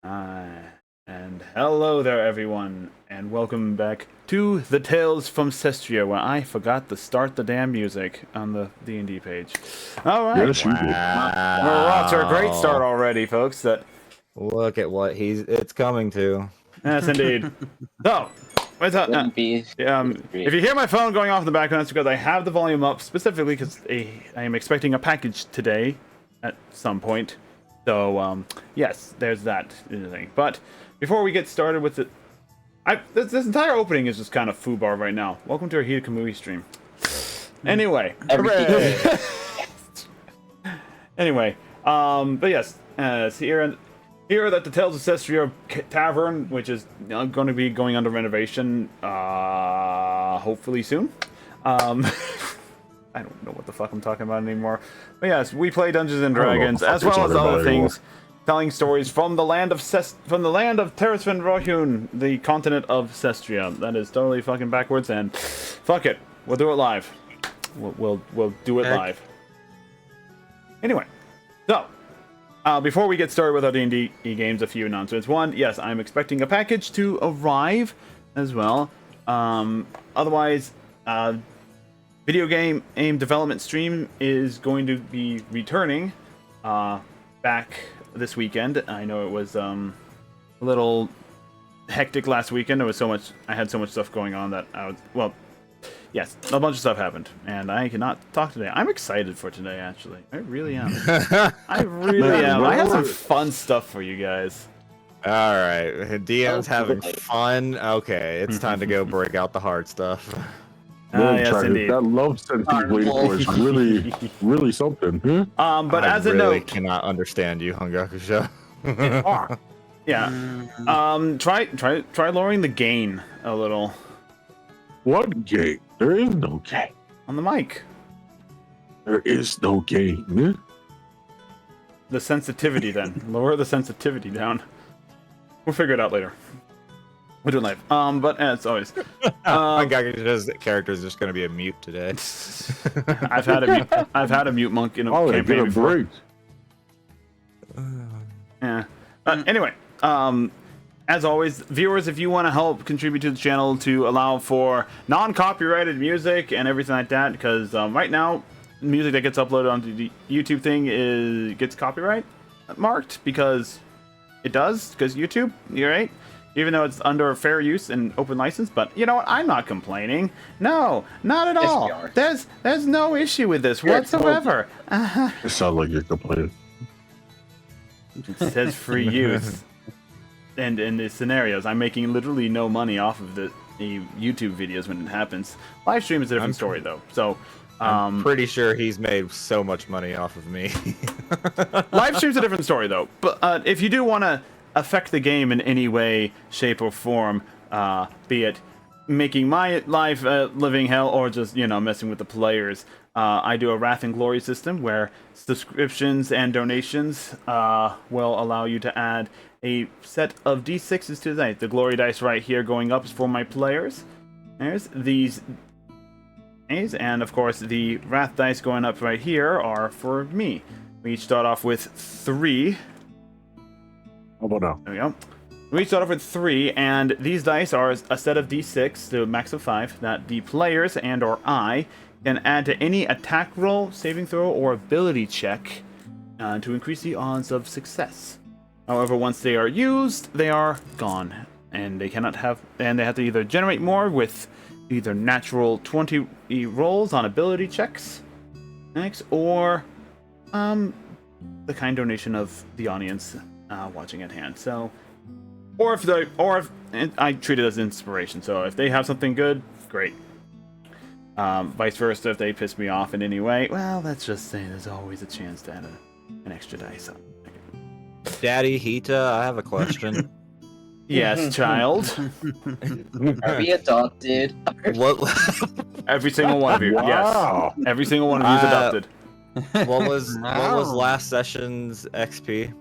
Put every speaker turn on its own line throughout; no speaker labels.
And hello there, everyone, and welcome back to the Tales from Cestria, where I forgot to start the damn music on the D&D page. All right,
Yes, you did.
we're off to a great start already, folks.
Look at what it's coming to.
Yes, indeed. So, what's up? If you hear my phone going off in the background, it's because I have the volume up specifically because I am expecting a package today at some point. So, yes, there's that thing. But before we get started with it, this entire opening is just kind of foobar right now. Welcome to our Hida Kamui stream. Anyway. Anyway, but yes, here at the Tales of Cestria Tavern, which is going to be going under renovation, hopefully soon. I don't know what the fuck I'm talking about anymore. But yes, we play Dungeons and Dragons as well as other things, telling stories from the land of Terras Venrohyun, the continent of Cestria. That is totally fucking backwards, and fuck it, we'll do it live. We'll do it live. Anyway, so before we get started with our D&D games, a few announcements. One, yes, I'm expecting a package to arrive as well. Otherwise, video game development stream is going to be returning back this weekend. I know it was a little hectic last weekend. I had so much stuff going on that yes, a bunch of stuff happened, and I cannot talk today. I'm excited for today, actually. I really am. I really am. I have some fun stuff for you guys.
All right, DM's having fun. Okay, it's time to go break out the hard stuff.
Yes, indeed.
That love sentence was really, really something.
But as a
really
note,
cannot understand you, Hungakusha.
yeah. Try lowering the gain a little.
What gain? There is no gain.
On the mic.
There is no gain.
The sensitivity, then. Lower the sensitivity down. We'll figure it out later. We'll do it live. But as always,
Hungakusha's character is just going to be a mute today.
I've had a mute monk in a campaign before.
Break.
Yeah. Anyway, as always, viewers, if you want to help contribute to the channel to allow for non-copyrighted music and everything like that, because right now, music that gets uploaded onto the YouTube thing gets copyright marked because it does, because YouTube, you're right. Even though it's under fair use and open license, but you know what? I'm not complaining. No, not at all. There's no issue with this whatsoever.
It sounds like you're complaining.
It says free use. And in the scenarios, I'm making literally no money off of the YouTube videos when it happens. Live stream is a different story, though. So,
I'm pretty sure he's made so much money off of me.
Live stream's a different story, though. But if you do want to affect the game in any way, shape, or form, be it making my life a living hell or just, messing with the players, I do a Wrath and Glory system where subscriptions and donations will allow you to add a set of d6s to the dice. The Glory dice right here going up is for my players. There's these, and of course the Wrath dice going up right here are for me. We each start off with 3.
How about now?
There we go. We start off with 3, and these dice are a set of d6 to a max of 5 that the players and or I can add to any attack roll, saving throw, or ability check to increase the odds of success. However, once they are used, they are gone, and they have to either generate more with either natural 20 rolls on ability checks, or the kind donation of the audience watching at hand. So, or if I treat it as inspiration. So if they have something good, great. Vice versa, if they piss me off in any way, well, let's just say there's always a chance to add an extra dice up.
Daddy Hita, I have a question.
Yes, child.
Are we adopted?
What?
Every single one of you.
Wow.
Yes. Every single one of you is adopted.
What was last session's XP?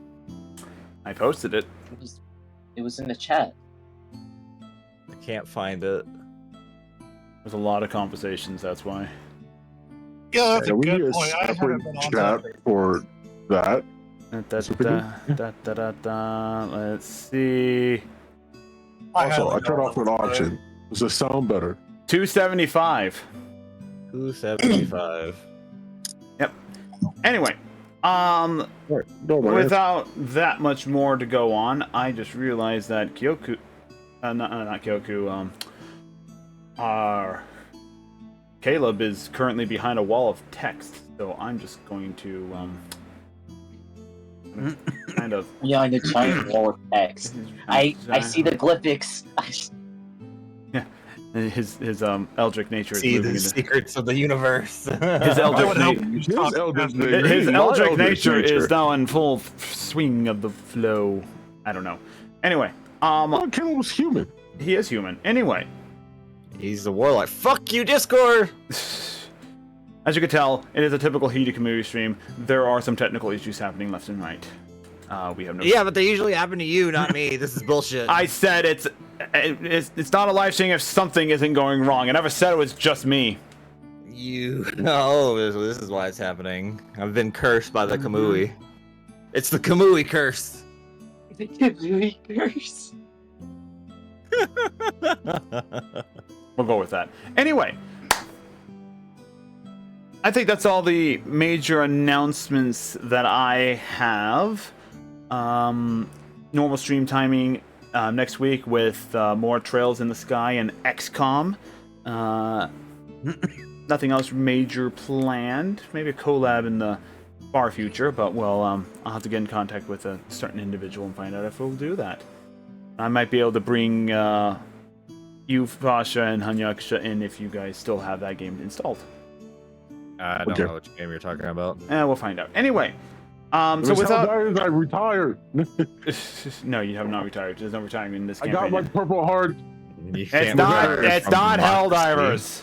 I posted it.
It was in the chat.
I can't find it.
There's a lot of conversations, that's why.
Yeah, that's a
We need
good
a
point. I
separate
haven't been on
chat
that.
for that.
Let's see.
Also, I turned off an auction. Does it sound better?
275.
275.
Yep. Anyway,
No,
without that much more to go on, I just realized that Kyoku, not Kyoku, Caleb is currently behind a wall of text, so I'm just going to kind of
Behind a giant wall of text. I see the glyphics.
his eldritch nature is
See
moving
the
into
secrets of the universe.
his eldritch nature is now in full swing of the flow. I don't know. Anyway,
Caleb was human.
he is human. Anyway,
He's the warlock. Fuck you, Discord!
as you can tell, it is a typical heated community stream. There are some technical issues happening left and right. We have no.
Yeah, but they usually happen to you, not me. This is bullshit.
I said it's not a live stream if something isn't going wrong. I never said it was just me.
You. Oh, this is why it's happening. I've been cursed by the Kamui. It's the Kamui curse.
The Kamui curse.
We'll go with that. Anyway, I think that's all the major announcements that I have. Normal stream timing next week with more Trails in the Sky and XCOM. Nothing else major planned. Maybe a collab in the far future, but well, I'll have to get in contact with a certain individual and find out if we'll do that. I might be able to bring you, Fasha, and Hanyaksha in if you guys still have that game installed.
I don't know which game you're talking about.
We'll find out. Anyway, so without...
I retired.
No, you have not retired. There's no retiring in this
I
campaign.
got my purple heart.
It's not Helldivers.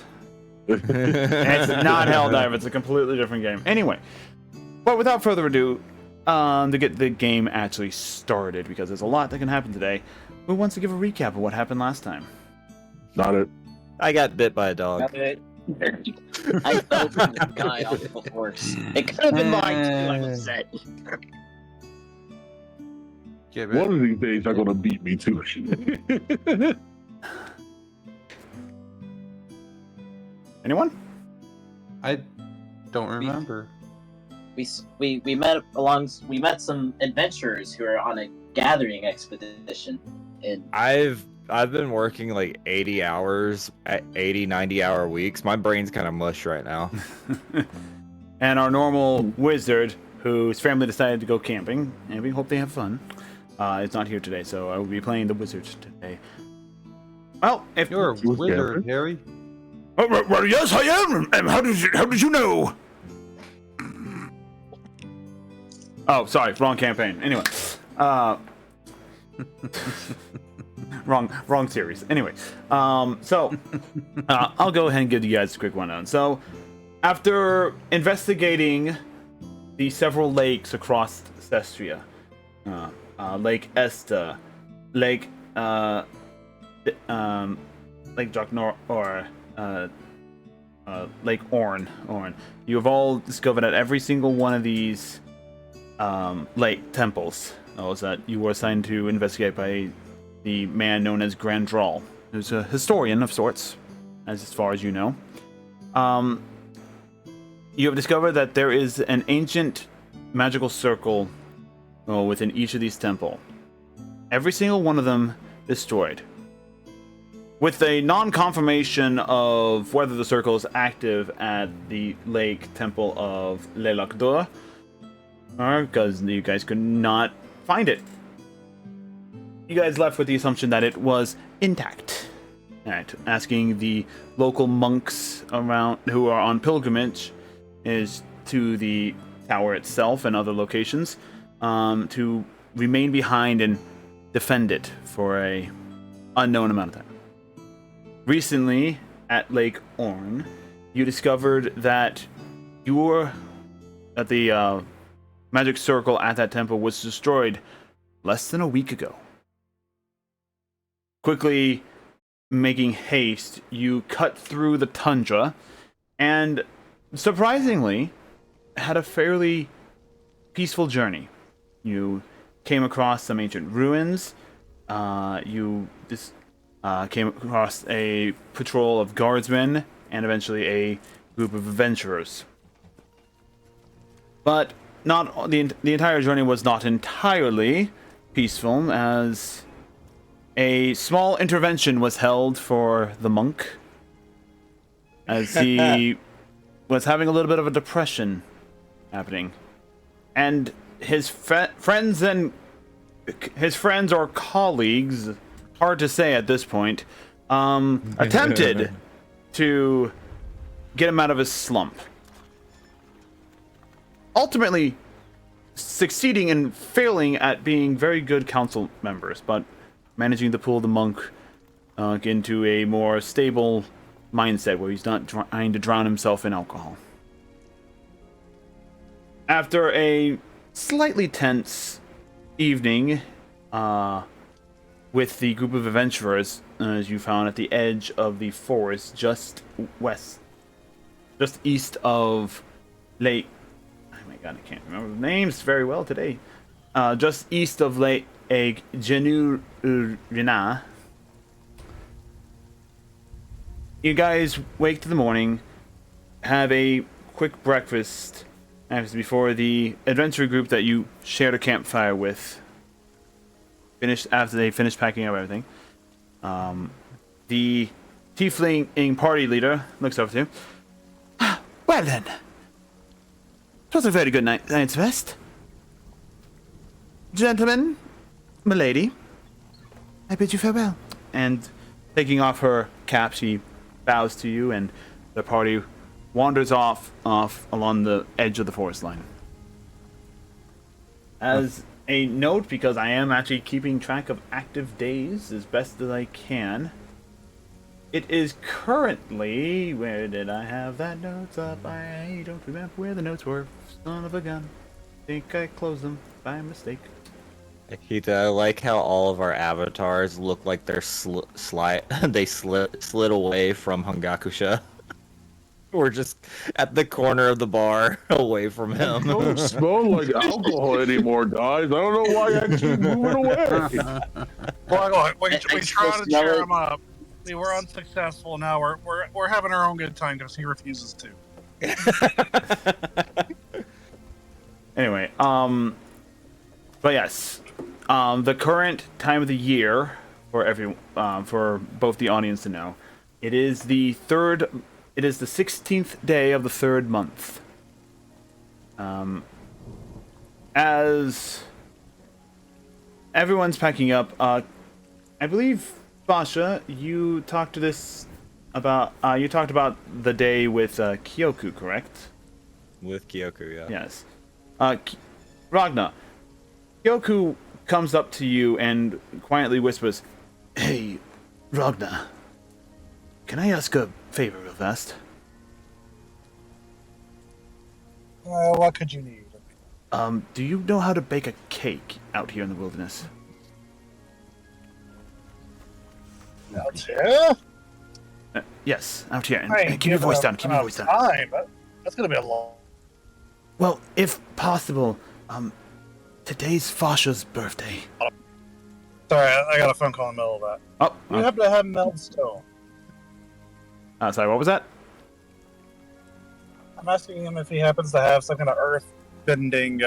It's not Helldivers. It's a completely different game. Anyway, but without further ado, to get the game actually started, because there's a lot that can happen today, who wants to give a recap of what happened last time?
Not it.
I got bit by a dog.
I fell from the sky off of a horse. It could have been mine too, I'm upset.
One of these days, they're gonna beat me too.
Anyone?
I don't remember.
We met some adventurers who are on a gathering expedition. And
I've been working like 80 hours at 90 hour weeks. My brain's kind of mush right now.
And our normal wizard, whose family decided to go camping, and we hope they have fun, is not here today, so I will be playing the wizard today. Well, if
You're a wizard, Harry.
well, yes, I am. How did you know? Oh, sorry, wrong campaign. Anyway, wrong series. Anyway, so I'll go ahead and give you guys a quick rundown. So, after investigating the several lakes across Cestria, Lake Esta, Lake Draknor, or Lake Orn, you have all discovered that every single one of these lake temples was that you were assigned to investigate by the man known as Grandral, who's a historian of sorts, as far as you know. You have discovered that there is an ancient magical circle within each of these temples. Every single one of them destroyed. With a non-confirmation of whether the circle is active at the lake temple of Lelakdur, because you guys could not find it. You guys left with the assumption that it was intact. Alright, asking the local monks around who are on pilgrimage is to the tower itself and other locations to remain behind and defend it for a unknown amount of time. Recently, at Lake Orn, you discovered that the magic circle at that temple was destroyed less than a week ago. Quickly making haste, you cut through the tundra and, surprisingly, had a fairly peaceful journey. You came across some ancient ruins. You came across a patrol of guardsmen and eventually a group of adventurers. But not the entire journey was not entirely peaceful, as a small intervention was held for the monk, as he was having a little bit of a depression happening, and his friends or colleagues, hard to say at this point, attempted to get him out of his slump, ultimately succeeding and failing at being very good council members, but managing to pull the monk into a more stable mindset where he's not trying to drown himself in alcohol. After a slightly tense evening with the group of adventurers, as you found at the edge of the forest just east of Lake... Oh my god, I can't remember the names very well today. Just east of Lake Jennu, Ryna. You guys wake to the morning, have a quick breakfast before the adventure group that you shared a campfire with after they finished packing up everything. The tiefling party leader looks over to you. Well then, it was a very good night's rest. Gentlemen, milady, I bid you farewell. And taking off her cap, she bows to you, and the party wanders off along the edge of the forest line. As a note, because I am actually keeping track of active days as best as I can, it is currently... Where did I have that notes up? I don't remember where the notes were. Son of a gun. I think I closed them by mistake.
Akita, I like how all of our avatars look like they're slid away from Hangakusha. We're just at the corner of the bar, away from him.
Don't smell like alcohol anymore, guys. I don't know why I keep moving away.
Well, look, we tried to cheer him up. We were unsuccessful. Now we're having our own good time because he refuses to.
Anyway, but yes, the current time of the year for both the audience to know, it is the 16th day of the third month. As everyone's packing up, I believe, Basha, you talked about the day with Kyoku, correct?
With Kyoku, yeah.
Yes. Ragna, Kyoku comes up to you and quietly whispers, "Hey, Ragna, can I ask a favor real fast?"
What could you need?
Do you know how to bake a cake out here in the wilderness?
Out here?
Yes, out here.
I ain't
And keep your voice down.
giving enough time, but that's gonna be a long.
Well, if possible, today's Fasha's birthday.
Sorry, I got a phone call in the middle of that.
Oh,
You happen to have meld stone?
sorry, what was that?
I'm asking him if he happens to have some kind of earth bending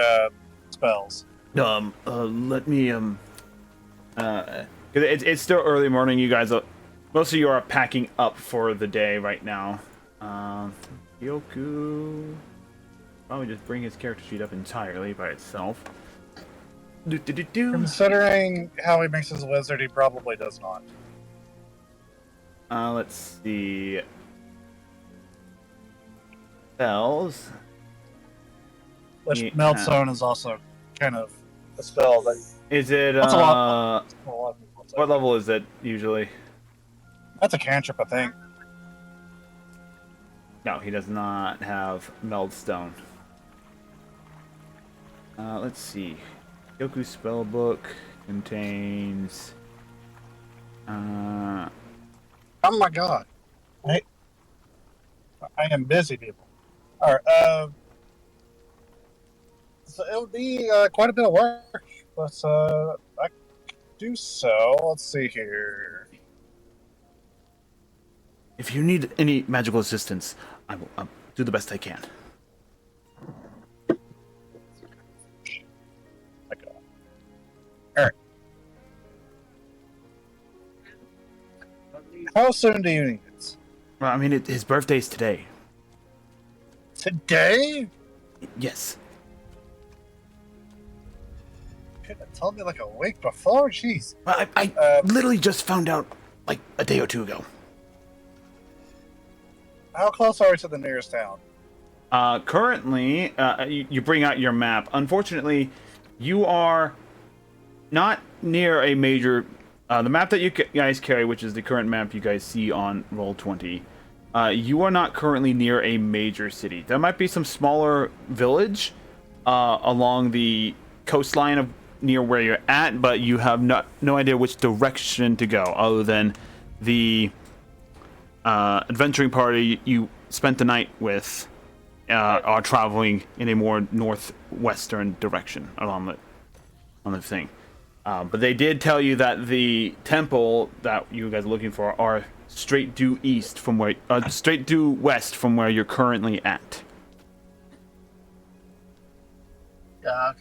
spells.
Let me, 'cause it's still early morning. You guys, most of you are packing up for the day right now. Yoku, probably just bring his character sheet up entirely by itself.
Considering how he makes his wizard, he probably does not.
Let's see. Spells.
Which
Yeah.
meld stone is also kind of a spell that.
Is it,
That's a lot of people say.
what level is it usually?
That's a cantrip, I think.
No, he does not have meld stone. Let's see. Yoku's spellbook contains.
Oh my god! I am busy, people. All right. it would be quite a bit of work, but I can do so. Let's see here.
If you need any magical assistance, I will do the best I can.
Alright. How soon do you need it?
Well, I mean, his birthday's today.
Today?
Yes.
Couldn't have told me like a week before? Jeez.
Well, I literally just found out like a day or two ago.
How close are we to the nearest town?
Currently, you bring out your map. Unfortunately, you are not near a major... the map that you guys carry, which is the current map you guys see on Roll20, you are not currently near a major city. There might be some smaller village along the coastline of near where you're at, but you have no idea which direction to go, other than the adventuring party you spent the night with are traveling in a more northwestern direction along the thing. But they did tell you that the temple that you guys are looking for are straight due east from where, straight due west from where you're currently at.
Yeah,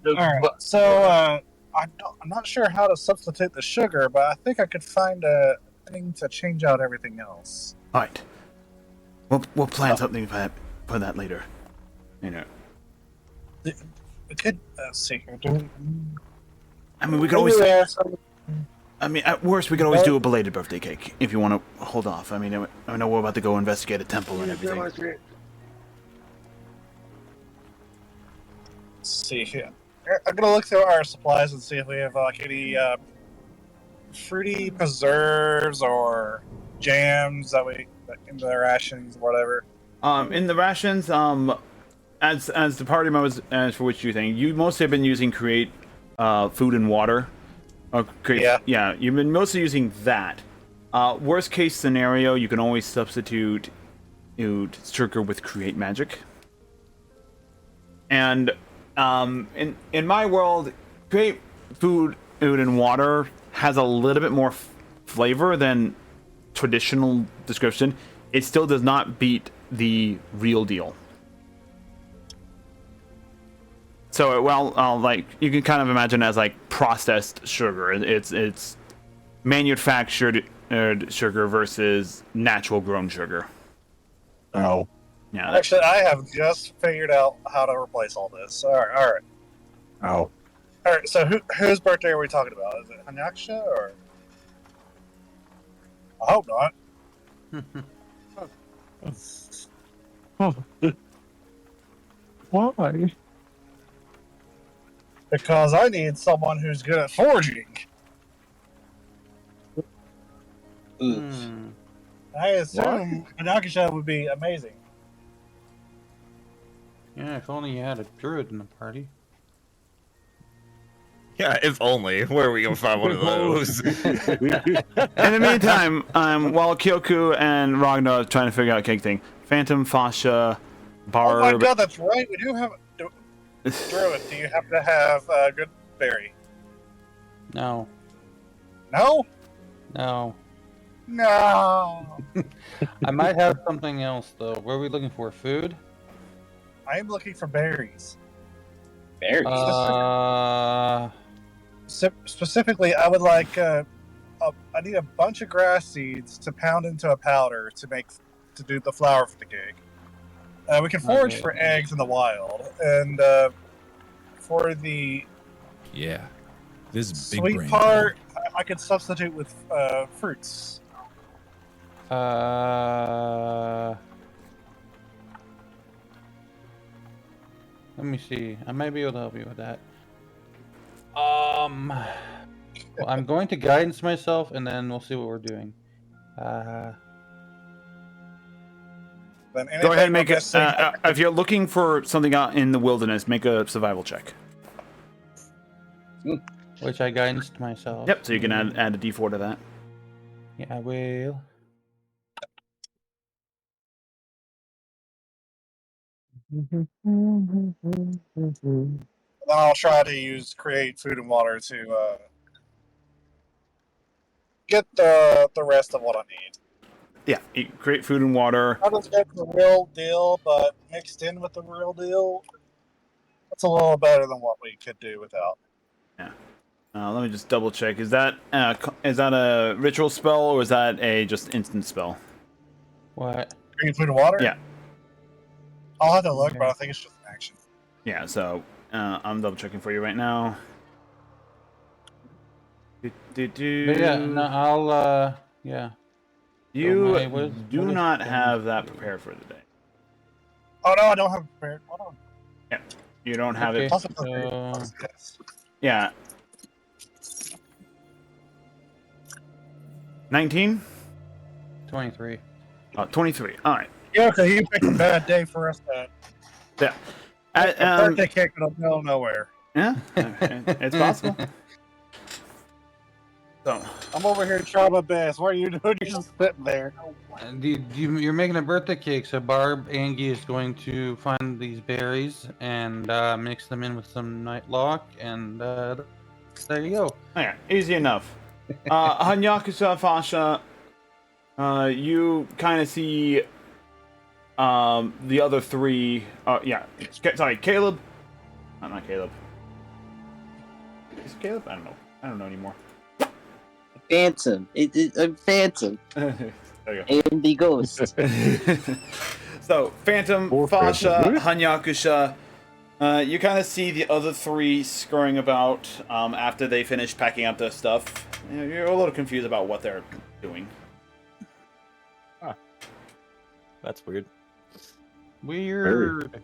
Alright, so I'm not sure how to substitute the sugar, but I think I could find a thing to change out everything else.
All right, we'll plan something for that later. You know,
We could see here.
I mean, we could always. I mean, at worst, we could always do a belated birthday cake if you want to hold off. I mean, I know we're about to go investigate a temple and everything.
Let's see here. I'm gonna look through our supplies and see if we have like any fruity preserves or jams that we in the rations or whatever.
In the rations, as the party members, as for which you think, you mostly have been using create food and water. Yeah, you've been mostly using that. Worst case scenario, you can always substitute sugar with create magic. And in my world, create food and water has a little bit more flavor than traditional description. It still does not beat the real deal. So, well, like you can kind of imagine as like processed sugar. It's manufactured sugar versus natural grown sugar.
Oh.
Yeah.
Actually, I have just figured out how to replace all this. All right.
Oh.
All right. So, whose birthday are we talking about? Is it Hanyaksha or? I hope not.
Why?
Because I need someone who's good at foraging. I assume Hanyaksha would be amazing.
Yeah, if only you had a druid in the party.
Yeah, if only. Where are we gonna find one of those?
In the meantime, while Kyoku and Ragnar are trying to figure out cake thing, Phantom, Fasha, Barb.
Oh my god, that's right. We do have druid. Do you happen to have good berry?
No.
No.
No.
No.
I might have something else though. What are we looking for? Food?
I am looking for berries.
Berries.
Specifically, I would like. I need a bunch of grass seeds to pound into a powder to do the flour for the cake. We can forage for eggs in the wild, and for the
this big
sweet
brain
part, I could substitute with fruits.
Let me see. I might be able to help you with that. Well, I'm going to guidance myself, and then we'll see what we're doing.
Then
Go ahead and make it.
missing-
If you're looking for something out in the wilderness, make a survival check.
Which I guidanced myself.
Yep. So you can add a D4 to that.
Yeah, I will.
Then I'll try to create food and water to get the rest of what I need.
Yeah, eat, create food and water.
Not as good as the real deal, but mixed in with the real deal, that's a little better than what we could do without.
Yeah. Let me just double check. Is that a ritual spell or is that a just instant spell?
What?
Create food and water?
Yeah.
I'll have to look,
Okay.
but I think it's just an action.
Yeah. So I'm double checking for you right now.
But yeah, no, I'll yeah.
You
what
do
is
not
going
have that
to-
prepared for today.
Oh no, I don't have it prepared. Hold on.
Yeah. You don't have
Okay.
it.
I'll have to prepare.
So-
Yes.
Yeah. 19?
23.
23. All right.
Yeah, okay, you picked a bad day for us to
Yeah.
a birthday cake in the middle of nowhere.
Yeah. It's possible. So.
I'm over here trying my best. What are you doing? You're just sitting there.
You're making a birthday cake, so Barb Angie is going to find these berries and mix them in with some nightlock, and there you go.
Yeah, easy enough. Hanyakusa Fasha, you kind of see the other three. Yeah, sorry, Caleb. Not Caleb. Is it Caleb? I don't know. I don't know anymore.
Phantom. I'm Phantom.
There you
I am the ghost.
go. So, Phantom,
Poor
Fasha,
Phantom.
Hanyakusha. You kind of see the other three scurrying about after they finish packing up their stuff. You're a little confused about what they're doing.
That's weird.
Weird.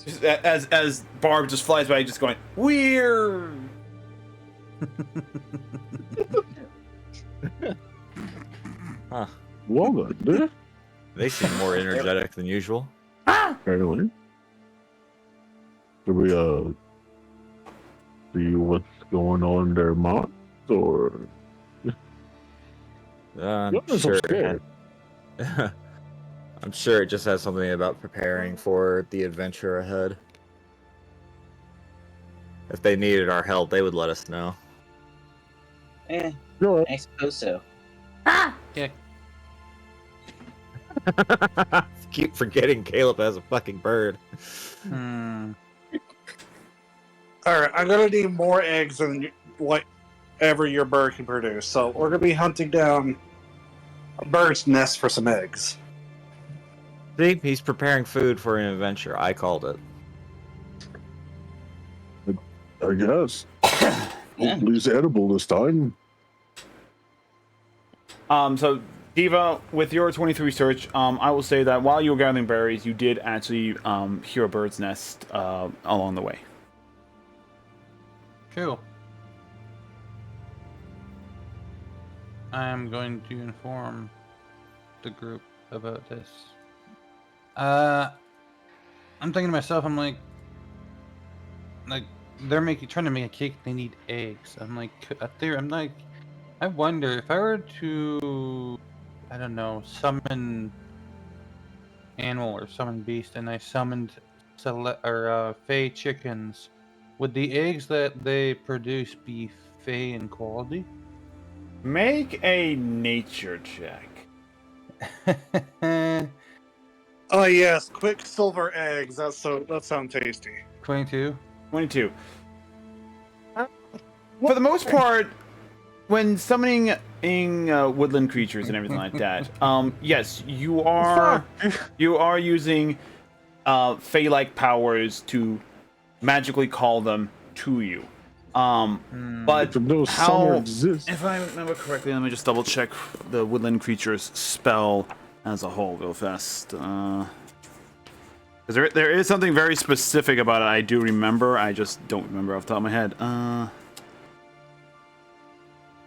Just as Barb just flies by, just going weird.
Well then,
They seem more energetic than usual.
apparently. Should we see what's going on in their minds, or
I'm
You're so
sure.
scared.
I'm sure it just has something about preparing for the adventure ahead. If they needed our help, they would let us know.
Sure.
I suppose so.
Yeah.
Keep forgetting Caleb has a fucking bird.
Hmm.
All right, I'm gonna need more eggs than whatever your bird can produce. So we're gonna be hunting down a bird's nest for some eggs.
See, he's preparing food for an adventure. I called it.
I guess. Hopefully it's edible this time.
So Diva, with your 23 search, I will say that while you were gathering berries, you did actually hear a bird's nest along the way.
Cool. I am going to inform the group about this. I'm thinking to myself, I'm like they're trying to make a cake. They need eggs. I'm like, I wonder if I were to, I don't know, summon animal or summon beast, and I summoned fey chickens. Would the eggs that they produce be fey in quality?
Make a nature check.
Oh yes, quicksilver eggs. That sounds tasty.
22.
22. For the most part, when summoning woodland creatures and everything like that, yes, you are using fey-like powers to magically call them to you. But
If no summer exists.
if I remember correctly, let me just double check the woodland creature's spell as a whole real fast. Because there is something very specific about it I do remember. I just don't remember off the top of my head.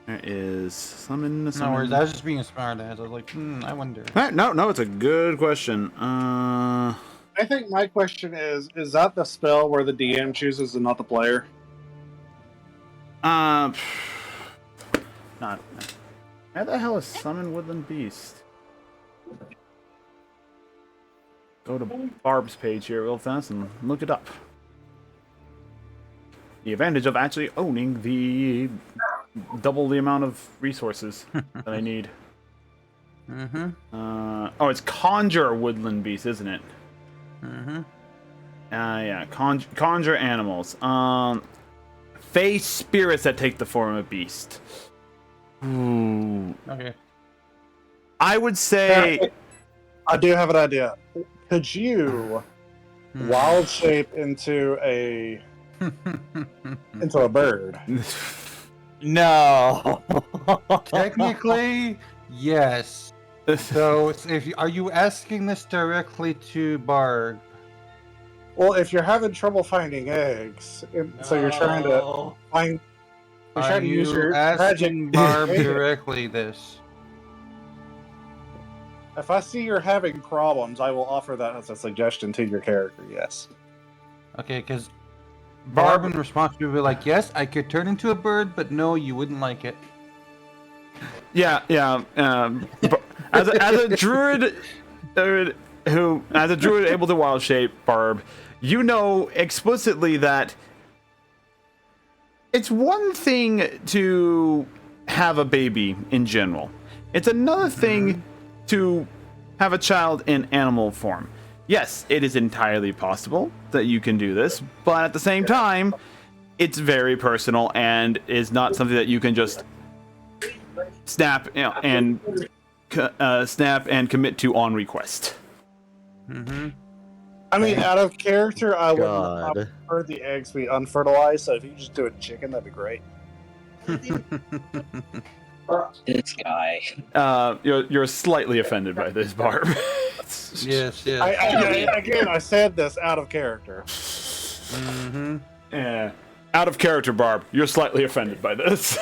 There is summon.
No worries. I was just being a smart ass. I was like, I wonder.
No, it's a good question.
I think my question is that the spell where the DM chooses and not the player?
Not. How the hell is summon woodland beast? go to Barb's page here real fast and look it up. The advantage of actually owning the double the amount of resources that I need. Oh, it's conjure woodland beast, isn't it? Yeah, conjure animals. Fey spirits that take the form of beast. Ooh.
Okay.
I would say
I do have an idea. Could you wild shape into a bird?
No.
Technically, yes. So, are you asking this directly to Barb?
Well, if you're having trouble finding eggs, so you're trying to find, you're
Are
trying to use
you
your
asking
magic.
Barb directly this?
If I see you're having problems, I will offer that as a suggestion to your character. Yes.
Okay, because Barb in response would be like, "Yes, I could turn into a bird, but no, you wouldn't like it."
yeah. As a druid able to wild shape Barb, you know explicitly that it's one thing to have a baby in general. It's another thing to have a child in animal form. Yes, it is entirely possible that you can do this, but at the same time, it's very personal and is not something that you can just snap and commit to on request.
I mean, out of character, I would
God.
prefer the eggs be unfertilized. So if you just do a chicken, that'd be great.
This guy.
You're slightly offended by this, Barb.
Yes.
Again, I said this out of character.
Yeah. Out of character, Barb. You're slightly offended by this.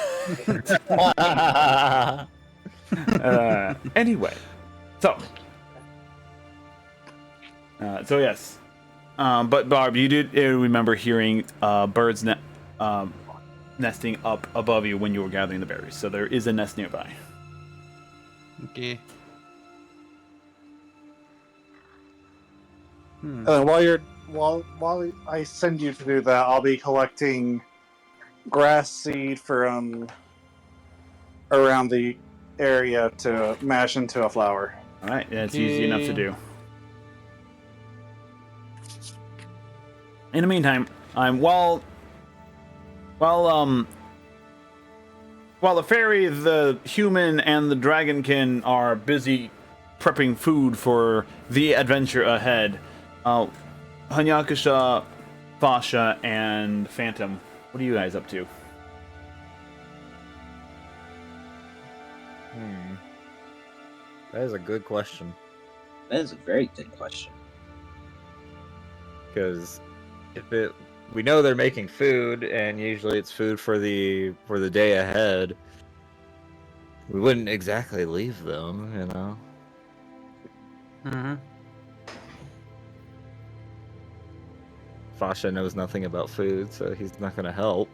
Anyway, so yes, but Barb, you did remember hearing birds nesting up above you when you were gathering the berries. So there is a nest nearby.
Okay.
While I send you to do that, I'll be collecting grass seed from around the area to mash into a flower.
All right, that's easy enough to do. In the meantime, while the fairy, the human, and the dragonkin are busy prepping food for the adventure ahead, Hanyakusha, Fasha, and Phantom, what are you guys up to?
That is a good question.
That is a very good question.
Because we know they're making food, and usually it's food for the day ahead. We wouldn't exactly leave them, you know. Fasha knows nothing about food, so he's not gonna help.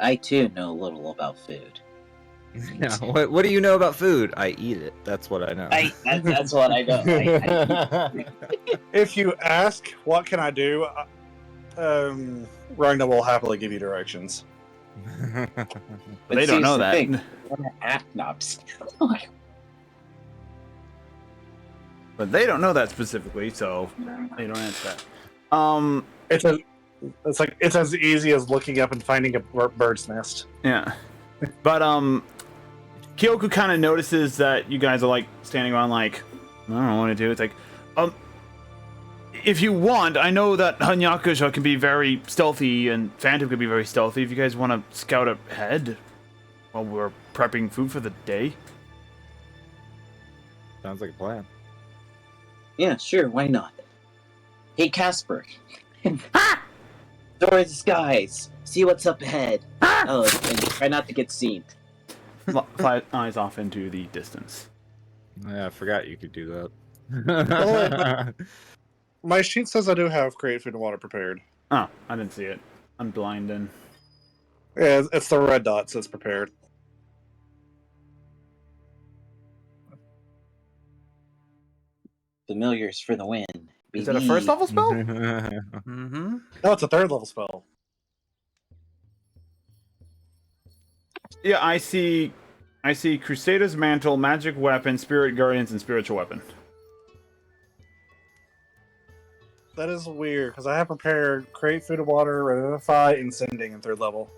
I too know a little about food.
Yeah, what do you know about food? I eat it. That's what I know.
That's what I know.
If you ask, what can I do? Ryna will happily give you directions.
But they don't know that. But they don't know that specifically, so they don't answer that.
It's as easy as looking up and finding a bird's nest.
Yeah. But Kyoku kind of notices that you guys are like standing around like, I don't know what to do. It's like, if you want, I know that Hanyakusha can be very stealthy and Phantom can be very stealthy. If you guys want to scout ahead while we're prepping food for the day.
Sounds like a plan.
Yeah, sure, why not? Hey, Casper. Door the skies. See what's up ahead. Oh, and try not to get seen.
Fly eyes off into the distance.
Yeah, I forgot you could do
that. My sheet says I do have create food and water prepared.
Oh, I didn't see it. I'm blind and...
Yeah, it's the red dot says prepared.
Familiars for the win.
Is that a
baby.
first level spell?
Mm-hmm.
No, it's a 3rd level spell.
Yeah, I see Crusader's Mantle, Magic Weapon, Spirit Guardians, and Spiritual Weapon.
That is weird, because I have prepared Create Food and Water, Revivify, and Sending in 3rd level.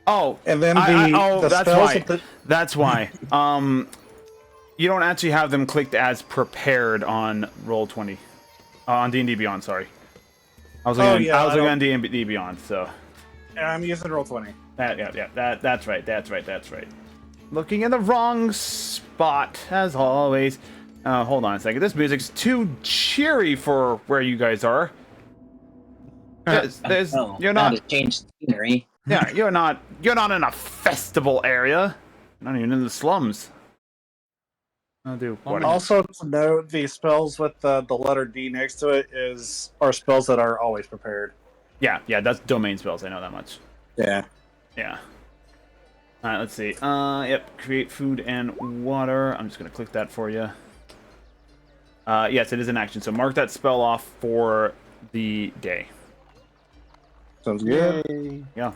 Oh,
And then
oh,
the
that's
spells
why.
with the...
That's why. You don't actually have them clicked as prepared on Roll20. On D&D Beyond, sorry. I was looking on D&D Beyond, so...
I'm using Roll20.
That's right. Looking in the wrong spot, as always. Hold on a second. This music's too cheery for where you guys are. You're not...
to change the scenery.
Yeah, you're not in a festival area. Not even in the slums. I'll do what?
Also to note, the spells with the letter D next to it are spells that are always prepared.
Yeah, that's domain spells. I know that much.
Yeah.
Yeah. All right, let's see. Yep, create food and water. I'm just gonna click that for you. Yes, it is an action. So mark that spell off for the day.
Sounds good.
Yay.
Yeah.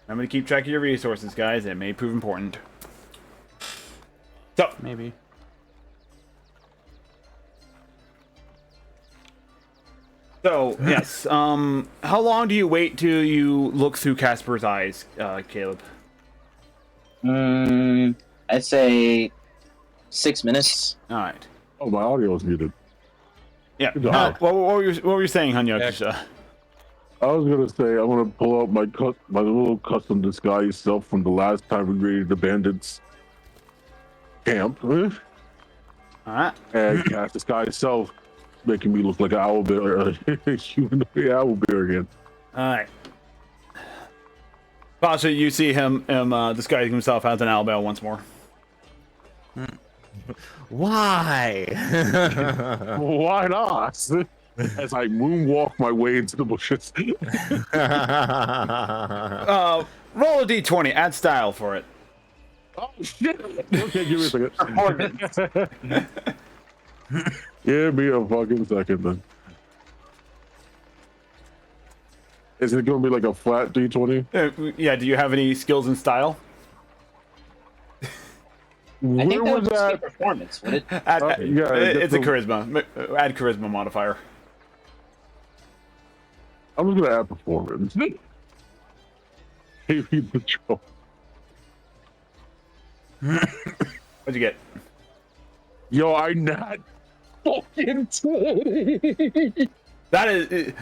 I'm gonna keep track of your resources, guys. It may prove important. So,
Maybe.
yes. How long do you wait till you look through Casper's eyes, Caleb?
I'd say 6 minutes.
All right.
Oh, my audio is muted.
Yeah.
Good job.
What were you saying, Hanyakusha?
I was gonna say I'm gonna pull out my little custom disguise self from the last time we raided the bandits camp,
All right.
and cast disguise self, making me look like an owlbear, a humanoid owlbear again.
All right. Pasha, you see him disguising himself as an owlbear once more.
Why?
Why not? As I moonwalk my way into the bushes.
Roll a d20. Add style for it.
Oh shit! Okay, give me a second. Give me a fucking second then. Is it gonna be like a flat D20?
Yeah. Do you have any skills in style?
I think that
Where
would
was
just be
that?
performance, would it?
It's a charisma. Add charisma modifier.
I'm just gonna add performance. Heavy patrol.
What'd you get?
Yo, I'm not fucking 20.
That is,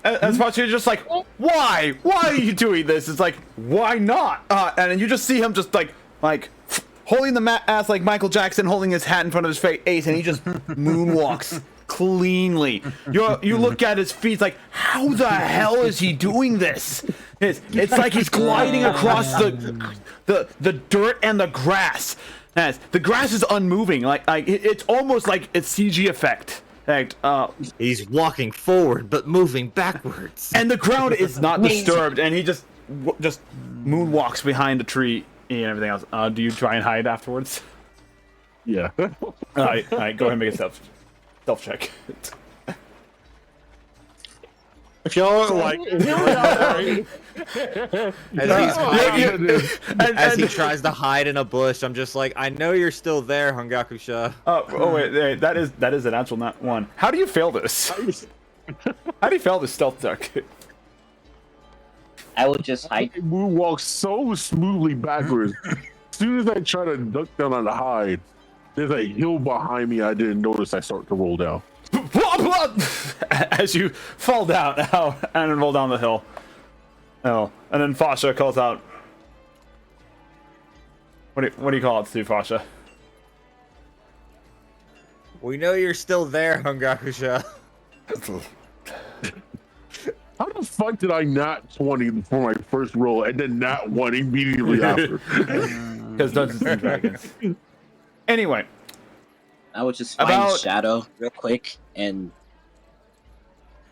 as much as just like, why are you doing this? It's like, why not? And then you just see him just like holding the ass like Michael Jackson, holding his hat in front of his face, and he just moonwalks cleanly. You look at his feet, like, how the hell is he doing this? It's like he's gliding across the dirt and the grass. Yes, the grass is unmoving, like it's almost like it's CG effect.
He's walking forward but moving backwards.
And the ground is not disturbed, and he just moonwalks behind a tree and everything else. Do you try and hide afterwards?
Yeah.
All right, go ahead and make a stealth check.
If y'all are like,
As he tries to hide in a bush, I'm just like, I know you're still there, Hungakusha.
Oh wait, that is an actual not one. How do you fail this? How do you fail this stealth check?
I would just hide.
I moonwalk so smoothly backwards. As soon as I try to duck down on the hide, there's a hill behind me I didn't notice. I start to roll down.
As you fall down and roll down the hill. Oh, and then Fasha calls out. What do you call it to Fasha?
We know you're still there, Hungakusha.
How the fuck did I not 20 for my first roll and then not 1 immediately after?
Because Dungeons and Dragons. Anyway.
I would just find Shadow real quick and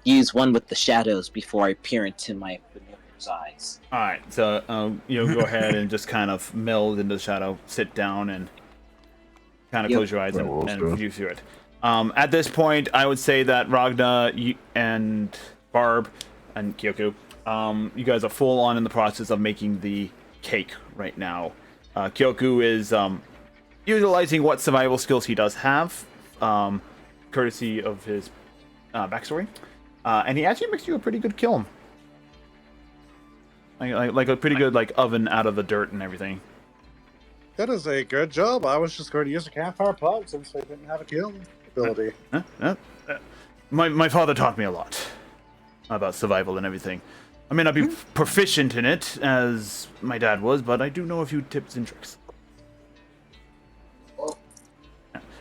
use one with the shadows before I peer into my familiar's eyes.
All right, so go ahead and just kind of meld into the shadow, sit down, and kind of close your eyes and view through it. At this point, I would say that Ragna and Barb and Kyoku, you guys are full on in the process of making the cake right now. Kyoku is utilizing what survival skills he does have, courtesy of his backstory, and he actually makes you a pretty good kiln. Like a pretty good oven out of the dirt and everything.
That is a good job. I was just going to use a campfire plug since they didn't have a kiln ability.
My father taught me a lot about survival and everything. I may not be proficient in it as my dad was, but I do know a few tips and tricks.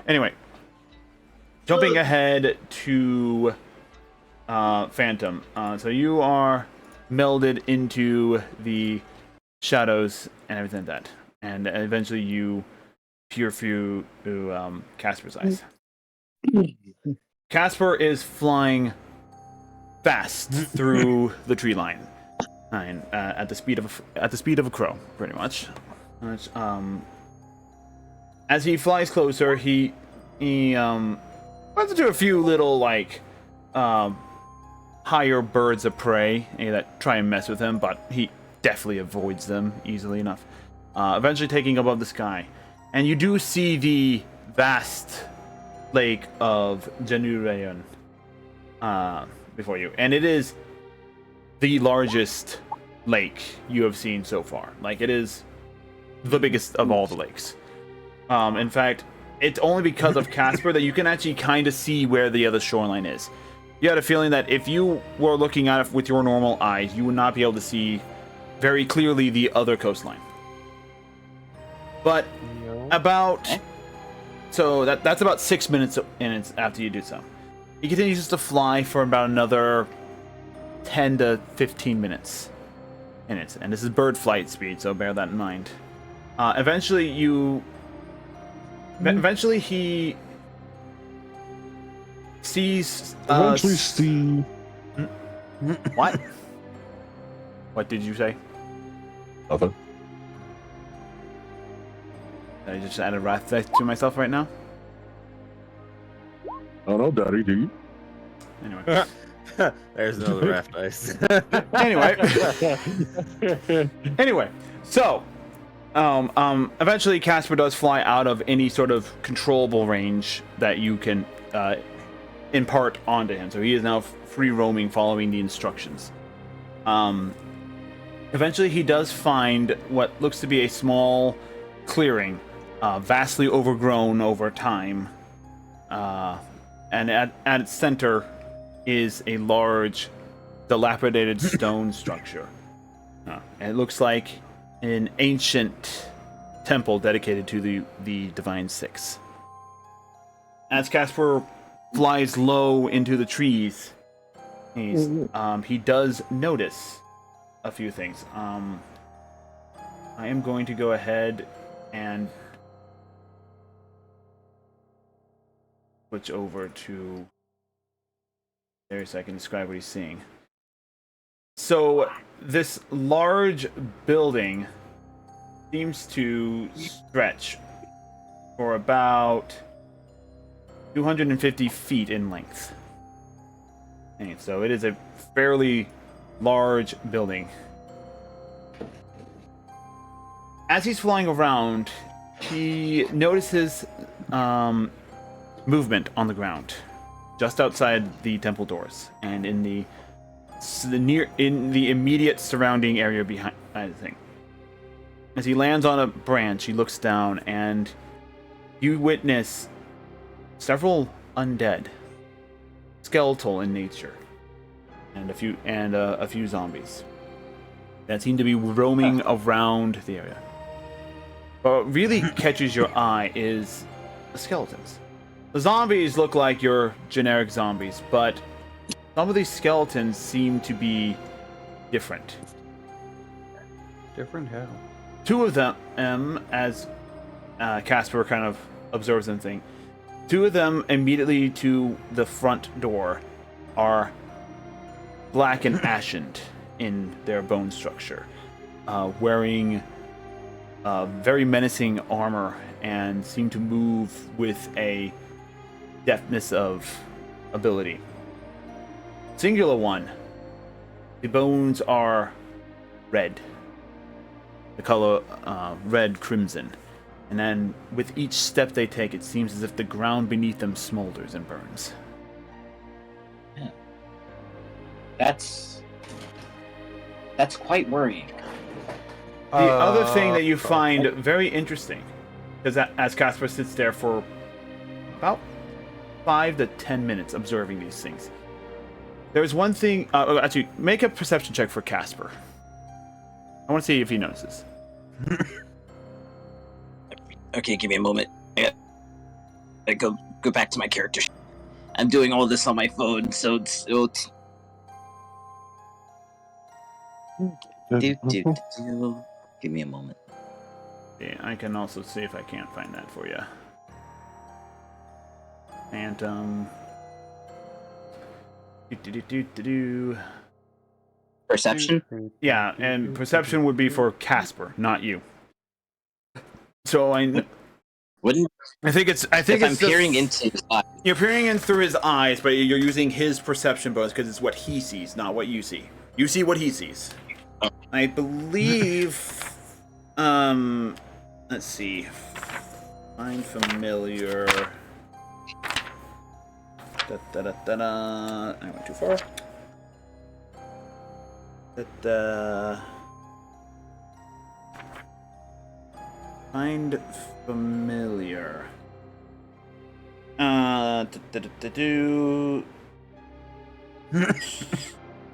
Anyway, jumping ahead to Phantom. So you are melded into the shadows and everything like that. And eventually you peer through Casper's eyes. Casper is flying fast through the tree line, at the speed of a crow, pretty much. As he flies closer, he runs into a few little higher birds of prey that try and mess with him, but he definitely avoids them easily enough. Eventually taking above the sky, and you do see the vast lake of Jennu before you, and it is the largest lake you have seen so far. It is the biggest of all the lakes. In fact, it's only because of Casper that you can actually kind of see where the other shoreline is. You had a feeling that if you were looking at it with your normal eyes, you would not be able to see very clearly the other coastline. But that's about 6 minutes after you do so. He continues to fly for about another 10 to 15 minutes. And this is bird flight speed, so bear that in mind. Eventually he sees. What? What did you say?
Nothing.
Did I just add a wrath dice to myself right now?
I don't know, Daddy. Do you?
Anyway.
There's another raft dice.
Anyway, so eventually Casper does fly out of any sort of controllable range that you can impart onto him. So he is now free roaming, following the instructions. Eventually he does find what looks to be a small clearing, vastly overgrown over time. And at its center is a large, dilapidated stone structure. And it looks like an ancient temple dedicated to the Divine Six. As Casper flies low into the trees, he does notice a few things. I am going to go ahead and switch over to there so I can describe what he's seeing. So this large building seems to stretch for about 250 feet in length. And so it is a fairly large building. As he's flying around, he notices movement on the ground just outside the temple doors and in the immediate surrounding area behind the thing. As he lands on a branch, he looks down and you witness several undead, skeletal in nature, and a few zombies that seem to be roaming around the area. But what really catches your eye is the skeletons. The zombies look like your generic zombies, but some of these skeletons seem to be different.
Different how?
Two of them, as Casper kind of observes them, two of them immediately to the front door are black and ashened in their bone structure, wearing very menacing armor and seem to move with a deftness of ability. Singular one, the bones are red, the color red crimson, and then with each step they take, it seems as if the ground beneath them smolders and burns.
Yeah. That's quite worrying.
The other thing that you find very interesting, because as Casper sits there for about 5 to 10 minutes observing these things, there's one thing. Actually, make a perception check for Casper. I want to see if he notices.
Okay, give me a moment. I gotta go back to my character. I'm doing all this on my phone, so it's Give me a moment.
Yeah, I can also see if I can't find that for you. Phantom.
Perception?
Yeah, and perception would be for Casper, not you. So
Wouldn't
I think
if
it's
I'm peering into his eyes.
You're peering in through his eyes, but you're using his perception bonus because it's what he sees, not what you see. You see what he sees. I believe. Let's see. Find familiar. I went too far. Find familiar.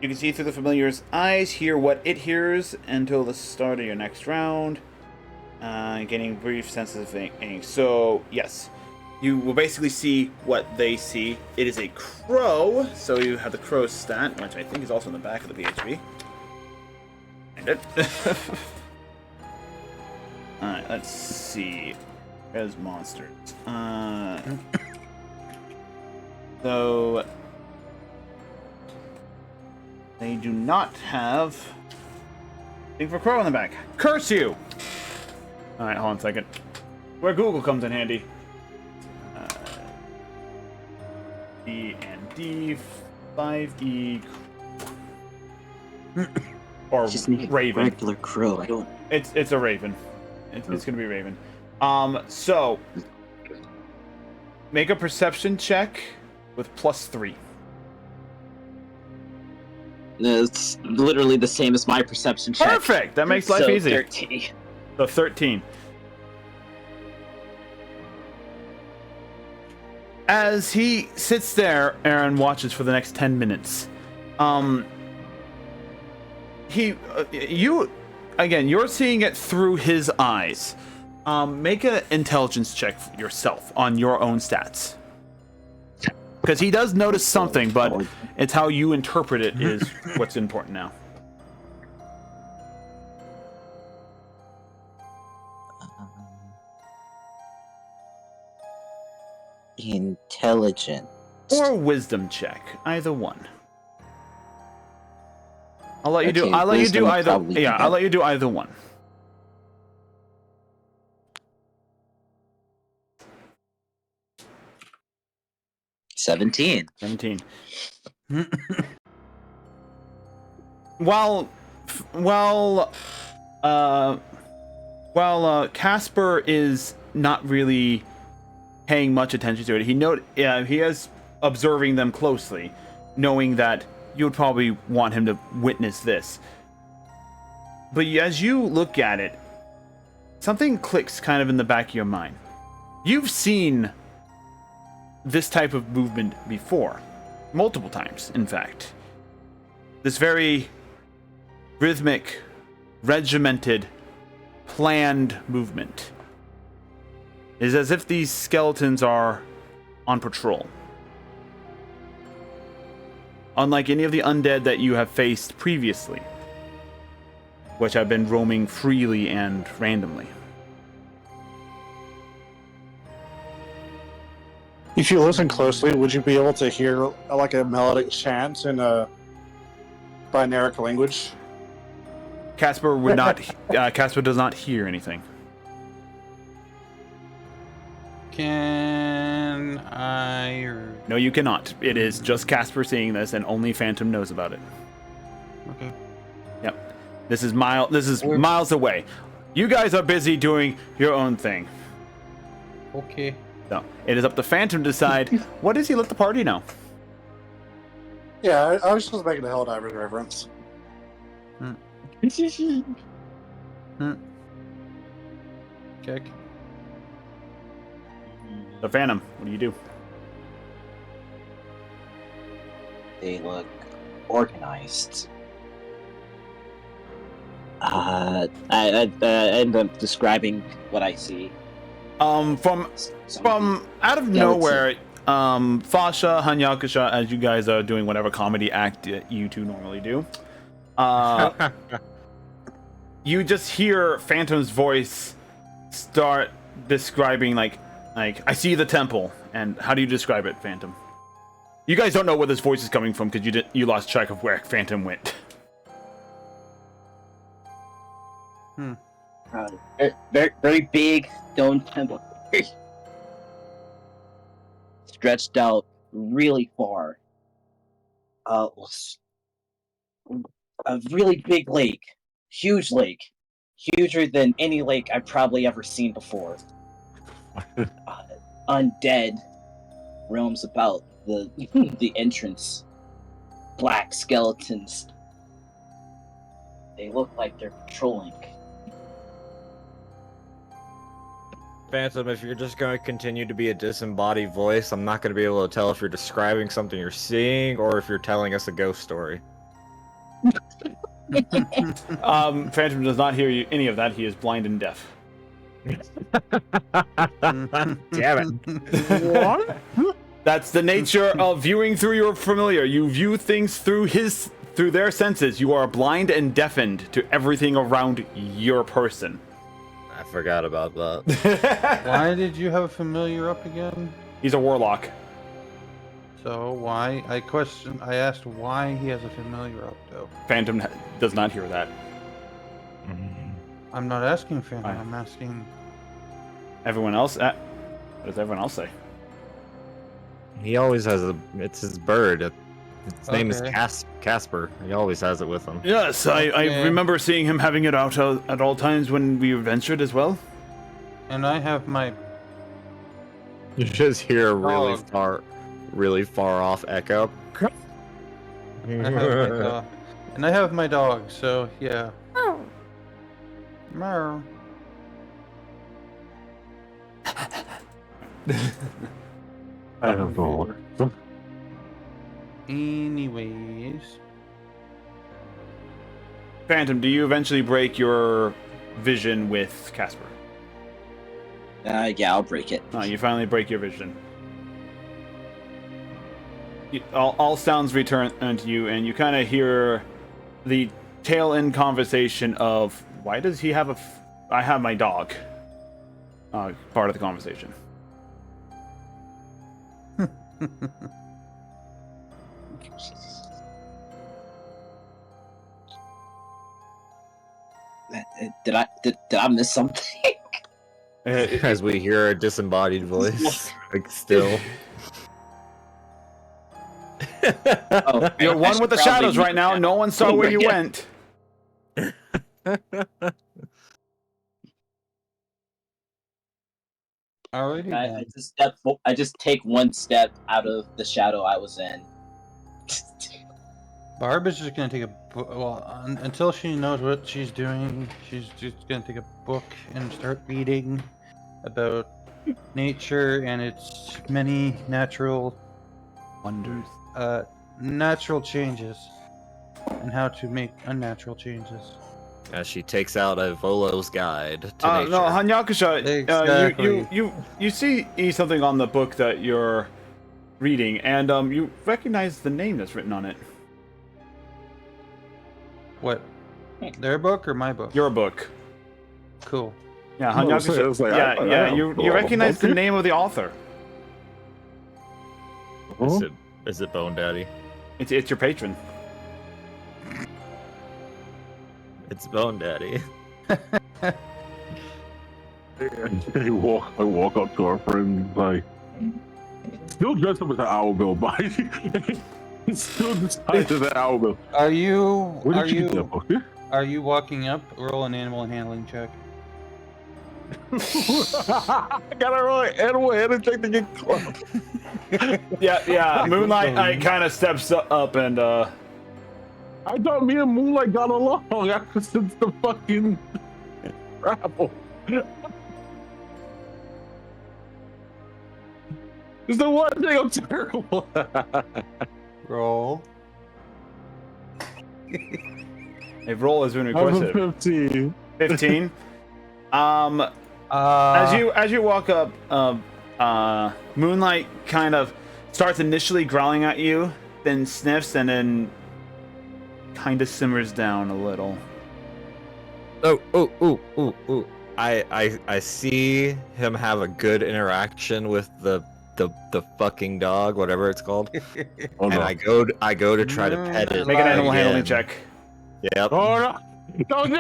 You can see through the familiar's eyes, hear what it hears until the start of your next round. Getting brief senses of things. So, yes. You will basically see what they see. It is a crow, so you have the crow stat, which I think is also in the back of the PHP. Find it. Alright, let's see. There's monsters. So they do not have thing for crow in the back. Curse you! Alright, hold on a second. Where Google comes in handy. D and D 5E or
Just need
raven.
Regular crow. I don't.
It's a raven. It's gonna be raven. So make a perception check with +3.
It's literally the same as my perception check.
Perfect. That makes life
So,
easy.
13.
So 13. As he sits there, Aaron watches for the next 10 minutes. You're seeing it through his eyes. Make an intelligence check yourself on your own stats. Because he does notice something, but it's how you interpret it is what's important now.
Intelligent.
Or a wisdom check, either one. I'll let you do.
Okay,
I'll let you
wisdom
do
would
either.
probably be
Yeah, I'll
better.
let you do either one.
17.
17. While Casper is not really paying much attention to it, he is observing them closely, knowing that you would probably want him to witness this. But as you look at it, something clicks kind of in the back of your mind. You've seen this type of movement before, multiple times, in fact. This very rhythmic, regimented, planned movement. It is as if these skeletons are on patrol. Unlike any of the undead that you have faced previously, which have been roaming freely and randomly.
If you listen closely, would you be able to hear like a melodic chant in
binaric language?
Casper would not. Casper does not hear anything.
Can I?
No, you cannot. It is just Casper seeing this, and only Phantom knows about it.
Okay.
Yep. This is miles away. You guys are busy doing your own thing.
Okay.
So it is up to Phantom to decide what does he let the party know.
Yeah, I was just making a Helldivers reference.
Check.
So Phantom, what do you do?
They look organized. I end up describing what I see.
From out of nowhere, Fasha, Hanyakusha, as you guys are doing whatever comedy act you two normally do, you just hear Phantom's voice start describing like I see the temple. And how do you describe it, Phantom? You guys don't know where this voice is coming from because you lost track of where Phantom went.
Very, very big stone temple. Stretched out really far. A really big lake. Huge lake. Huger than any lake I've probably ever seen before. Undead roams about the entrance. Black skeletons. They look like they're patrolling.
Phantom, if you're just going to continue to be a disembodied voice, I'm not going to be able to tell if you're describing something you're seeing or if you're telling us a ghost story.
Phantom does not hear any of that. He is blind and deaf.
Damn it.
What? That's the nature of viewing through your familiar. You view things through their senses. You are blind and deafened to everything around your person.
I forgot about that.
Why did you have a familiar up again?
He's a warlock.
So why? I asked why he has a familiar up though.
Phantom does not hear that.
I'm not asking Phantom.
Right.
I'm asking
Everyone else. What does everyone else say?
He always has it's his bird. Its name is
Okay.
Casper. He always has it with him.
Yes, I remember seeing him having it out at all times when we ventured as well.
and I have my
You just hear a
Dog.
really far off echo.
I have my dog, so yeah. Meow.
I have no words.
Anyways,
Phantom, do you eventually break your vision with Casper?
Yeah, I'll break it.
Oh, you finally break your vision. All sounds return to you, and you kind of hear the tail end conversation of, why does he have I have my dog. Part of the conversation.
Did I miss something?
As we hear a disembodied voice, like still.
Oh,
You're
I
one
should
with the
probably
shadows
mute
right now.
that.
No one saw where you
Yeah.
went.
alrighty
I
then.
just I just take one step out of the shadow I was in.
Barb is just gonna take until she knows what she's doing. She's just gonna take a book and start reading about nature and its many natural
Wonders.
natural changes and how to make unnatural changes.
As she takes out a Volo's guide to nature.
No, Hanyakusha,
Exactly.
you see something on the book that you're reading, and you recognize the name that's written on it.
What? Their book or my book?
Your book.
Cool.
Yeah,
No,
Hanyakusha.
it's like,
You recognize the name of the author.
Is it Bone Daddy?
It's your patron.
It's Bone Daddy.
I walk up to our friend, like, still dressed up as an owl bill, but he's still disguised as an owl bill.
Are you?
Where
Are
did you get that
you?
book?
Are you walking up? Roll an animal handling check.
I gotta roll an animal handling check to get close.
Yeah. Moonlight kind of steps up and
I thought me and Moonlight got along ever since the fucking travel. It's the one thing I'm terrible at.
Roll.
a roll has been
I'm a
requested.
15.
15. As you walk up, Moonlight kind of starts initially growling at you, then sniffs, and then kind of simmers down a little.
Ooh. I see him have a good interaction with the fucking dog, whatever it's called.
Oh,
and
no.
I go to try to pet it.
Make an animal handling
again.
check.
Yep.
Oh no! Don't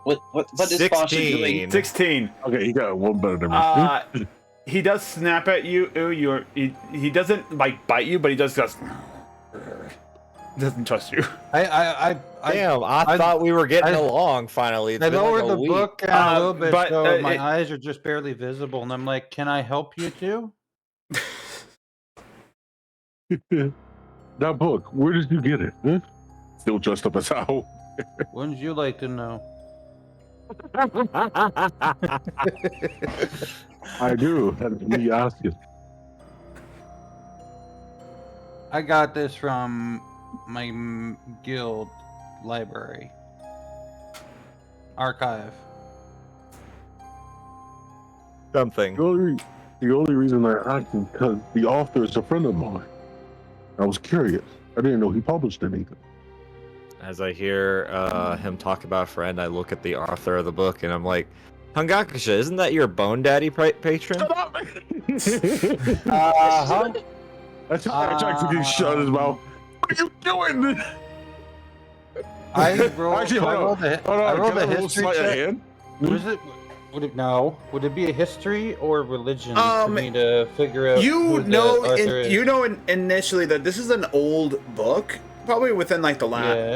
What is Fasha doing?
16.
Okay, you got one better than me.
He does snap at you. Ooh, he doesn't like bite you, but he does doesn't trust you.
Damn, I thought we were getting along finally. It's
I
been like
lowered
a
the
week.
book down a little bit,
but,
so my
it-
eyes are just barely visible, and I'm like, "Can I help you too?"
That book, where did you get it? Huh? Still dressed up as owl.
Wouldn't you like to know?
I do. That's me asking.
I got this from my guild library archive.
Something.
The only reason I asked is because the author is a friend of mine. I was curious. I didn't know he published anything.
As I hear him talk about a friend, I look at the author of the book and I'm like, Hangakusha, isn't that your Bone Daddy patron?
Shut up!
Uh-huh.
I tried to shut his mouth. What are you doing?
I rolled,
Actually,
I rolled a
Can I roll
history
sleight of
check.
hand?
Was it? Would it no? Would it be a history or religion for
Um,
me to figure out?
You
who
know,
the author is?
initially that this is an old book, probably within like the last.
Yeah.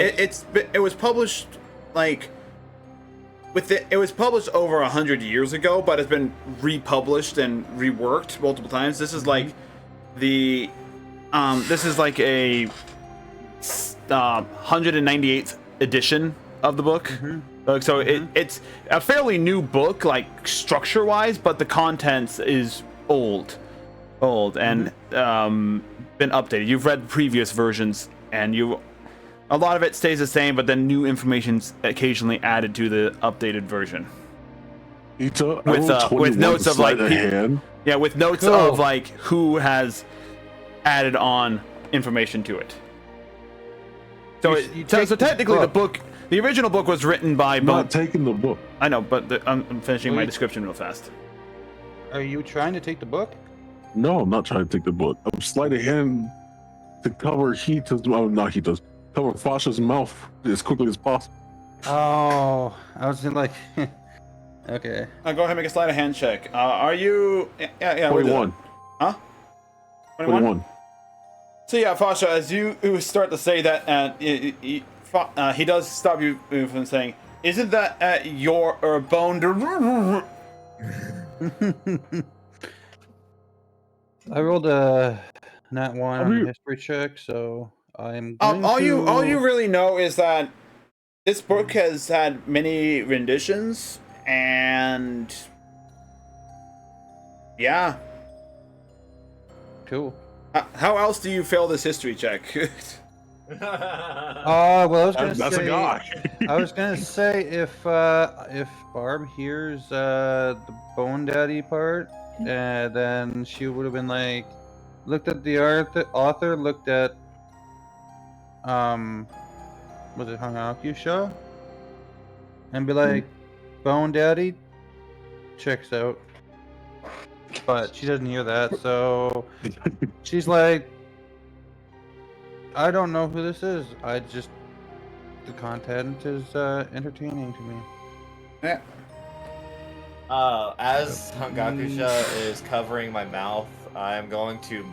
It was published like it was published over 100 years ago, but it's been republished and reworked multiple times. This is like the this is like a 198th edition of the book. So it's a fairly new book, like structure-wise, but the contents is old and been updated. You've read previous versions, and a lot of it stays the same, but then new information's occasionally added to the updated version. With notes of like with notes of like who has added on information to it. So technically the original book was written by
I'm not taking the book.
I know, but I'm finishing my description real fast.
Are you trying to take the book?
No, I'm not trying to take the book. I'm sleight of hand to cover cover Fasha's mouth as quickly as possible.
Oh, I was like, okay.
Go ahead and make a sleight of hand check. Are you? Yeah.
21.
Huh?
21.
So yeah, Fasha, as you start to say that, he does stop you from saying, "Isn't that your bone?"
I rolled a nat 1 on the history check, so I'm going
all you really know is that this book has had many renditions, and yeah.
Cool.
How else do you fail this history check?
Well, I was gonna
That's
say,
a guy.
I was gonna say if Barb hears the Bone Daddy part, then she would have been like, looked at the author, looked at was it Hangakusha, and be like, Bone Daddy checks out. But she doesn't hear that, so she's like, I don't know who this is. I just the content is entertaining to me.
Yeah.
As Hangakusha is covering my mouth, I'm going to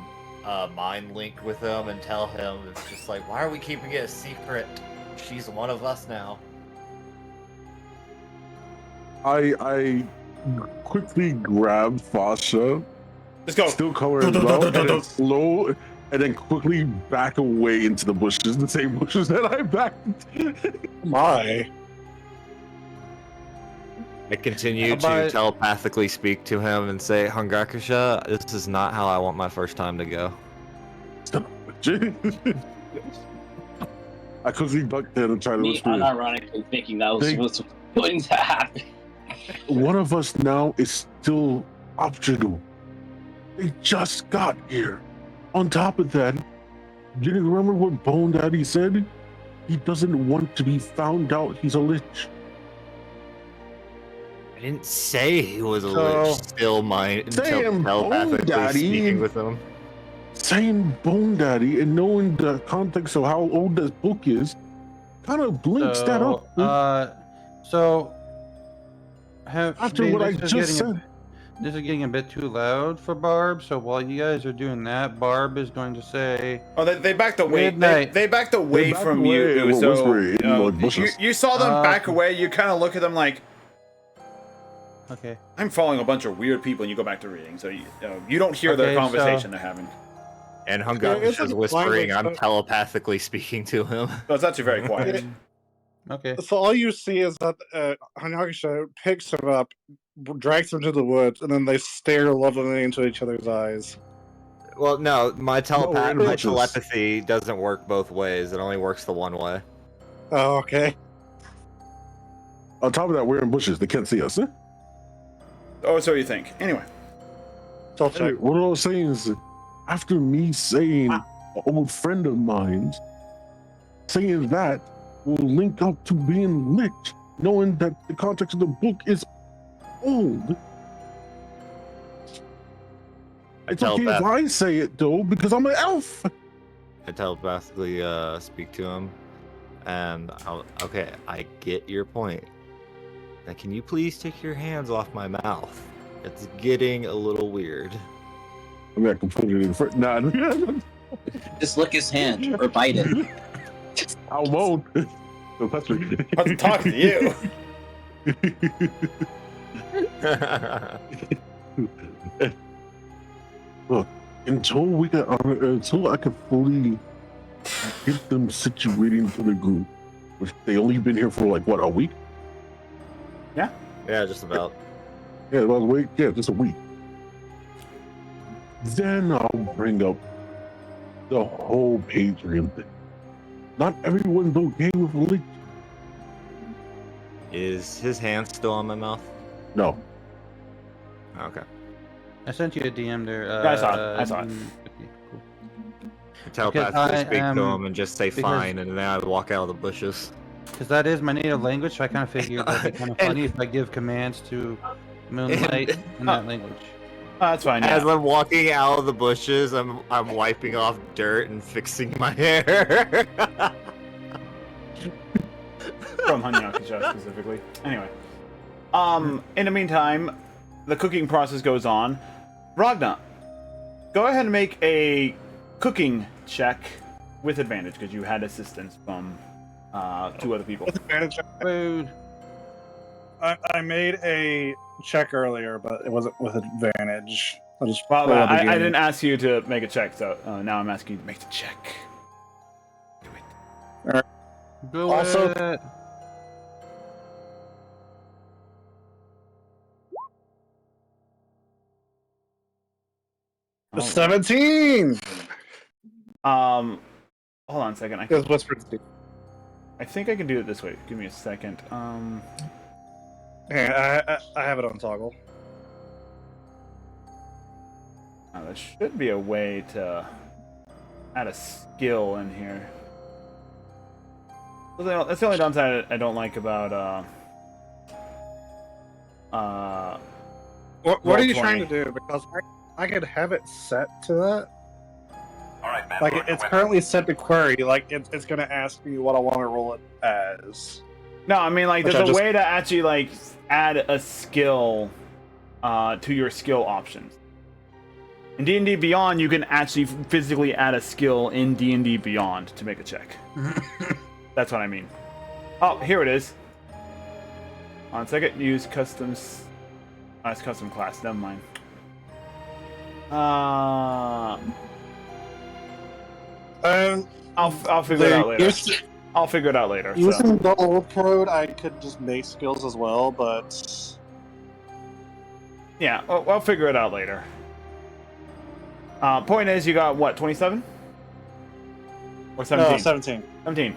mind link with him and tell him it's just like, why are we keeping it a secret? She's one of us now.
I quickly grab Fasha,
Let's go.
still cover his mouth, and then slow, and then quickly back away into the bushes, the same bushes that I backed.
My.
I continue
How
to
about-
telepathically speak to him and say, Hangakusha, this is not how I want my first time to go.
I quickly ducked in and tried to
Me
whisper.
unironically thinking that was
They-
what's going to happen.
One of us now is still optional. They just got here. On top of that, do you remember what Bone Daddy said? He doesn't want to be found out he's a lich.
I didn't say he was a
So-
lich. Still
Saying
telepathically
Daddy-
speaking with him.
Saying Bone Daddy and knowing the context of how old this book is kind of blinks that up. After what I just said.
This is getting a bit too loud for Barb. So while you guys are doing that, Barb is going to say,
Oh, they backed away.
Midnight.
They backed away
backed
from
away
you.
and were
So
whispering in the bushes.
you saw them back away. You kind of look at them like,
"Okay,
I'm following a bunch of weird people, and you go back to reading. So you don't hear the
Okay,
conversation they're having.
And
it's
Hangakusha's
like
whispering, I'm
language,
telepathically speaking to him.
So it's actually very quiet.
okay."
So all you see is that Hanyakusha picks him up, drags him to the woods, and then they stare lovingly into each other's eyes.
Well, no, my
we're in bushes.
telepathy doesn't work both ways. It only works the one way.
Oh, okay.
On top of that, we're in bushes. They can't see us.
Oh, so you think? Anyway,
So I'll check.
Anyway, what I was saying is, after me saying an old friend of mine's, saying that will link up to being lich, knowing that the context of the book is old. It's okay if I say it though, because I'm an elf.
I telepathically speak to him, and okay, I get your point. Now, can you please take your hands off my mouth? It's getting a little weird.
I mean, I can put it in front. Nah,
Just lick his hand or bite it.
I won't. No, that's right.
let's talk to you.
Look, until I can fully get them situated into the group, which they only been here for like what, a week?
Yeah, just about.
Yeah, about a week. Yeah, just a week. Then I'll bring up the whole Patreon thing. Not everyone's okay with religion.
Is his hand still on my mouth?
No.
Okay.
I sent you a DM there.
Yeah, I saw it. I saw it.
Okay, cool.
I telepathically
I
speak to
am-
him and just say
because-
fine, and then I walk out of the bushes.
Because that is my native language, so I kind of figured that'd be kind of funny if I give commands to Moonlight in that language.
Oh, that's fine.
As
Yeah.
I'm walking out of the bushes, I'm wiping off dirt and fixing my hair.
From Hanyakusha specifically. Anyway, in the meantime, the cooking process goes on. Ragna, go ahead and make a cooking check with advantage because you had assistance from two other people.
With advantage.
Food.
I made a check earlier, but it wasn't with advantage. I'll just
Well,
roll it
I
again.
didn't ask you to make a check, so now I'm asking you to make the check. Do it.
Do
Also-
it.
Oh.
17!
Hold on a second.
It was whispered.
I think I can do it this way. Give me a second.
Yeah, I have it on toggle.
There should be a way to add a skill in here. That's the only downside I don't like about
What are you
Roll20.
trying to do? Because I could have it set to that. Like it's currently set to query. Like it's going to ask me what I want to roll it as.
No, I mean like
Which
there's
I
a
just-
way to actually like add a skill to your skill options. In D&D Beyond, you can actually physically add a skill in D&D Beyond to make a check. That's what I mean. Oh, here it is. On second, use customs. It's custom class. Never mind. I'll figure it out later. I'll figure it out later.
Using the old code, I could just make skills as well, but
yeah, I'll figure it out later. Point is, you got what, 27? Or 17?
No, 17.
17.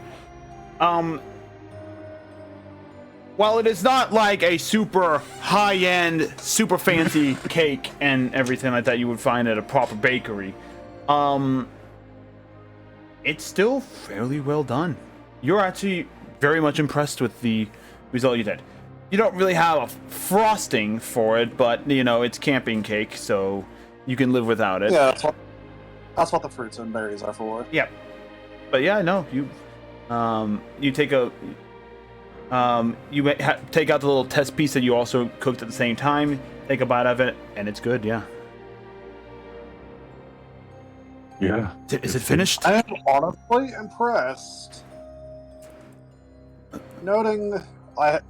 While it is not like a super high-end, super fancy cake and everything like that you would find at a proper bakery, it's still fairly well done. You're actually very much impressed with the result you did. You don't really have a frosting for it, but, you know, it's camping cake, so you can live without it.
Yeah, that's what the fruits and berries are for.
Yep. But yeah, no, you take a take out the little test piece that you also cooked at the same time, take a bite of it, and it's good. Yeah.
Yeah.
Is it finished?
I am honestly impressed. Noting the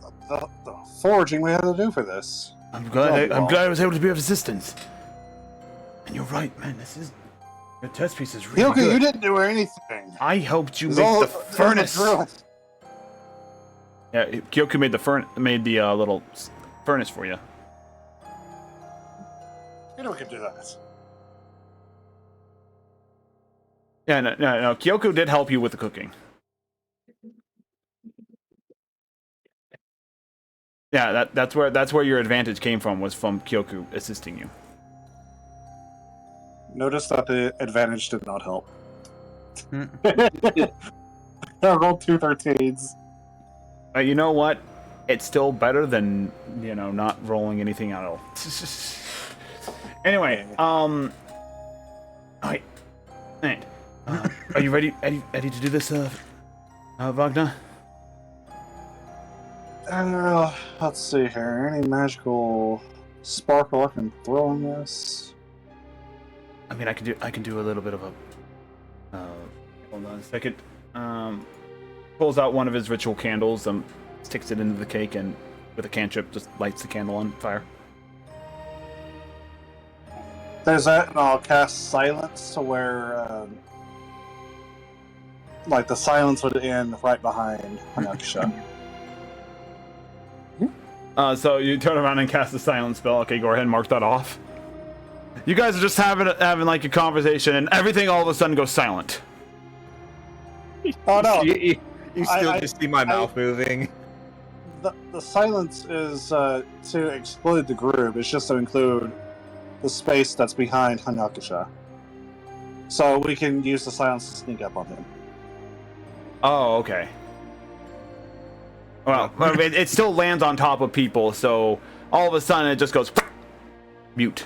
foraging we had to do for this.
I'm glad I was able to be of assistance. And you're right, man. Your test piece is really good.
You didn't do anything.
I helped you
It's
make
all-
the furnace.
it's
Yeah, Kyoku made the little furnace for you.
You know we can do that.
Yeah, no. Kyoku did help you with the cooking. Yeah, that's where your advantage came from, was from Kyoku assisting you.
Notice that the advantage did not help. I rolled 2 13s.
You know what? It's still better than, you know, not rolling anything at all. Anyway, alright. And, are you ready to do this, Wagner?
Let's see here. Any magical sparkle I can throw on this?
I mean, I can do a little bit of a. Hold on a second. Pulls out one of his ritual candles, sticks it into the cake, and with a cantrip, just lights the candle on fire.
There's that, and I'll cast silence to where, like the silence would end right behind Hanaksha.
So you turn around and cast the silence spell. Okay, go ahead and mark that off. You guys are just having like a conversation, and everything all of a sudden goes silent.
Oh no!
You still just see my mouth moving.
The silence is to exclude the group. It's just to include the space that's behind Hanakisha. So we can use the silence to sneak up on him.
Oh, okay. Well, it still lands on top of people, so all of a sudden it just goes mute.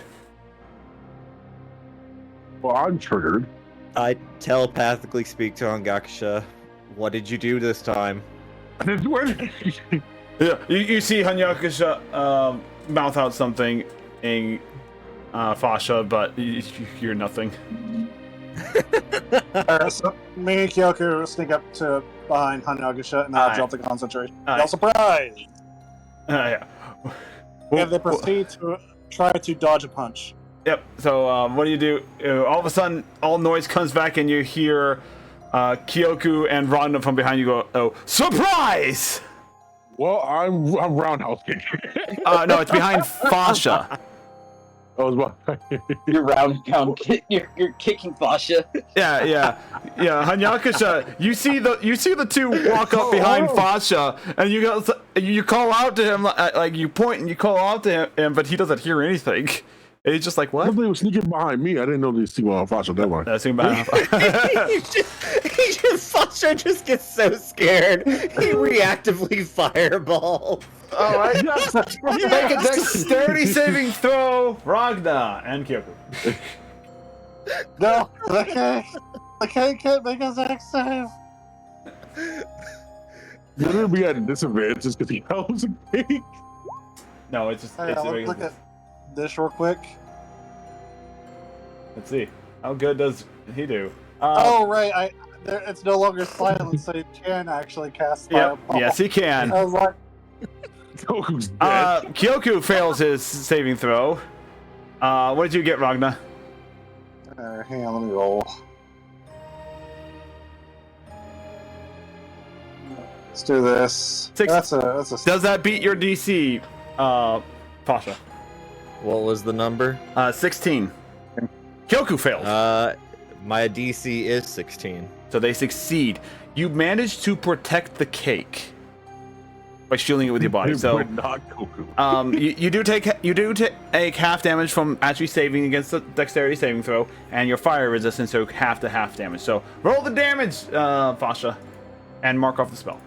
Well, I'm triggered.
I telepathically speak to Hangakusha. What did you do this time?
Yeah, you see Hanyakusha mouth out something in Fasha, but you hear nothing.
So me and Kyoku sneak up to behind Hanagisha and I'll
Aye.
drop the concentration.
Aye.
No surprise!
Yeah.
And they proceed to try to dodge a punch.
Yep. So what do? All of a sudden, all noise comes back, and you hear Kyoku and Ryna from behind you go, "Oh, surprise!"
Well, I'm roundhouse kick.
No, it's behind Fasha.
I was
You're you're kicking Basha.
Yeah. Hanyakusha, you see the two walk up behind Fasha, and you call out to him, like you point and you call out to him, but he doesn't hear anything. And he's just like, what?
They were sneaking behind me. I didn't know they see well Fasha. That one.
That's behind.
Fasha just gets so scared. He reactively fireballs.
All right. Make a dexterity saving throw, Ragna and Kyoku.
No, the cake can't make us act safe.
You're gonna be at disadvantage just because he holds a cake.
No, it's just.
Hey,
It's
let's look at this real quick.
Let's see. How good does he do?
Oh, right. It's no longer silent, so you can actually cast
Yep.
Fireball.
Yes, he can.
I was like,
Goku's dead.
Kyoku fails his saving throw. What did you get, Ragna?
hang on, let me roll. Let's do this.
Six.
That's a.
Does that beat your DC, Pasha?
What was the number?
16. Kyoku fails.
My DC is 16.
So they succeed. You manage to protect the cake by shielding it with your body. So
not Goku.
you do take half damage from actually saving against the dexterity saving throw, and your fire resistance, so half damage. So roll the damage, Fasha, and mark off the spell.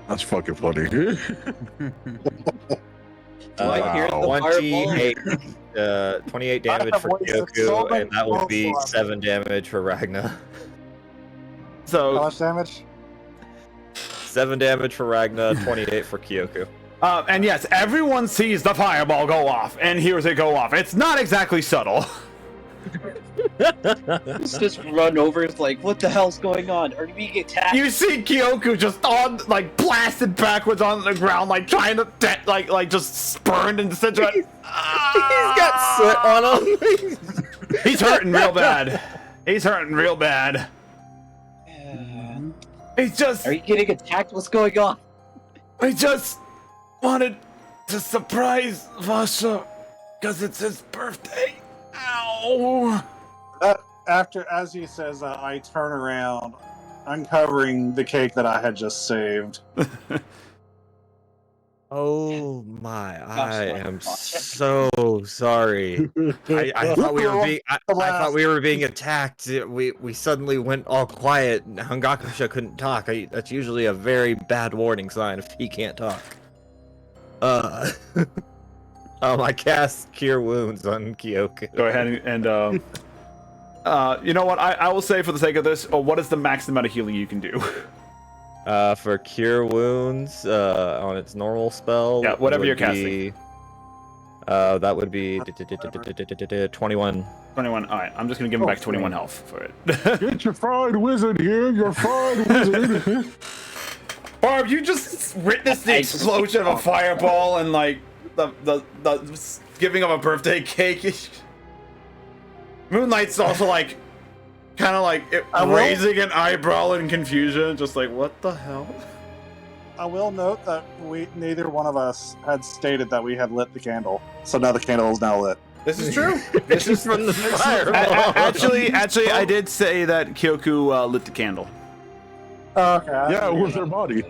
That's fucking funny.
Do I hear the fireball?
28 damage for Kyoku, and that would be 7 damage for Ragna.
How
So
much damage?
7 damage for Ragna, 28 for Kyoku.
and yes, everyone sees the fireball go off and hears it go off. It's not exactly subtle.
It's just run over. It's like, what the hell's going on? Are we being attacked?
You see Kyoku just on, like, blasted backwards on the ground, like trying to, like just spurned into such a.
He's got soot on him.
He's hurting real bad. He's hurting real bad. He's just.
Are you getting attacked? What's going on?
I just wanted to surprise Vasha because it's his birthday. Ow!
As he says that, I turn around, uncovering the cake that I had just saved.
Oh my! I am so sorry. I thought we were being. I thought we were being attacked. We suddenly went all quiet. Hangakusha couldn't talk. That's usually a very bad warning sign if he can't talk. I cast Cure Wounds on Kyoku.
Go ahead and you know what? I will say for the sake of this, what is the max amount of healing you can do?
For Cure Wounds, on its normal spell.
Yeah, whatever you're
casting. That would be 21.
21. All right, I'm just gonna give him back 21 health for it.
Get your fried wizard here, your fried wizard.
Barb, you just witnessed the explosion of a fireball and like the giving of a birthday cake. Moonlight's also like, kind of like raising an eyebrow in confusion, just like, what the hell?
I will note that neither one of us had stated that we had lit the candle, so now the candle is now lit.
This is true.
This is from the fireball.
Actually, I did say that Kyoku lit the candle.
Oh, okay.
Yeah, it was their body.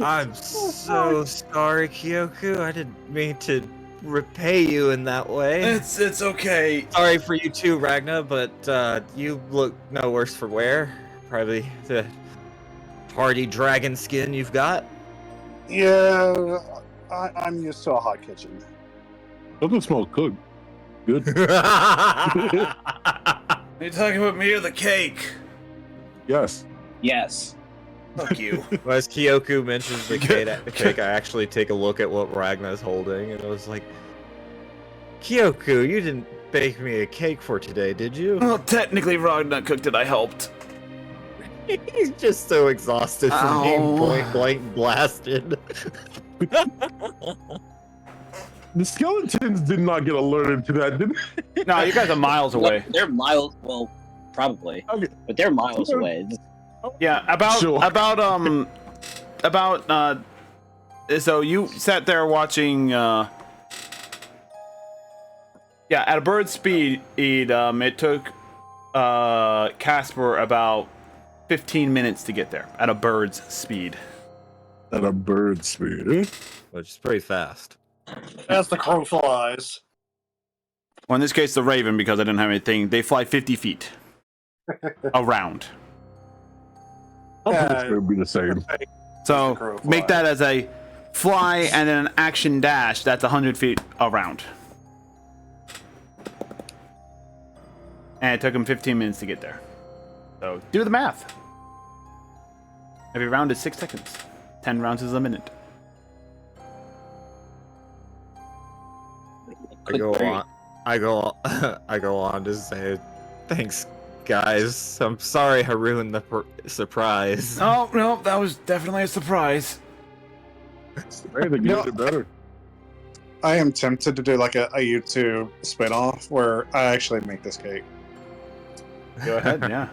I'm so sorry, Kyoku. I didn't mean to repay you in that way.
It's okay.
Sorry for you too, Ragna, but you look no worse for wear. Probably the hardy dragon skin you've got.
Yeah, I'm used to a hot kitchen.
Doesn't smell good. Good.
Are you talking about me or the cake?
Yes.
Yes.
Fuck you.
Well, as Kyoku mentions the cake, I actually take a look at what Ragna's holding, and I was like, Kyoku, you didn't bake me a cake for today, did you?
Well, technically, Ragnar cooked it. I helped.
He's just so exhausted from being point blank blasted.
The skeletons did not get alerted to that, did they?
No, you guys are miles away.
They're miles. Well, probably,
Okay.
but they're miles away.
Yeah, about so you sat there watching at a bird's speed, it took Casper about 15 minutes to get there at a bird's speed.
At a bird's speed, eh?
Which is pretty fast.
As the crow flies.
Well, in this case, the raven, because I didn't have anything, they fly 50 feet around.
It's going to be the same.
So make that as a fly and then an action dash. That's 100 feet around. And it took him 15 minutes to get there. So do the math. Every round is 6 seconds. 10 rounds is a minute.
I go on to say, thanks, guys. I'm sorry I ruined the surprise.
Oh, no, that was definitely a surprise.
Hey, they get it better.
I am tempted to do like a YouTube spin-off where I actually make this cake.
Go ahead, yeah.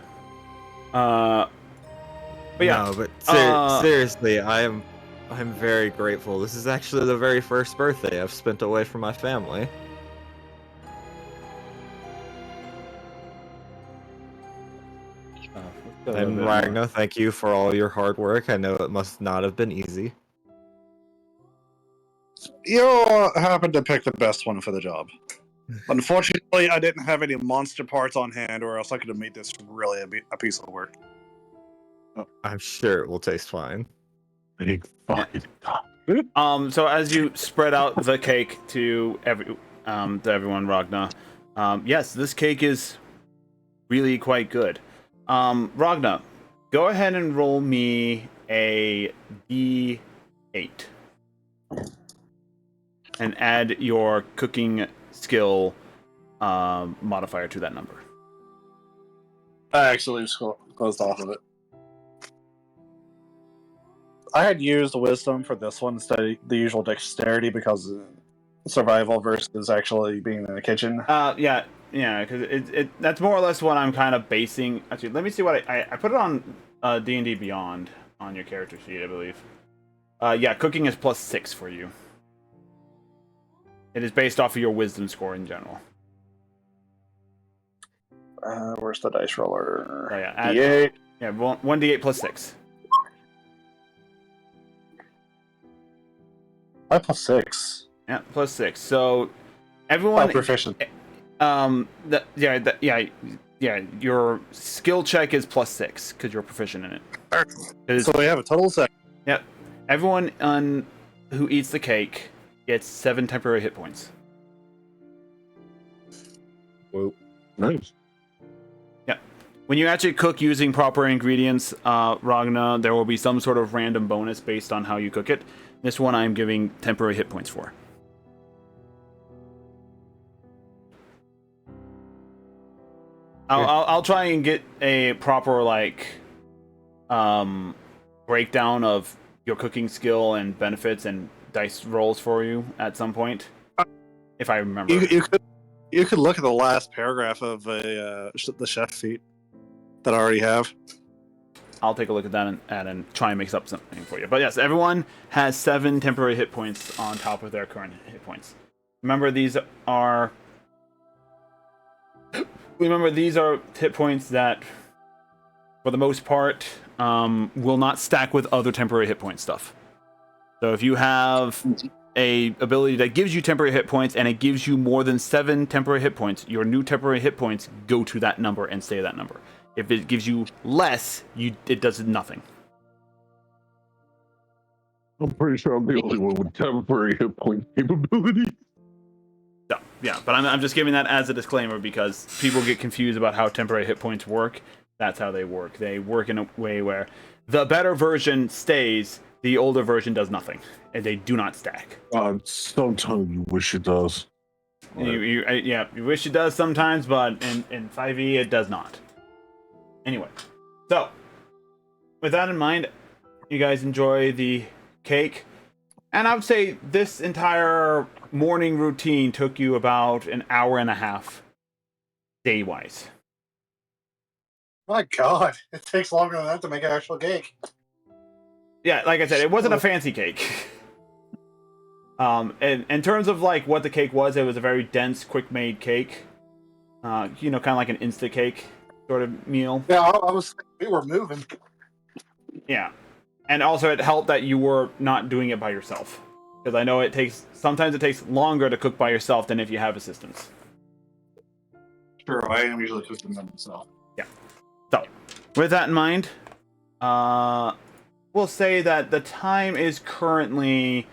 But yeah.
No, but seriously, I'm very grateful. This is actually the very first birthday I've spent away from my family. And Ryna, thank you for all your hard work. I know it must not have been easy.
You happened to pick the best one for the job. Unfortunately, I didn't have any monster parts on hand, or else I could have made this really a piece of work.
I'm sure it will taste fine.
Big fucking God.
So as you spread out the cake to everyone, Ragna, yes, this cake is really quite good. Ragna, go ahead and roll me a D8 and add your cooking skill modifier to that number.
I actually closed off of it. I had used wisdom for this one instead of the usual dexterity because survival versus actually being in the kitchen.
Yeah, because that's more or less what I'm kind of basing. Actually, let me see what I put it on D&D Beyond on your character sheet, I believe. Yeah, cooking is +6 for you. It is based off of your wisdom score in general.
Where's the dice roller?
Oh, yeah,
D8.
Yeah, 1d8 +6.
I +6.
Yeah, +6. So everyone.
Proficient.
Your skill check is +6 because you're proficient in it.
So we have a total of 7.
Yep. Everyone who eats the cake gets 7 temporary hit points.
Whoop.
Nice.
Yeah. When you actually cook using proper ingredients, Ragna, there will be some sort of random bonus based on how you cook it. This one I'm giving temporary hit points for. I'll try and get a proper breakdown of your cooking skill and benefits and dice rolls for you at some point, if I remember.
You could look at the last paragraph of the chef feat that I already have.
I'll take a look at that and try and mix up something for you. But yes, everyone has 7 temporary hit points on top of their current hit points. Remember, these are hit points that, for the most part, will not stack with other temporary hit point stuff. So if you have a ability that gives you temporary hit points and it gives you more than 7 temporary hit points, your new temporary hit points go to that number and stay that number. If it gives you less, it does nothing.
I'm pretty sure I'm the only one with temporary hit point capability.
So, yeah, but I'm just giving that as a disclaimer because people get confused about how temporary hit points work. That's how they work. They work in a way where the better version stays, the older version does nothing, and they do not stack.
Sometimes you wish it does.
You wish it does sometimes, but in 5e it does not. Anyway, so with that in mind, you guys enjoy the cake, and I would say this entire morning routine took you about an hour and a half, day-wise.
My God, it takes longer than that to make an actual cake.
Yeah, like I said, it wasn't a fancy cake. And in terms of what the cake was, it was a very dense, quick-made cake. Kind of like an Insta cake sort of meal.
Yeah, I was thinking we were moving.
Yeah, and also it helped that you were not doing it by yourself, because I know sometimes it takes longer to cook by yourself than if you have assistants.
Sure, I am usually cooking them myself.
Yeah. So, with that in mind, we'll say that the time is currently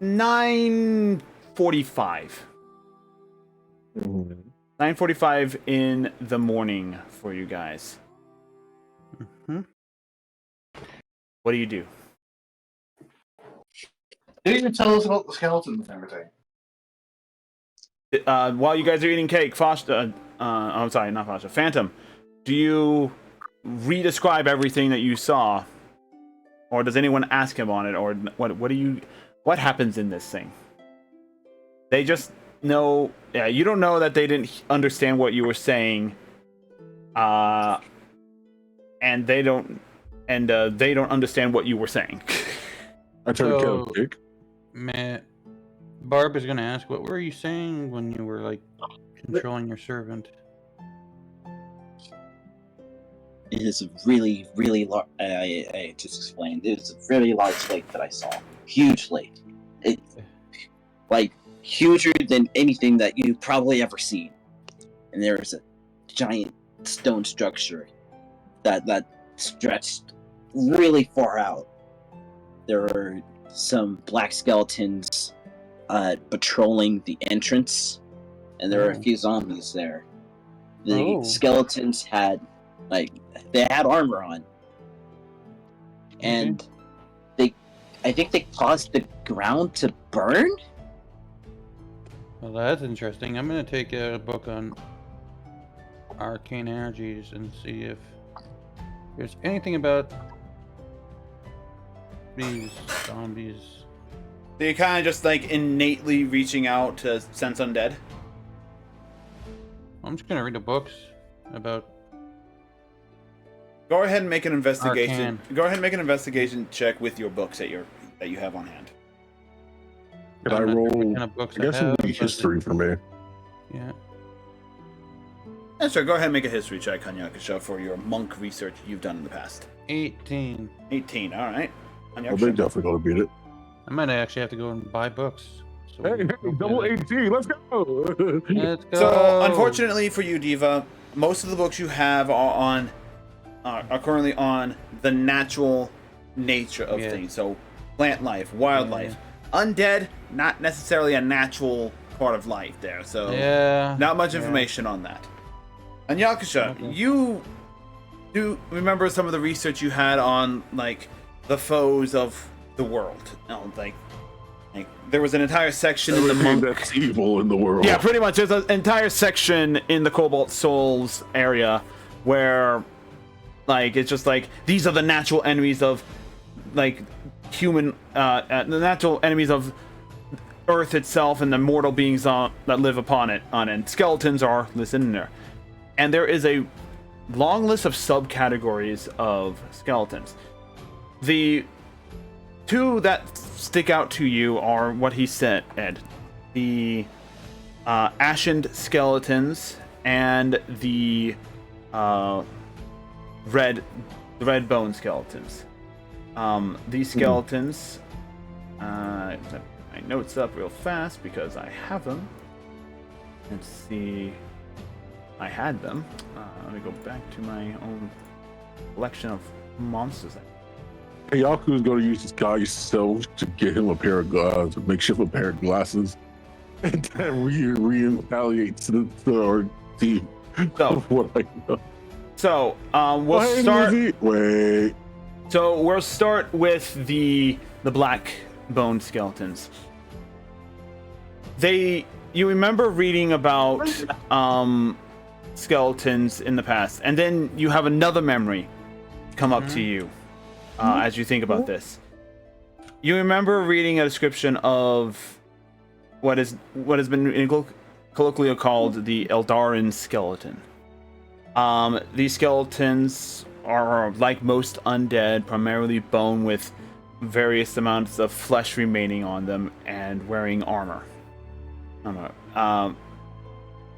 9:45. 9:45 in the morning for you guys.
Mm-hmm.
What do you do?
Didn't you tell us about the skeletons and everything?
While you guys are eating cake, I'm sorry, not Fasha, Phantom, do you re-describe everything that you saw? Or does anyone ask him on it? Or what happens in this thing? They just know, you don't know that they didn't understand what you were saying. And they don't understand what you were saying.
I try to kill Jake.
Man, Barb is gonna ask, what were you saying when you were like controlling your servant?
It is a really, really large. I just explained. It is a really large lake that I saw. Huge lake. It, like, huger than anything that you've probably ever seen. And there was a giant stone structure that stretched really far out. There were some black skeletons patrolling the entrance, and there were a few zombies there. The skeletons had, like, they had armor on, and I think they caused the ground to burn.
Well, that's interesting. I'm gonna take a book on arcane energies and see if there's anything about these zombies.
So you're kind of just like innately reaching out to sense undead?
I'm just gonna read the books about.
Go ahead and make an investigation.
Arcane.
Go ahead and make an investigation check with your books that you have on hand.
Can I
I'm not sure
roll?
what kind of books
I guess it
have,
would be
but-
history for me.
Yeah.
Yeah, sure. Go ahead and make a history check, Hanyakasha, for your monk research you've done in the past.
18.
18. All right.
Oh, they
Hanyakasha.
definitely gonna beat it.
I might actually have to go and buy books. So
Hey, double 18. Let's go.
Let's go.
So, unfortunately for you, Diva, most of the books you have are currently on the natural nature of things. So, plant life, wildlife, undead, not necessarily a natural part of life there. So, not much information on that. And Yakasha, you do remember some of the research you had on like the foes of the world? Like there was an entire section in the monk
that's evil in the world.
Yeah, pretty much. There's an entire section in the Cobalt Souls area where, like, it's just like these are the natural enemies of, like, human, the natural enemies of Earth itself and the mortal beings that live upon it. And skeletons are listed in there. And there is a long list of subcategories of skeletons. The two that stick out to you are what he said, Ed. The ashened skeletons and the red bone skeletons. These skeletons, I put my notes up real fast because I have them. Let's see. I had them. Let me go back to my own collection of monsters.
Hey, Yaku's gonna use his guy's self to get him a pair of glasses, makeshift a pair of glasses, and then retaliate to our team.
So,
what I know.
So, we'll start.
Wait.
So we'll start with the black bone skeletons. You remember reading about skeletons in the past, and then you have another memory come up to you as you think about this. You remember reading a description of what has been colloquially called the Eldarin skeleton. These skeletons are, like most undead, primarily bone with various amounts of flesh remaining on them and wearing armor.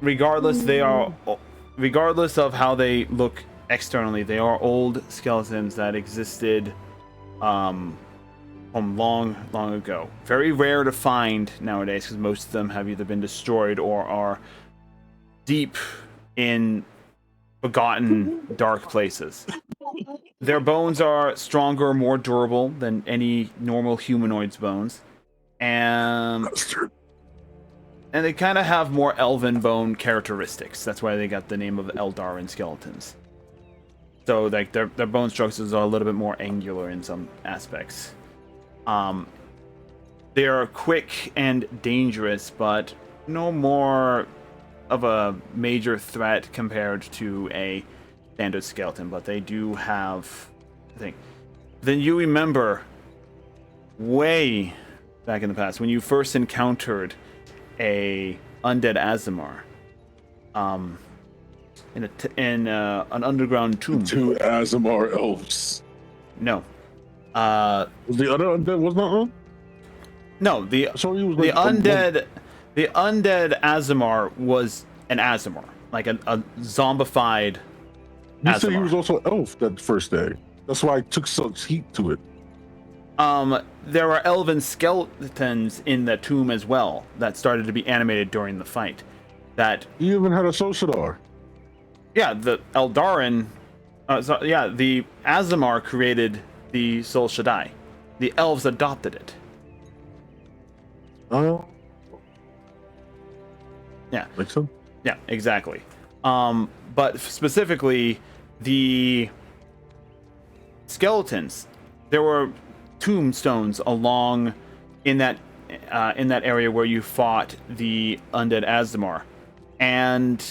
Regardless of how they look externally, they are old skeletons that existed from long ago. Very rare to find nowadays because most of them have either been destroyed or are deep in forgotten dark places. Their bones are stronger, more durable than any normal humanoid's bones, and they kind of have more elven bone characteristics. That's why they got the name of Eldarin skeletons. So like their bone structures are a little bit more angular in some aspects. They are quick and dangerous, but no more of a major threat compared to a standard skeleton. But they do have, I think. Then you remember way back in the past when you first encountered a undead Azamar. In an underground tomb.
2 Azamar elves.
No.
Was the other undead was not on?
No, the undead Azamar was an Azamar, like a zombified
You
Azamar.
said he was also an elf that first day. That's why I took such heat to it.
There are elven skeletons in the tomb as well that started to be animated during the fight. That
You even had a Soshadar.
yeah, the Eldarin, the Azamar created the Sol Shaddai. The elves adopted it.
Oh.
Yeah.
Like so?
Yeah, exactly. But specifically, the skeletons. There were tombstones along in that area where you fought the undead Azamar, and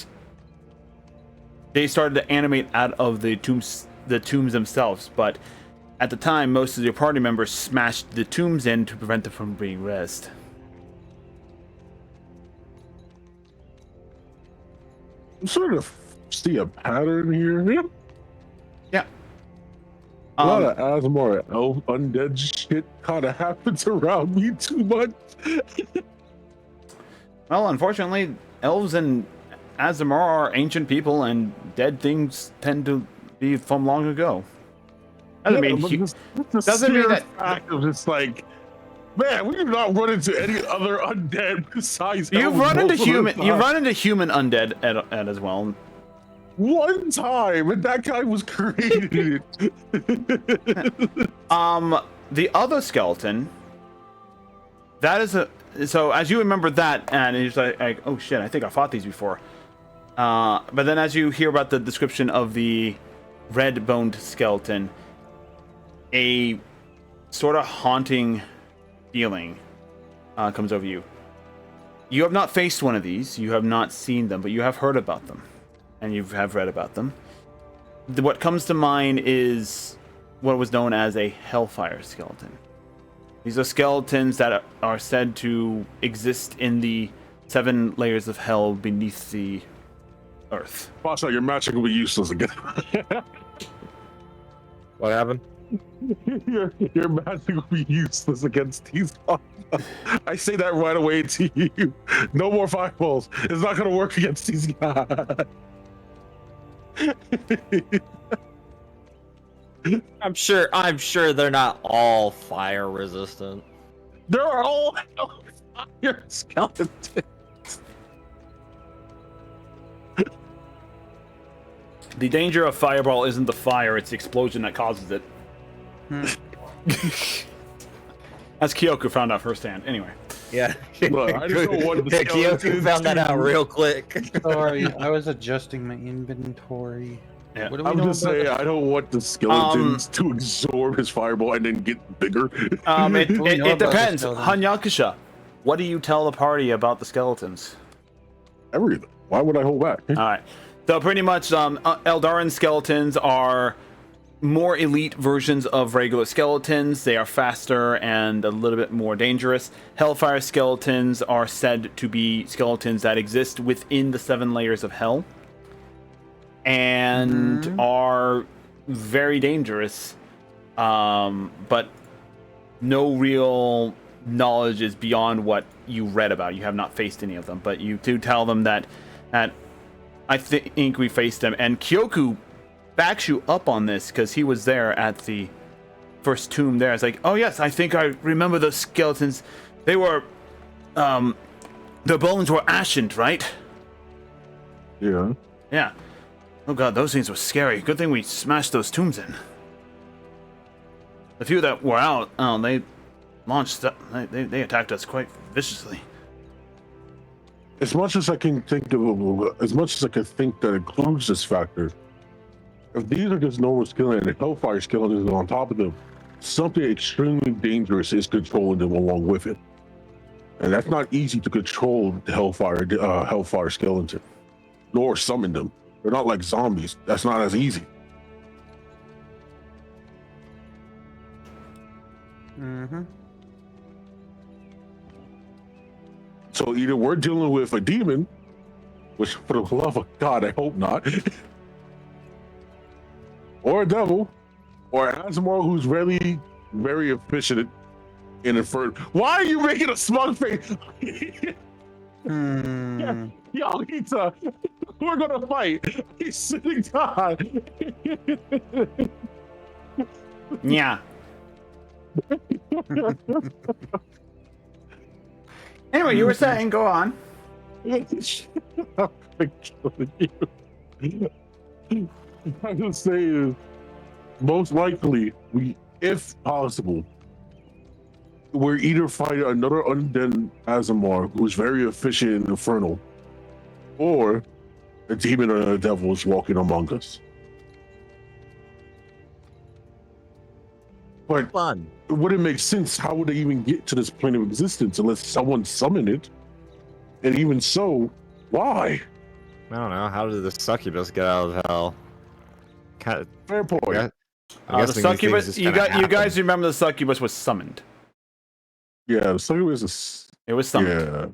they started to animate out of the tombs themselves. But at the time, most of your party members smashed the tombs in to prevent them from being rezzed.
I'm sort of see a pattern here.
Yeah.
A lot of Azamar elf undead shit kind of happens around me too much.
Well, unfortunately, elves and Azamar are ancient people, and dead things tend to be from long ago. Doesn't mean that
fact of just like, man, we do not run into any other undead besides.
You've run into human. You run into human undead at as well.
One time, and that guy was created.
The other skeleton. That is so as you remember that, and it's like, oh shit, I think I fought these before. But then as you hear about the description of the red-boned skeleton, a sort of haunting feeling comes over you. You have not faced one of these, you have not seen them, but you have heard about them, and you have read about them. What comes to mind is what was known as a Hellfire skeleton. These are skeletons that are said to exist in the 7 layers of hell beneath the earth.
Watch out, your magic will be useless again.
What happened?
Your magic will be useless against these. I say that right away to you. No more fireballs. It's not going to work against these guys.
I'm sure they're not all fire resistant.
They're all fire skeletons.
The danger of fireball isn't the fire, it's the explosion that causes it. As Kyoku found out firsthand. Anyway.
Yeah.
Look, I just don't want the
Kyoku found that out real quick.
Sorry, I was adjusting my inventory.
Yeah.
What do we
I'm
know
just
about
saying,
the-
I don't want the skeletons to absorb his fireball and then get bigger.
It
know about the
depends.
skeletons?
Hanyakusha, what do you tell the party about the skeletons?
Everything. Why would I hold back?
Alright. So pretty much Eldarin skeletons are more elite versions of regular skeletons. They are faster and a little bit more dangerous. Hellfire skeletons are said to be skeletons that exist within the 7 layers of hell and are very dangerous, but no real knowledge is beyond what you read about. You have not faced any of them, but you do tell them that I think we faced them, and Kyoku backs you up on this because he was there at the first tomb there. It's like, oh yes, I think I remember those skeletons. They were, their bones were ashened, right?
Yeah.
Yeah. Oh god, those things were scary. Good thing we smashed those tombs in. The few that were out, they launched. They attacked us quite viciously.
As much as I can think that includes this factor, if these are just normal skeletons and Hellfire skeletons on top of them, something extremely dangerous is controlling them along with it. And that's not easy to control the Hellfire skeleton, nor summon them. They're not like zombies. That's not as easy.
Mm-hmm.
So either we're dealing with a demon, which for the love of God, I hope not, or a devil, or an Azamar who's really very efficient in Inferno. Why are you making a smug face?
Hmm.
Yo, we're gonna fight. He's sitting down.
Yeah. Anyway, you were saying, go on.
I'm killing you. I'm gonna say is most likely if possible, we're either fighting another undead Azamar who's very efficient in Infernal, or a demon or a devil is walking among us. But
Fun.
it wouldn't make sense. How would they even get to this plane of existence unless someone summoned it? And even so, why?
I don't know. How did the succubus get out of hell? Kind of,
Fair point.
I
The
guess these things
succubus.
just
You
kinda
got. You
happen.
guys remember the succubus was summoned.
Yeah, so it was
It was summoned.
yeah.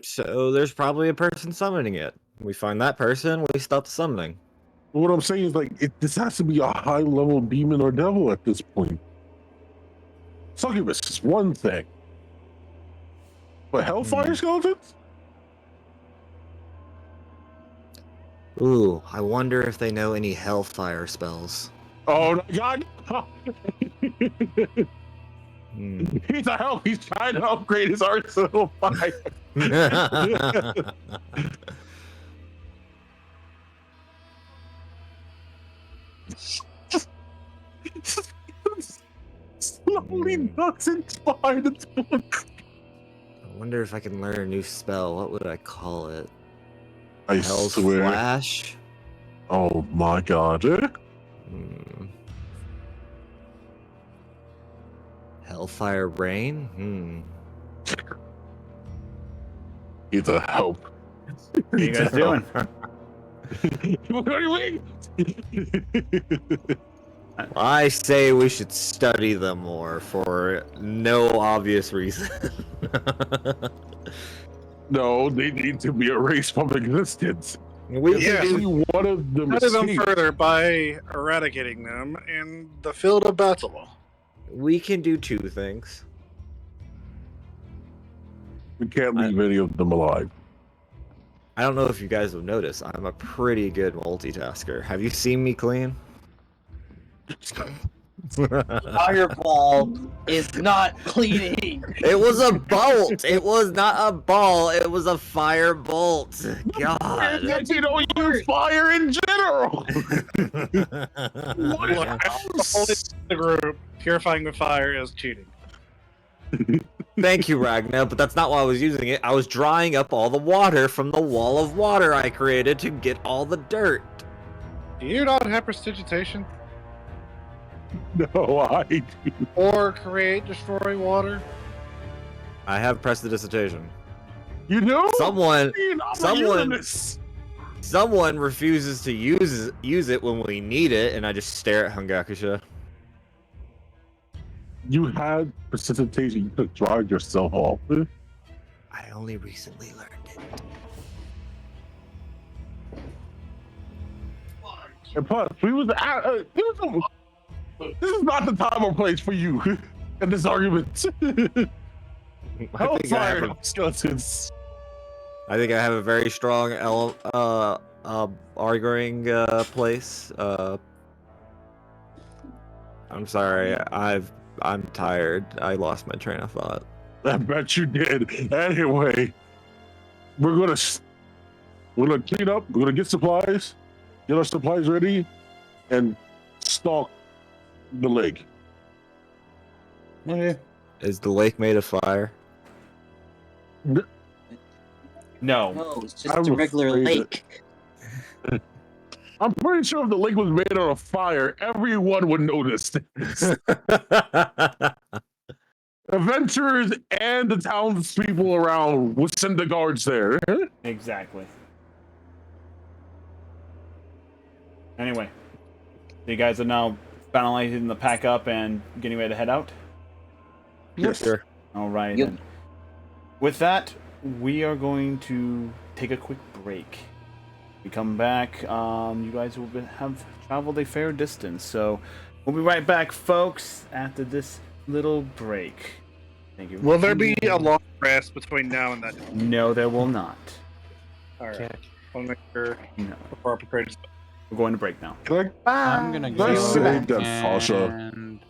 So there's probably a person summoning it. We find that person, we stop the summoning.
But what I'm saying is like this has to be a high level demon or devil at this point. Succubus is one thing. But Hellfire skeletons?
Ooh, I wonder if they know any hellfire spells.
Oh my god!
Hmm.
He's trying to upgrade his arsenal fire. Slowly nuts inspired its book.
I wonder if I can learn a new spell. What would I call it?
I
Hell's
swear.
Flash?
Oh my god.
Hmm. Hellfire Rain? Hmm.
He's a help.
What are you guys doing?
What do you mean?
I say we should study them more for no obvious reason.
No, they need to be erased from existence.
We
Yeah.
can
Only
do,
one of them
Study them
escaped.
further by eradicating them in the field of battle.
we can do two things.
We can't leave any of them alive.
I don't know if you guys have noticed, I'm a pretty good multitasker. Have you seen me clean?
Fireball is not cleaning.
It was a bolt. It was not a ball. It was a fire bolt. God.
You don't use fire in general. What
Holding the group, purifying the fire is cheating.
Thank you, Ragnar, but that's not why I was using it. I was drying up all the water from the wall of water I created to get all the dirt.
Do you not have prestidigitation?
No, I do.
Or create destroy water?
I have prestidigitation.
You know?
Someone
Someone.
someone refuses to use it when we need it, and I just stare at Hungakusha.
You had precipitation. You could drive yourself off.
I only recently learned it.
And plus, this is not the time or place for you in this argument. Hellfire skeletons.
I think I have a very strong arguing place. I'm sorry. I'm tired. I lost my train of thought.
I bet you did. Anyway, we're gonna clean up. We're gonna get supplies, get our supplies ready, and stalk the lake.
Okay.
Is the lake made of fire?
No.
No, it's just
I'm
a regular
afraid
lake.
I'm pretty sure if the lake was made out of fire, everyone would notice this. Adventurers and the townspeople around would send the guards there.
Exactly. Anyway, you guys are now finalizing the pack up and getting ready to head out?
Yes.
Sure.
All right.
Yep.
Then. With that, we are going to take a quick break. We come back. You guys will have traveled a fair distance, so we'll be right back, folks, after this little break. Thank you.
Will there be a long rest between now and then?
No, there will not.
Alright.
Okay.
I'll make sure
No.
before I prepare to
We're going to break now.
I'm gonna go
Nice save that, Fasha.
and...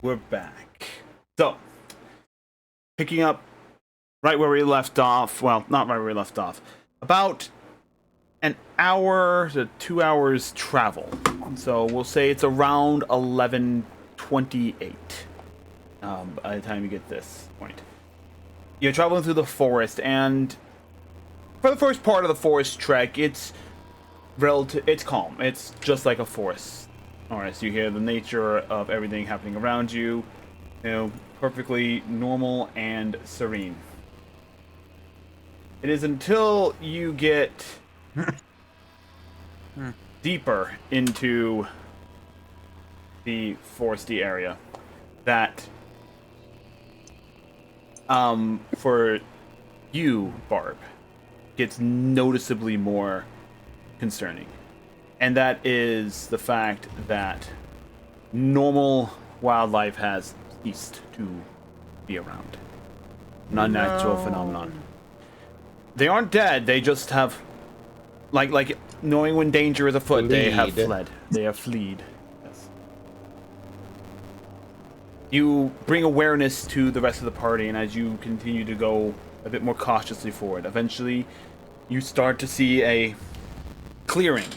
we're back. So, picking up right where we left off. Well, not right where we left off. About an hour to 2 hours travel. So we'll say it's around 11:28 by the time you get this point. You're traveling through the forest, and for the first part of the forest trek, it's calm. It's just like a forest. Alright, so you hear the nature of everything happening around you. You know, perfectly normal and serene. It is until you get deeper into the foresty area that, for you, Barb, gets noticeably more concerning. And that is the fact that normal wildlife has ceased to be around. An unnatural phenomenon. They aren't dead, they just have, like knowing when danger is afoot, they have fled. They have fleed. Yes. You bring awareness to the rest of the party, and as you continue to go a bit more cautiously forward, eventually you start to see a clearing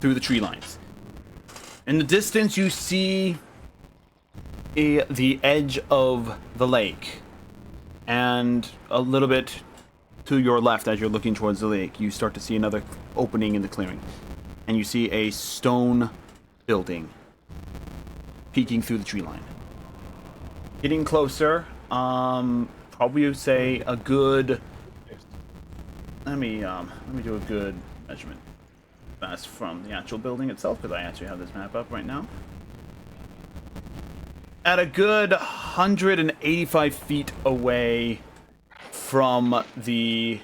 through the tree lines. In the distance, you see the edge of the lake, and a little bit to your left, as you're looking towards the lake, you start to see another opening in the clearing, and you see a stone building peeking through the tree line. Getting closer, probably would say a good. Let me do a good measurement. That's from the actual building itself, because I actually have this map up right now. At a good 185 feet away from the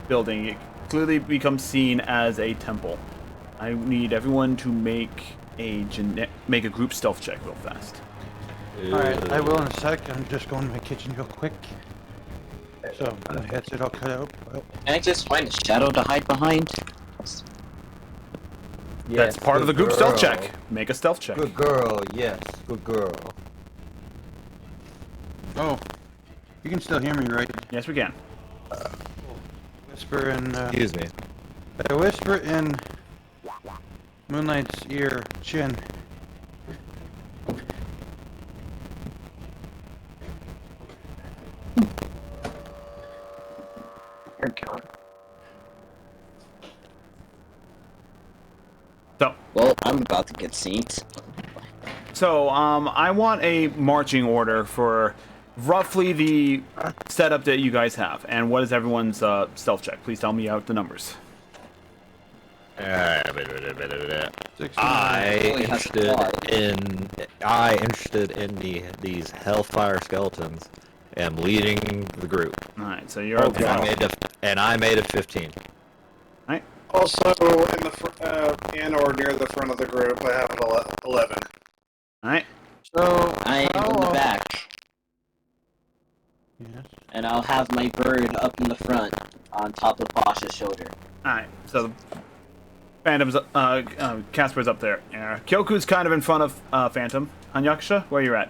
building, it clearly becomes seen as a temple. I need everyone to make a group stealth check real fast.
Alright, I will in a sec. I'm just going to my kitchen real quick. So, my headset all cut out. Oh.
Can I just find a shadow to hide behind?
That's part of the group stealth check. Make a stealth check.
Good girl, yes. Good girl.
Oh, you can still hear me, right?
Yes, we can.
Whisper in.
Excuse me.
I whisper in Moonlight's ear, Chin.
So,
Well, I'm about to get seen.
So, I want a marching order for roughly the setup that you guys have. And what is everyone's stealth check? Please tell me out the numbers.
I interested in these Hellfire skeletons am leading the group.
Alright, so you're okay.
I made a 15.
Alright.
Also, in or near the front of the group, I have 11.
Alright.
So,
I am in the back,
Yes.
and I'll have my bird up in the front, on top of Basha's shoulder.
Alright, so Phantom's Casper's up there. Kyoku's kind of in front of Phantom. Hanyaksha, where you at?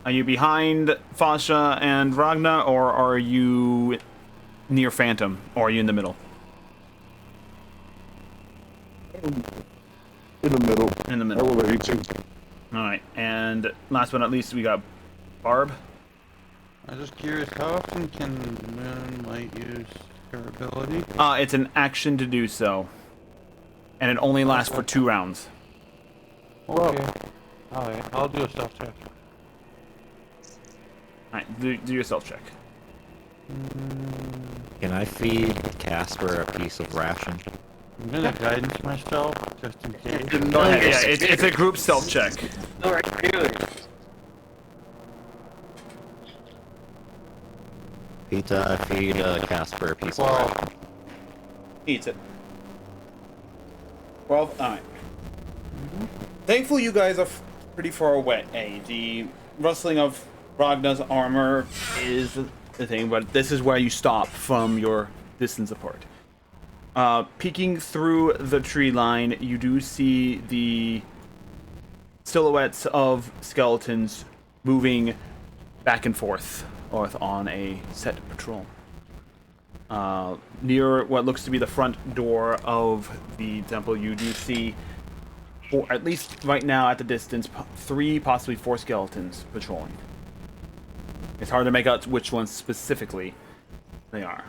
Are you behind Fasha and Ragna, or are you near Phantom, or are you in the middle?
In the middle.
In the middle.
I will let you two.
Alright, and last but not least, we got Barb.
I'm just curious, how often can Moonlight use her ability?
It's an action to do so. And it only lasts for 2 rounds.
Okay. Alright, I'll do a stealth check.
Alright, do your stealth check.
Can I feed Casper a piece of ration?
I'm gonna guidance myself, just in case.
Go ahead, yeah, it's a group stealth check.
Pizza, feed Casper a piece of ration.
Eats it. 12, alright. Thankfully, you guys are pretty far away. The rustling of Ragna's armor is the thing, but this is where you stop from your distance apart. Peeking through the tree line, you do see the silhouettes of skeletons moving back and forth or on a set patrol. Near what looks to be the front door of the temple, you do see, or at least right now at the distance, 3, possibly 4 skeletons patrolling. It's hard to make out which ones specifically they are.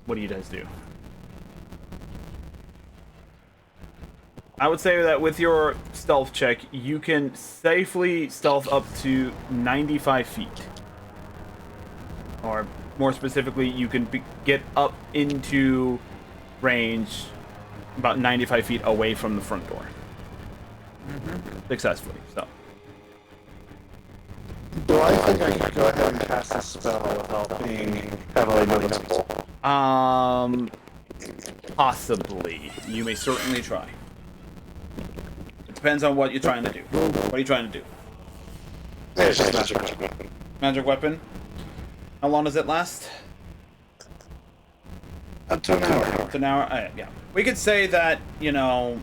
What do you guys do? I would say that with your stealth check, you can safely stealth up to 95 feet. Or more specifically, you can get up into range about 95 feet away from the front door. Successfully, so.
Do I think I can go ahead and cast a spell without being heavily noticeable?
Possibly. You may certainly try. It depends on what you're trying to do. What are you trying to do?
It's just magic weapon.
Magic weapon? How long does it last?
Up to an hour.
Up to an hour? Yeah. We could say that, you know...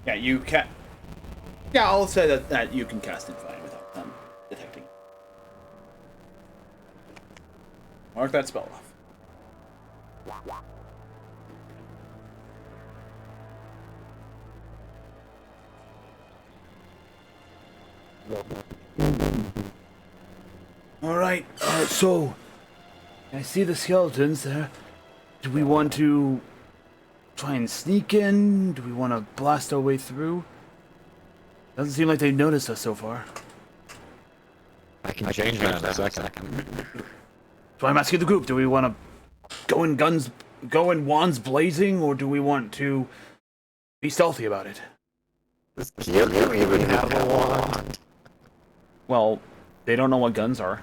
Yeah, you can... Yeah, I'll say that you can cast it fine without them detecting. Mark that spell off. Alright, so... I see the skeletons there. Do we want to try and sneak in? Do we want to blast our way through? Doesn't seem like they've noticed us so far.
I can change that in a second.
So I'm asking the group, do we want to go in wands blazing, or do we want to be stealthy about it?
You even have a wand.
Well, they don't know what guns are.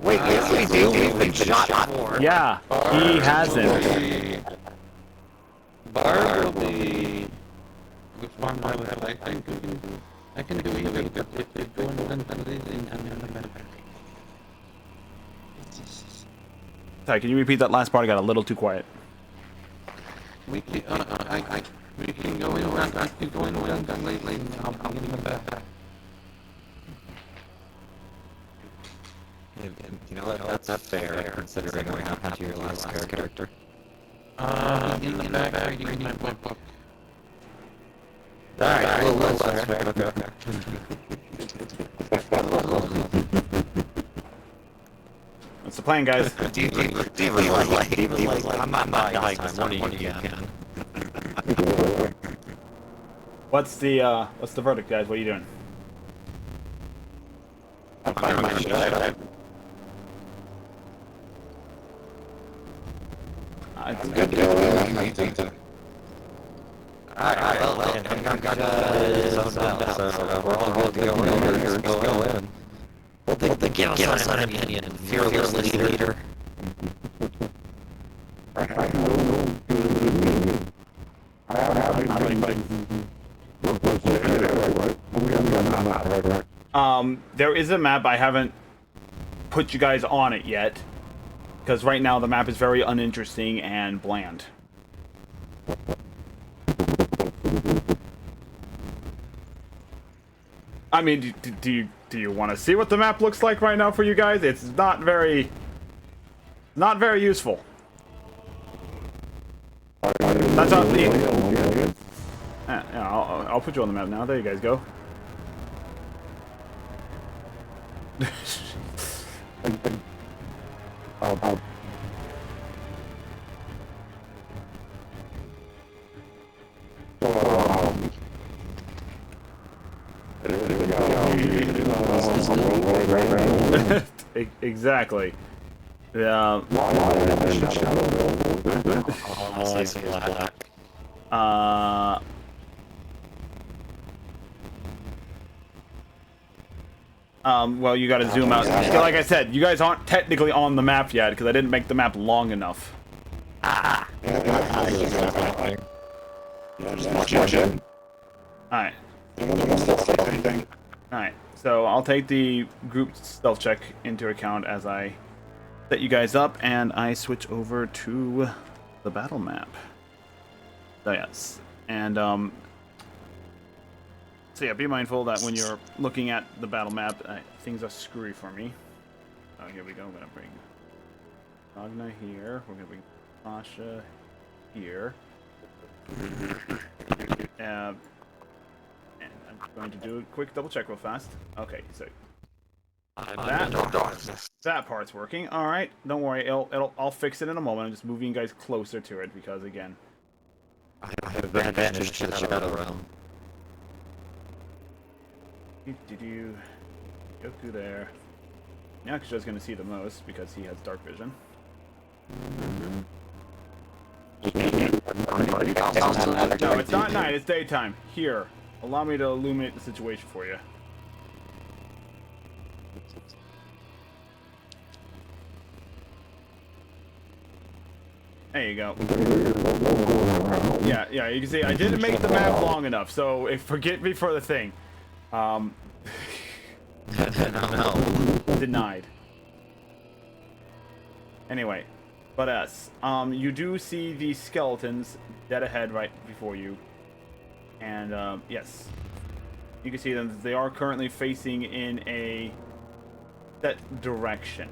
Wait, yes, we do. We've been shot for.
Yeah, he hasn't.
Bard will be... Which one I would like? I can do either, but if they go in blazing, I'm in the back.
Sorry, can you repeat that last part? I got a little too quiet.
We can, we can go in around, I can go in around gun lately, I'll be in the back.
You know what? That's fair, considering what happened to your last character.
In the back, reading my book.
Alright, well, that's fair. Okay.
What's the plan, guys?
I'm not dying this time. What do you can?
What's the verdict, guys? What are you doing?
I'm fine, my shit.
I'm
Good deal.
Alright, well, I'm gonna his own bell, so we're all good to go in here. Just go in. Well, they give us an opinion. Fearless leader.
There is a map. I haven't put you guys on it yet, because right now the map is very uninteresting and bland. I mean, do you want to see what the map looks like right now for you guys? It's not very useful. That's not the. Yeah, I'll put you on the map now. There you guys go. Exactly. Yeah. Well, you gotta zoom out. Like I said, you guys aren't technically on the map yet, because I didn't make the map long enough. Alright. Alright, so I'll take the group stealth check into account as I set you guys up, and I switch over to the battle map. So yes, and So yeah, be mindful that when you're looking at the battle map, things are screwy for me. Oh, here we go. I'm gonna bring Ragna here. We're gonna bring Masha here. And I'm going to do a quick double check real fast. Okay, so that part's working. All right, don't worry. I'll fix it in a moment. I'm just moving you guys closer to it because again,
I have advantage to the Shadow Realm.
Yoku there. Yakusha's gonna see the most because he has dark vision. No, it's not night, it's daytime. Here, allow me to illuminate the situation for you. There you go. Yeah, you can see I didn't make the map long enough, so forget me for the thing.
No.
Denied. Anyway, but you do see the skeletons dead ahead right before you, and yes, you can see them. They are currently facing in a set direction.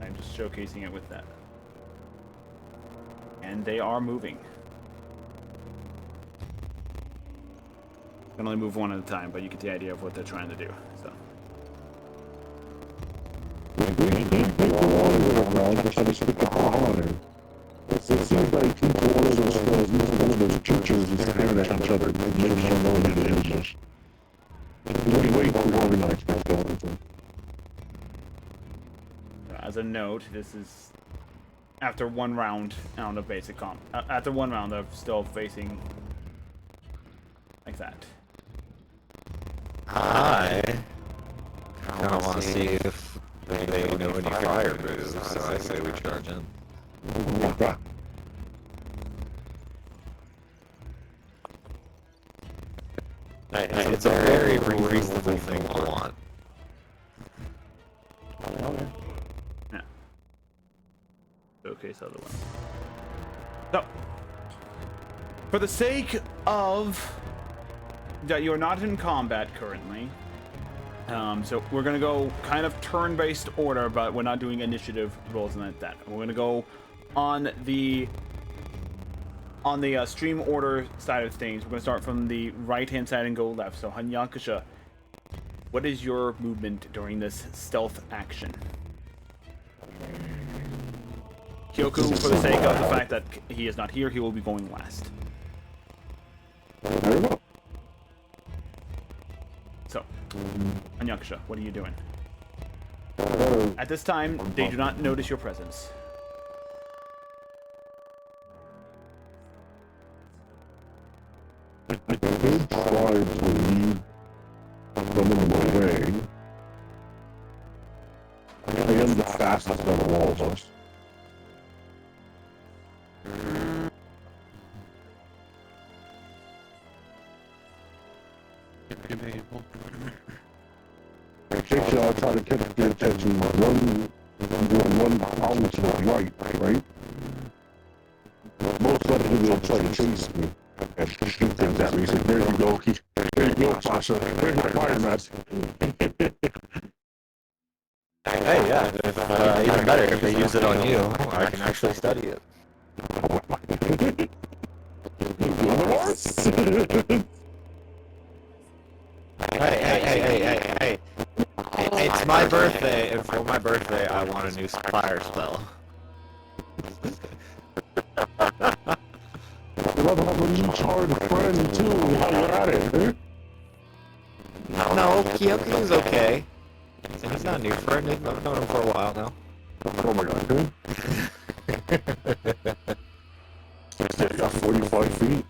I'm just showcasing it with that, and they are moving. I can only move one at a time, but you get the idea of what they're trying to do. So.
It seems like people one of those churches is staring at each other and they don't know what it is. Wait for organized skeleton.
As a note, this is after one round of basic comp. After one round, they're still facing like that.
I kind of want to see if they know any fire moves, so I say we charge in. It's a very reasonable thing to want.
Yeah. Showcase other ones. So, for the sake of that, you're not in combat currently. So we're gonna go kind of turn-based order, but we're not doing initiative rolls and like that. We're gonna go on the stream order side of things. We're gonna start from the right-hand side and go left. So Hanyakusha, what is your movement during this stealth action? Kyoku, for the sake of the fact that he is not here, he will be going last. So, Hanyakusha, what are you doing? At this time, they do not notice your presence.
I did try to leave them in my way. I am the fastest out of all of us. Occasionally I'll try to catch their attention. I'm doing one pound to the right? Most likely they'll try to chase me. And shoot things at me. He said, there you go. There you go, Sasha. There's my fire mats.
Hey, yeah, even better if they use it on you, I can actually study it. Hey. It's my birthday, and for my birthday, I want a new fire spell.
I'd have a new charred friend, too, while you're at it,
No, Kyoku's okay. And he's not a new friend, I've known him for a while now.
Oh my god, dude. I got 45 feet.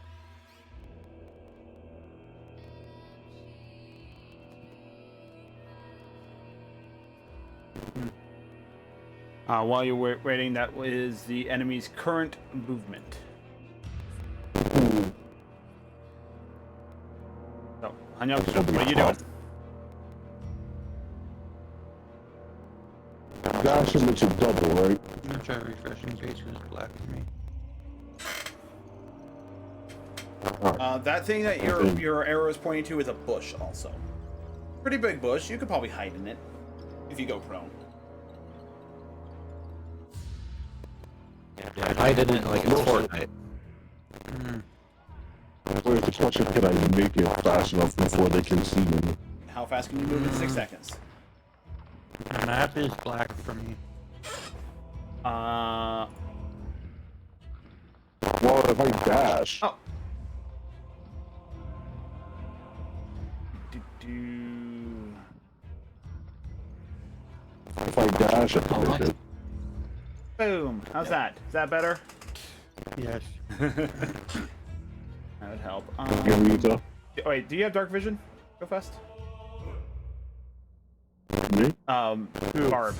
While you're waiting, that is the enemy's current movement. So, Hanyakusha, what are you doing?
Dash him, it's a double, right?
I'm gonna try refreshing page because it's black for me.
That thing that your arrow is pointing to is a bush, also. Pretty big bush. You could probably hide in it if you go prone.
Yeah, hide in it like it's Fortnite.
Wait, the question, can I make it fast enough before they can see me?
How fast can you move in 6 seconds?
The map is black for me.
Well, if I dash...
Oh.
If I dash, I can make it.
Boom. How's that? Is that better?
Yes.
That would help. Wait, do you have dark vision? Go fast.
Me?
Barb.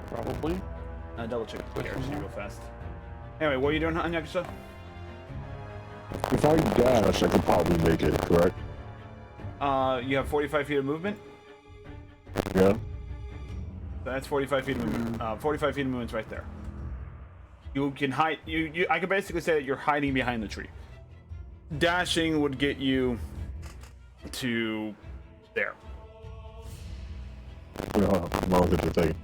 Probably.
Double check the here so you go fast. Anyway, what are you doing, Anyakusha?
If I dash, I could probably make it, correct?
You have 45 feet of movement?
Yeah.
That's 45 feet of movement. 45 feet of movement's right there. You can hide. I can basically say that you're hiding behind the tree. Dashing would get you to there.
No, I'll get the thing.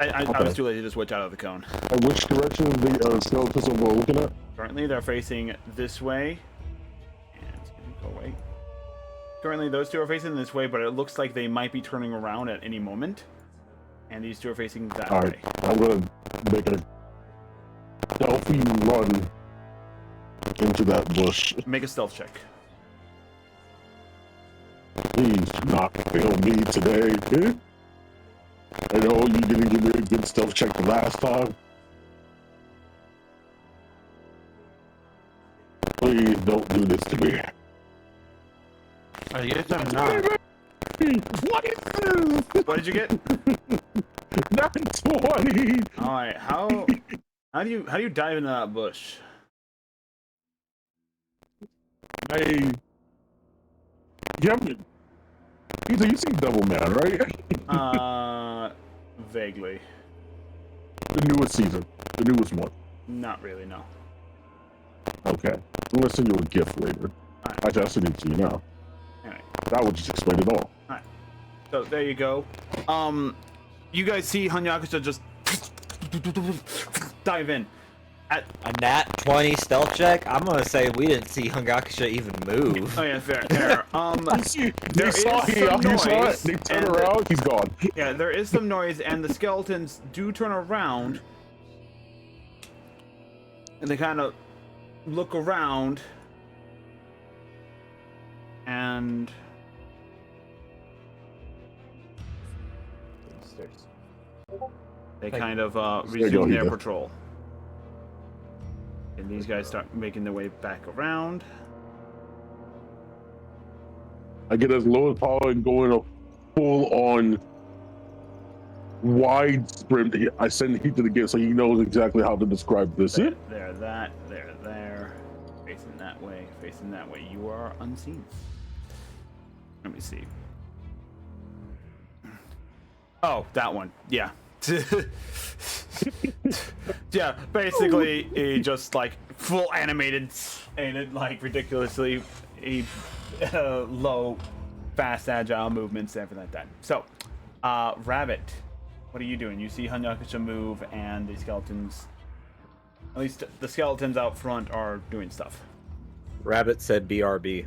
I was too lazy to switch out of the cone.
Which direction the skeletons we're looking at?
Currently, they're facing this way. And go away. Currently, those two are facing this way, but it looks like they might be turning around at any moment. And these two are facing that way.
Alright, I'm gonna make a stealthy run into that bush.
Make a stealth check.
Please do not fail me today. I know you didn't give me a good stealth check the last time. Please don't do this to me.
I guess I'm not.
What is this?
What did you get?
Not 20.
All right. How do you dive into that bush?
Peter, you see Double Man, right?
Vaguely.
The newest season. The newest one.
Not really, no.
Okay. I'm gonna send you a gift later.
Alright.
Actually, I'll send it to you now.
Alright.
That would just explain it all.
Alright. So there you go. You guys see Hanyakusha just dive in.
A nat 20 stealth check? I'm gonna say we didn't see Hungakusha even move.
Oh yeah, fair.
They saw it, they turn around, he's gone.
Yeah, there is some noise, and the skeletons do turn around, and they kind of look around, and they kind of resume their patrol. And these guys start making their way back around.
I get as low as power and go in a full-on wide sprint. I send Heat to the game so he knows exactly how to describe this.
There, there. Facing that way, facing that way. You are unseen. Let me see. Oh, that one. Yeah. Yeah, basically he just like full animated and like ridiculously low, fast, agile movements and everything like that. So, Rabbit, what are you doing? You see Hanyakusha move and the skeletons, at least the skeletons out front, are doing stuff.
Rabbit said BRB.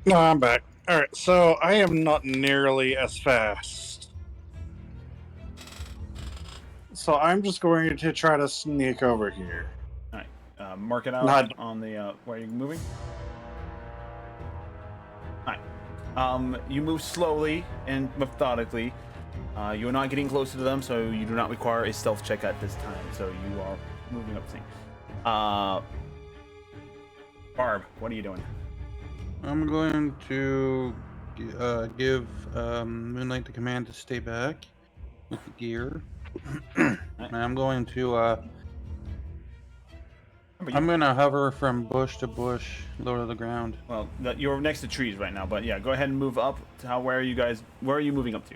No, I'm back. Alright, so I am not nearly as fast. So I'm just going to try to sneak over here.
Alright, mark it out on the, where you're moving. Alright, you move slowly and methodically. You are not getting closer to them, so you do not require a stealth check at this time. So you are moving up the thing. Barb, what are you doing?
I'm going to give Moonlight the command to stay back with the gear. And I'm going to I'm gonna hover from bush to bush, lower to the ground.
Well, you're next to trees right now, but yeah, go ahead and move up to where are you moving up to?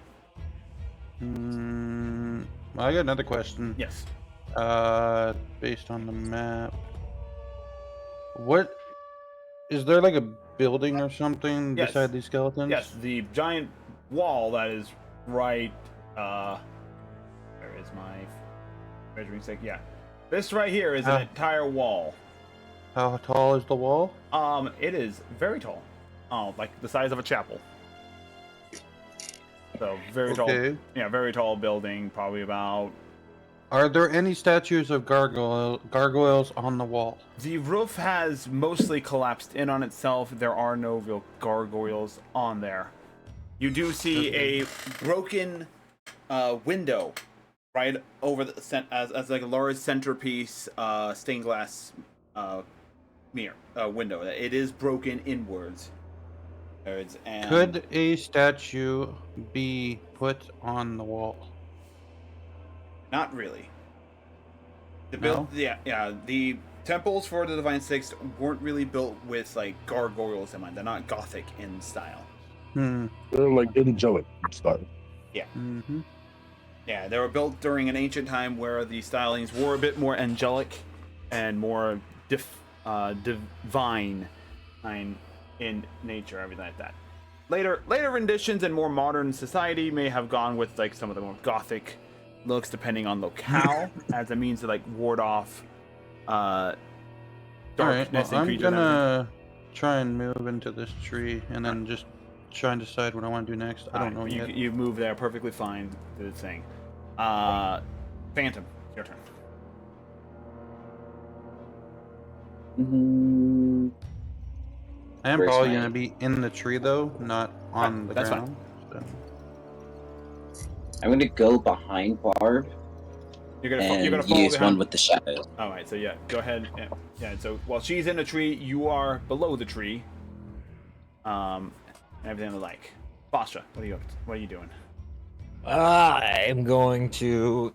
Well, I got another question.
Yes.
Based on the map. What is there like a building or something
Yes.
beside these skeletons?
Yes, the giant wall that is right. Where is my measuring stick? Yeah, this right here is an entire wall.
How tall is the wall?
It is very tall. Oh, like the size of a chapel. So very tall. Yeah, very tall building. Probably about.
Are there any statues of gargoyles on the wall?
The roof has mostly collapsed in on itself. There are no real gargoyles on there. You do see a broken window right over the as like a large centerpiece stained glass mirror window. It is broken inwards. And
Could a statue be put on the wall?
Not really.
No?
The temples for the Divine Six weren't really built with like gargoyles in mind. They're not Gothic in style.
They're like angelic style.
Yeah.
Mm-hmm.
Yeah, they were built during an ancient time where the stylings were a bit more angelic and more divine in nature, everything like that. Later renditions in more modern society may have gone with like some of the more Gothic looks, depending on locale, as a means to like ward off darkness.
Alright, well,
and
I'm
creatures.
gonna try and move into this tree and then just try and decide what I want to do next. I don't know yet.
You move there perfectly fine to the thing. Phantom, your turn.
I am
Where's
probably
my-
gonna be in the tree though, not on the
that's
ground. So.
I'm gonna go behind Barb
You're gonna
and
follow
use
behind.
one with the shadow.
All right, so yeah, go ahead. Yeah, so while she's in the tree, you are below the tree. And everything like. Basha, what are you doing?
I'm going to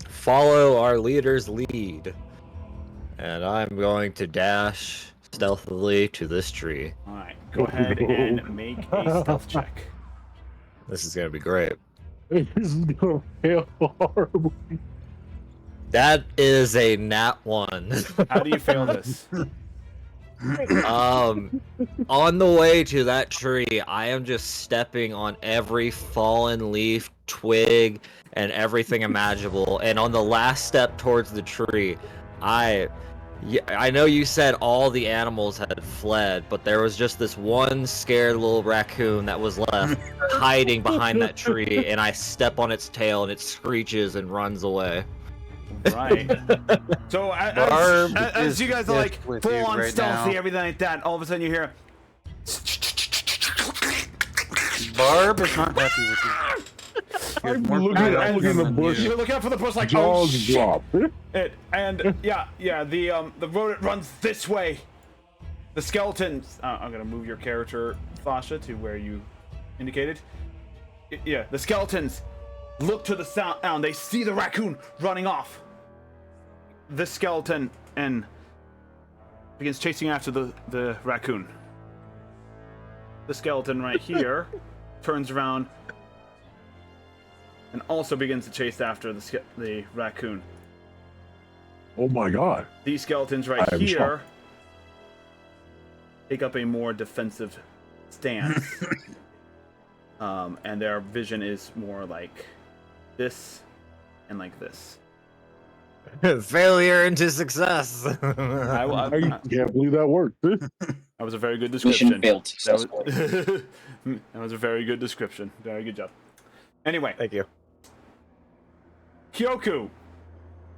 follow our leader's lead, and I'm going to dash stealthily to this tree.
All right, go ahead and make a stealth check.
This is gonna be great.
This is gonna fail horribly.
That is a nat 1.
How do you fail this?
On the way to that tree, I am just stepping on every fallen leaf, twig, and everything imaginable. And on the last step towards the tree, I know you said all the animals had fled, but there was just this one scared little raccoon that was left hiding behind that tree, and I step on its tail and it screeches and runs away.
Right. So as you guys are like full on stealthy, everything like that, all of a sudden you hear.
Barb is not happy with you.
I'm looking in the bush.
You look out for the bush like
Jaws drop.
The rodent runs this way. The skeletons. I'm gonna move your character, Fasha, to where you indicated. Yeah, the skeletons look to the sound. They see the raccoon running off. The skeleton and begins chasing after the raccoon. The skeleton right here turns around and also begins to chase after the raccoon.
Oh my god.
These skeletons right here take up a more defensive stance. And their vision is more like this and like this.
Failure into success.
I can't believe that worked.
That was a very good description.
Mission failed
That
successfully.
was a very good description. Very good job. Anyway,
Thank you.
Kyoku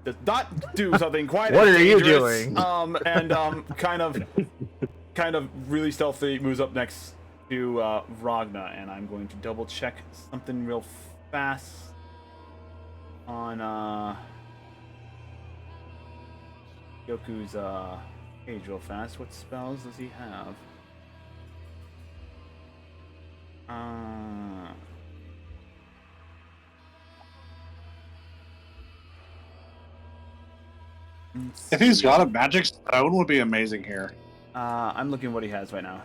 does not do something quite
What
as
are you
dangerous,
doing?
kind of really stealthy moves up next to Ragna, and I'm going to double check something real fast on Kyoku's page real fast. What spells does he have?
If he's got a magic stone, would be amazing here.
I'm looking what he has right now.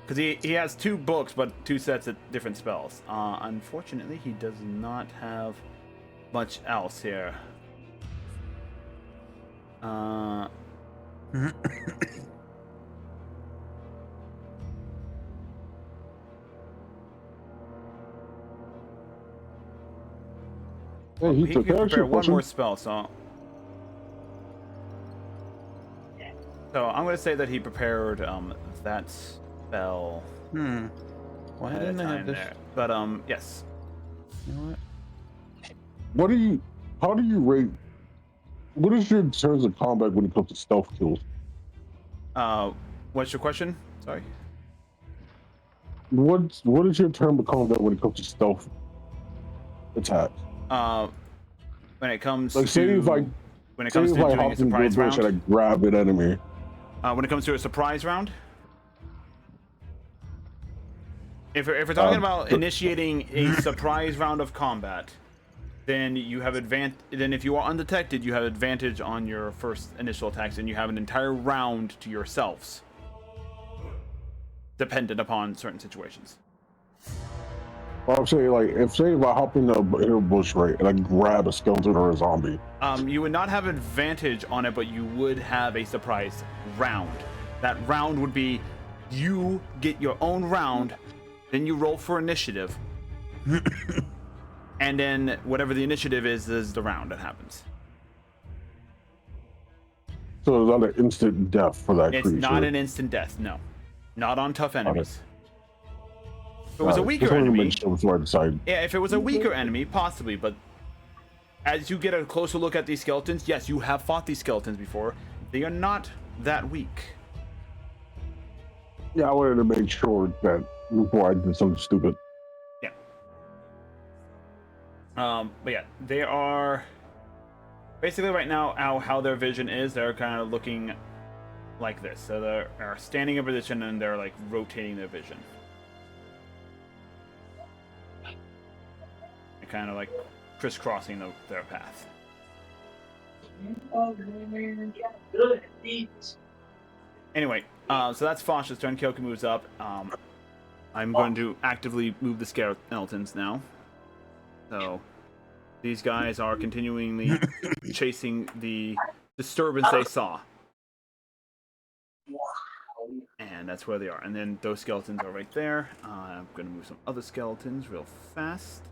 Because he has 2 books, but 2 sets of different spells. Unfortunately, he does not have much else here.
Hey,
He
took
can
care of
prepare
your
one
question.
more spell, so I'm gonna say that he prepared that spell.
Why
at a
didn't I have
time
this?
there. But yes.
You know what?
How do you rate? What is your terms of combat when it comes to stealth kills?
What's your question? Sorry.
What is your term of combat when it comes to stealth attacks?
When it comes
Like,
to
say if I
doing a
hop into a
surprise
bush and I
round.
grab an enemy.
When it comes to a surprise round. If we're talking about initiating a surprise round of combat, then you have Then if you are undetected, you have advantage on your first initial attacks, and you have an entire round to yourselves, dependent upon certain situations.
Well, I'm saying, like, if I hop in a bush, right, and I grab a skeleton or a zombie.
You would not have advantage on it, but you would have a surprise round. That round would be you get your own round, then you roll for initiative, and then whatever the initiative is the round that happens.
So it's not an instant death for that creature.
It's not an instant death, no. Not on tough enemies. If it was a weaker
just wanted to
enemy,
make sure before I decide.
yeah, if it was a weaker enemy, possibly, but as you get a closer look at these skeletons, yes, you have fought these skeletons before. They are not that weak.
Yeah, I wanted to make sure that before I did something stupid.
Yeah. But yeah, they are basically right now how their vision is. They're kind of looking like this. So they're standing in position and they're like rotating their vision. They're kind of like crisscrossing their path. Anyway, so that's Fosh's turn. Kyoki moves up. I'm going to actively move the skeletons now. So these guys are continually chasing the disturbance they saw. And that's where they are. And then those skeletons are right there. I'm going to move some other skeletons real fast.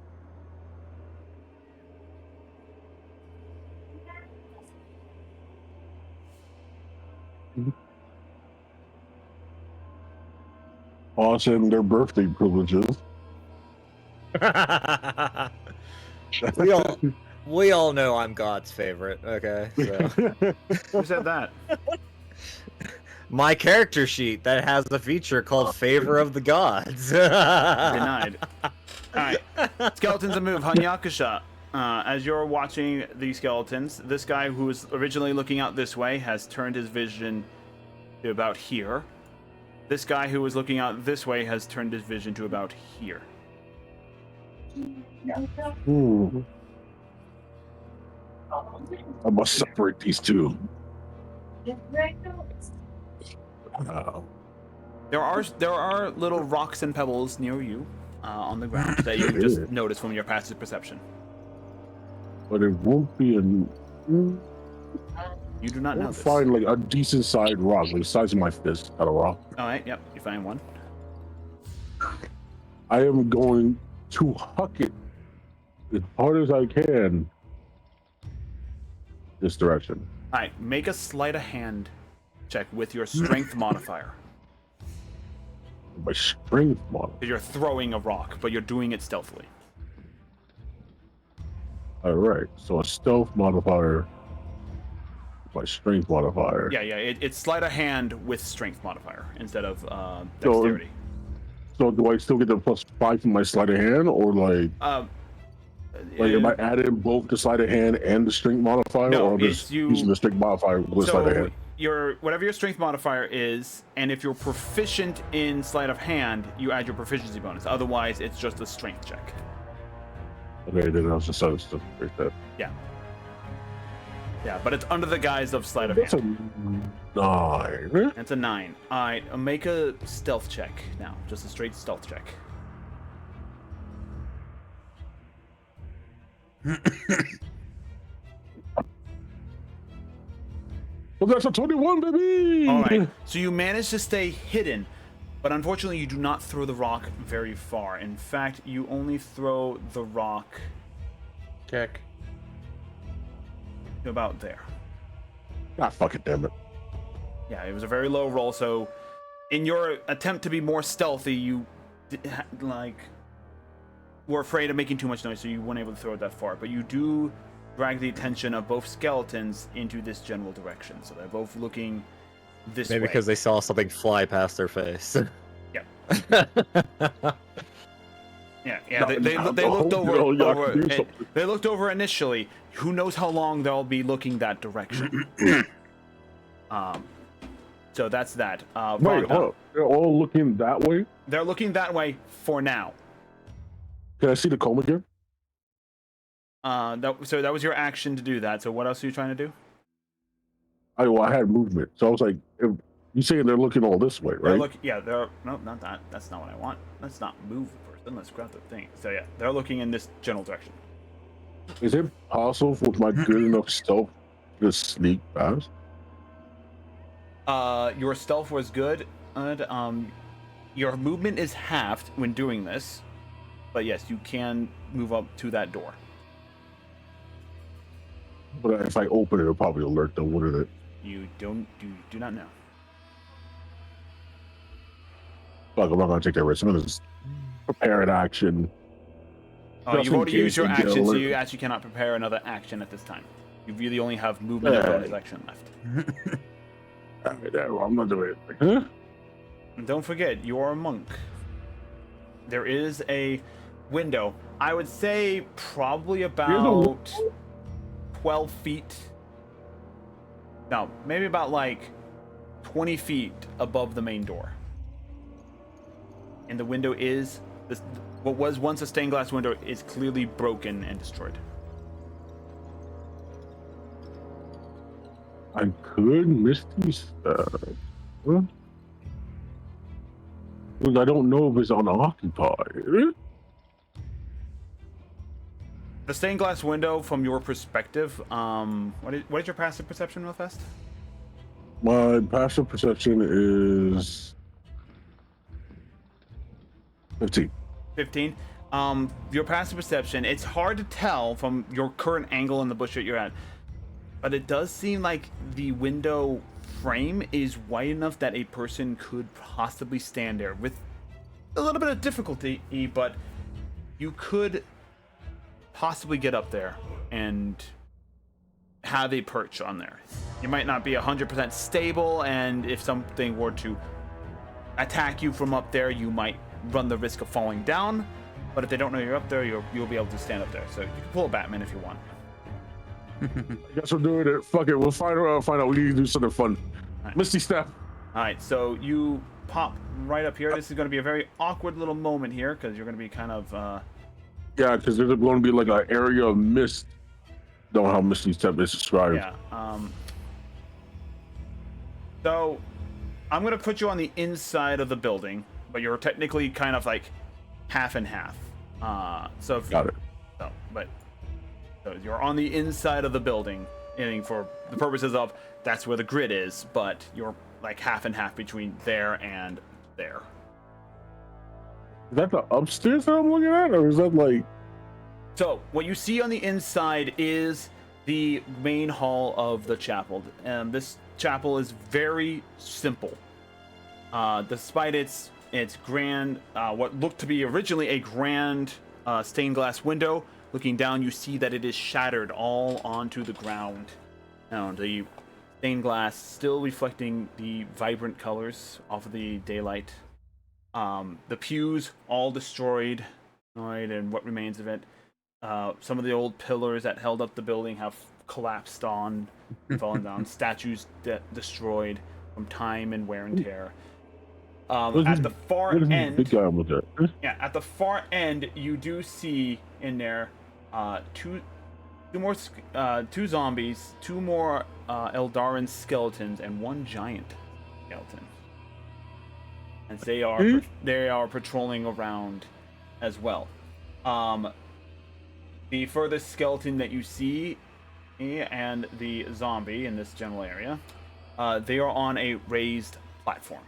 Awesome, their birthday privileges.
we all know I'm God's favorite. Okay, so
Who said that?
my character sheet that has a feature called Favor of the Gods.
Denied. Alright. Skeletons a move. Hanyakusha. As you're watching these skeletons, this guy who was originally looking out this way has turned his vision to about here. This guy who was looking out this way has turned his vision to about here.
I must separate these two.
There are little rocks and pebbles near you on the ground that you just notice from your passive perception.
But it won't be
You do not know
I'll
this.
find like a decent sized rock, like the size of my fist, out of rock.
Alright, yep, you find one.
I am going to huck it as hard as I can this direction.
Alright, make a sleight of hand check with your strength modifier.
My strength model.
You're throwing a rock, but you're doing it stealthily.
Alright, so a stealth modifier. My strength modifier.
Yeah, it's sleight of hand with strength modifier instead of dexterity.
So do I still get the +5 from my sleight of hand, or like am I adding both the sleight of hand and the strength modifier,
No,
or am I just using the strength modifier with sleight of hand?
Whatever your strength modifier is, and if you're proficient in sleight of hand, you add your proficiency bonus. Otherwise, it's just a strength check.
Okay, then I was just stuff right there.
Yeah. Yeah, but it's under the guise of sleight of
That's
hand.
a 9.
That's a 9. Alright, make a stealth check now. Just a straight stealth check.
Well, that's a 21, baby.
All right. So you manage to stay hidden, but unfortunately, you do not throw the rock very far. In fact, you only throw the rock
Check.
to about there.
Ah, fuck it, damn it.
Yeah, it was a very low roll. So, in your attempt to be more stealthy, you were afraid of making too much noise, so you weren't able to throw it that far. But you do drag the attention of both skeletons into this general direction, so they're both looking this
Maybe
way.
because they saw something fly past their face.
Yeah. Yeah. They looked over. They looked over initially. Who knows how long they'll be looking that direction? So that's that.
Wait, hold up. They're all looking that way?
They're looking that way for now.
Can I see the comb again?
So that was your action to do that. So what else are you trying to do?
I had movement, so I was like, you saying they're looking all this way, right?
They're no, not that. That's not what I want. Let's not move first. Then let's grab the thing. So yeah, they're looking in this general direction.
Is it possible with my good enough stealth to sneak past?
Your stealth was good. Your movement is halved when doing this, but yes, you can move up to that door.
But if I open it, it'll probably alert them, wouldn't it?
You do not know.
Fuck, I'm not gonna take that risk. I'm gonna just prepare an action.
Oh, you've already used your action, so you actually cannot prepare another action at this time. You really only have movement and bonus action left.
I'm not doing it. Huh?
And don't forget, you're a monk. There is a window. I would say probably about 12 feet. No, maybe about like 20 feet above the main door. And the window is this. What was once a stained glass window is clearly broken and destroyed.
I could miss these. Well, I don't know if it's unoccupied.
The stained glass window, from your perspective, what is your passive perception, real fast?
My passive perception is 15.
15. Your passive perception, it's hard to tell from your current angle in the bush that you're at, but it does seem like the window frame is wide enough that a person could possibly stand there with a little bit of difficulty, but you could possibly get up there and have a perch on there. You might not be 100% stable, and if something were to attack you from up there, you might run the risk of falling down. But if they don't know you're up there, you'll be able to stand up there. So you can pull a Batman if you want.
I guess we're doing it. Fuck it. We'll find out. We need to do something fun.
Right.
Misty Step.
All right, so you pop right up here. This is going to be a very awkward little moment here because you're going to be kind of.
Yeah, because there's going to be like an area of mist. Don't know how Misty Step is described.
Yeah. So I'm going to put you on the inside of the building, but you're technically kind of like half and half. So if
Got it.
So you're on the inside of the building, and for the purposes of that's where the grid is, but you're like half and half between there and there.
Is that the upstairs that I'm looking at, or is that like?
So what you see on the inside is the main hall of the chapel. And this chapel is very simple. Despite its grand, what looked to be originally a grand stained glass window, looking down, you see that it is shattered all onto the ground. Now, the stained glass still reflecting the vibrant colors of the daylight. The pews all destroyed, right, and what remains of it. Some of the old pillars that held up the building have collapsed on, fallen down. Statues destroyed from time and wear and tear. At the far end,
big guy with it?
yeah, at the far end, you do see in there two zombies, two more Eldarin skeletons, and one giant skeleton. And they are patrolling around as well. The furthest skeleton that you see and the zombie in this general area, they are on a raised platform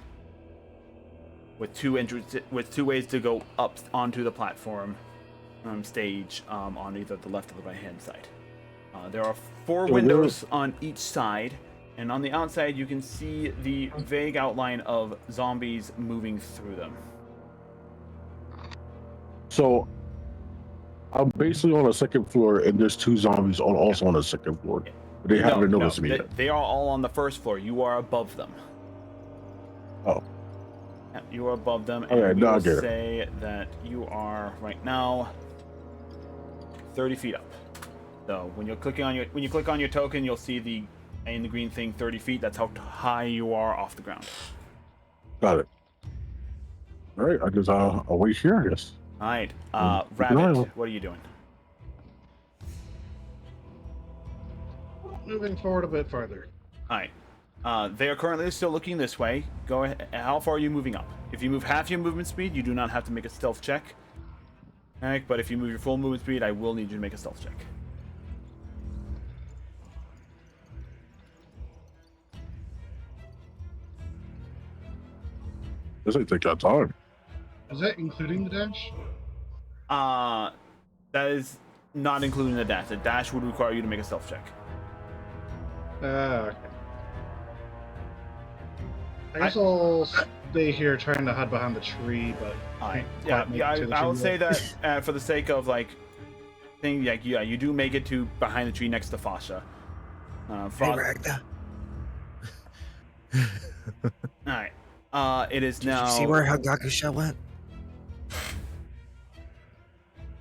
with two ways to go up onto the platform stage on either the left or the right hand side. There are 4 windows on each side, and on the outside you can see the vague outline of zombies moving through them.
So I'm basically on the second floor, and there's 2 zombies also on the second floor. But they haven't noticed me yet.
They are all on the first floor. You are above them.
Oh.
Yeah, you are above them, and
Okay,
we
now I
will
get it.
say that you are right now 30 feet up. So when you click on your token, you'll see the green thing 30 feet. That's how high you are off the ground.
Got it. All right, I guess I'll wait here, I guess.
All right,
keep an eye
Rabbit,
out.
what are you doing?
Moving forward a bit further.
All right. They are currently still looking this way. Go ahead. How far are you moving up? If you move half your movement speed, you do not have to make a stealth check. All right, but if you move your full movement speed, I will need you to make a stealth check.
This ain't take that time.
Is that including the dash?
That is not including the dash. The dash would require you to make a stealth check.
Okay. I guess I'll stay here trying to hide behind the tree, but
Alright.
can't
Yeah,
quite make it to the
I will
tree
say
yet.
that for the sake of you do make it to behind the tree next to Fasha. Alright. It is now.
Did you see where Hagakusha went?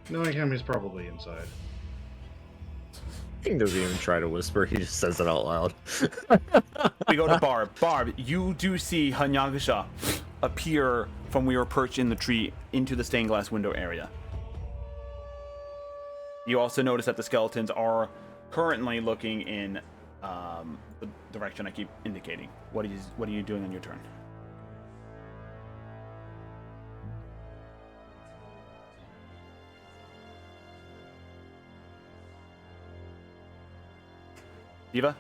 Knowing him, he's probably inside.
He doesn't even try to whisper, he just says it out loud.
We go to Barb. Barb, you do see Hanyagasha appear from where you're perched in the tree into the stained glass window area. You also notice that the skeletons are currently looking in the direction I keep indicating. What are you doing on your turn? Diva?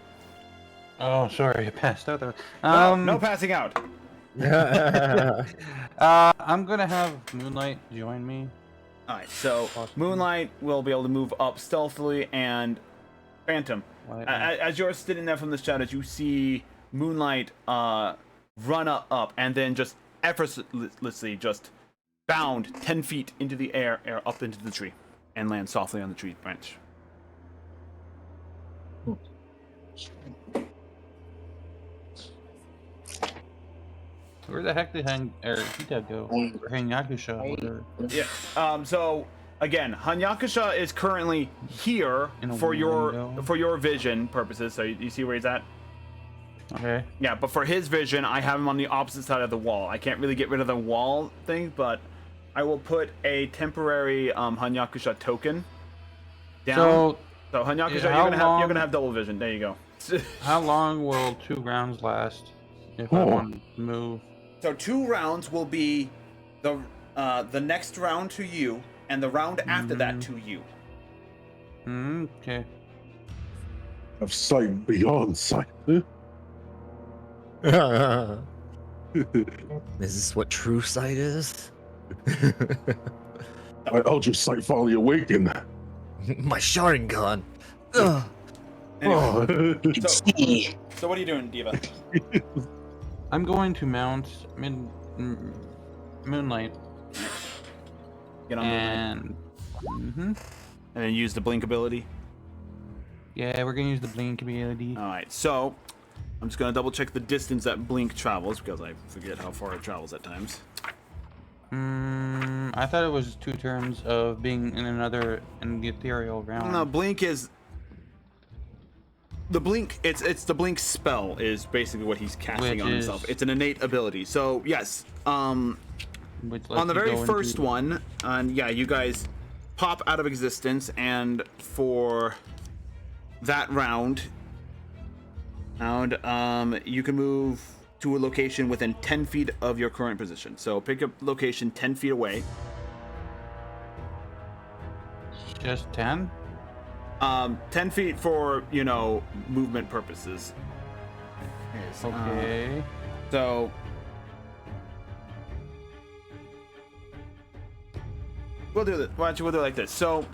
Oh, sorry, I passed out there.
No passing out.
I'm gonna have Moonlight join me.
Alright, so Moonlight will be able to move up stealthily, and Phantom, as you're sitting there from the shadows, you see Moonlight run up and then just effortlessly just bound 10 feet into the air up into the tree and land softly on the tree branch.
Where the heck did Hita go? Or Hanyakusha, whatever.
Yeah. So again, Hanyakusha is currently here for your vision purposes. So you see where he's at?
Okay.
Yeah, but for his vision, I have him on the opposite side of the wall. I can't really get rid of the wall thing, but I will put a temporary Hanyakusha token down. So Hanyakusha, you're gonna have double vision. There you go.
How long will 2 rounds last if I want to move?
So 2 rounds will be the next round to you, and the round after that to you.
Okay.
Of sight beyond sight.
Is this what true sight is?
My ultra sight finally awakened.
My Sharingan.
Anyway, so what are you doing, Diva?
I'm going to mount Moonlight.
Get on
and
and then use the blink ability.
Yeah, we're gonna use the blink ability.
All right, so I'm just gonna double check the distance that blink travels because I forget how far it travels at times.
I thought it was 2 turns of being in the ethereal realm.
No, blink is the blink. It's the blink spell is basically what he's casting on himself. It's an innate ability. So yes, on the very first one, you guys pop out of existence, and for that round, you can move to a location within 10 feet of your current position. So pick a location 10 feet away.
Just 10?
10 feet for, movement purposes. Yes,
Okay.
So we'll do this. We'll do it like this. So,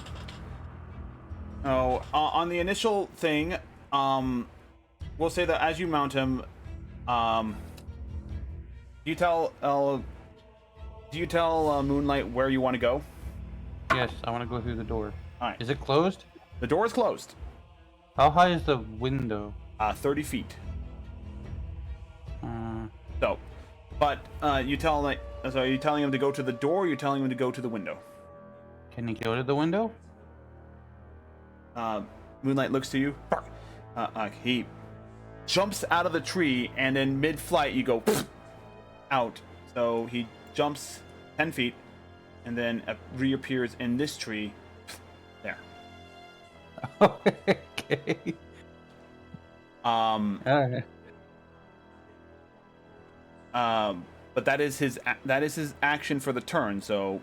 on the initial thing, we'll say that as you mount him, do you tell Moonlight where you want to go?
Yes, I want to go through the door.
All right.
Is it closed?
The door is closed.
How high is the window?
30 feet.
Uh,
So, but you tell like, so are you telling him to go to the door? Or are you telling him to go to the window?
Can he go to the window?
Moonlight looks to you. He jumps out of the tree, and in mid-flight, you go out. So he jumps 10 feet, and then reappears in this tree. There.
Okay. Alright.
But that is his action for the turn. So,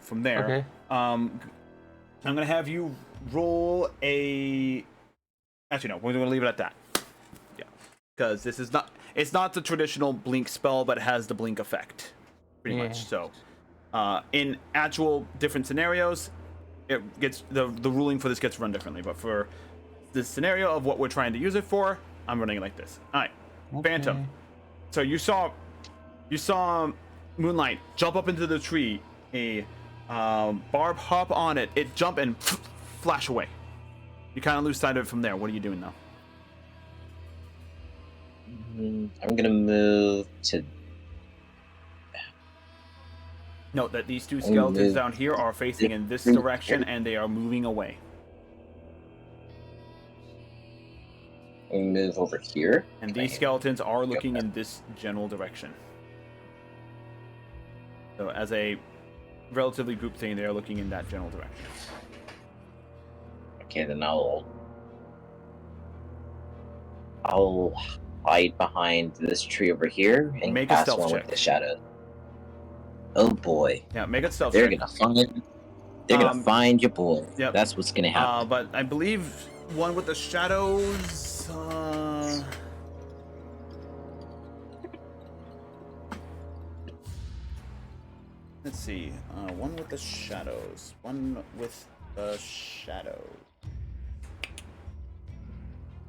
from there,
Okay.
I'm gonna have you roll a. Actually, no, we're gonna leave it at that. Yeah, because it's not the traditional blink spell, but it has the blink effect, pretty much. So, in actual different scenarios, it gets the ruling for this gets run differently. But for this scenario of what we're trying to use it for, I'm running it like this. All right,
Okay.
Phantom. So you saw Moonlight jump up into the tree. A Barb hop on it. It jump and flash away. You kind of lose sight of it from there. What are you doing now?
I'm gonna move to.
Note that these two skeletons down here are facing in this direction, and they are moving away.
Move over here.
And these skeletons are looking in this general direction. So as a relatively group thing, they are looking in that general direction.
Okay, then I'll hide behind this tree over here and
Make a
cast
stealth
one
check.
with the shadow. Oh boy,
Yeah, make a stealth
they're
check.
gonna find your boy.
Yep.
That's what's gonna happen.
But I believe one with the shadows. Let's see. One with the shadows. One with the shadows.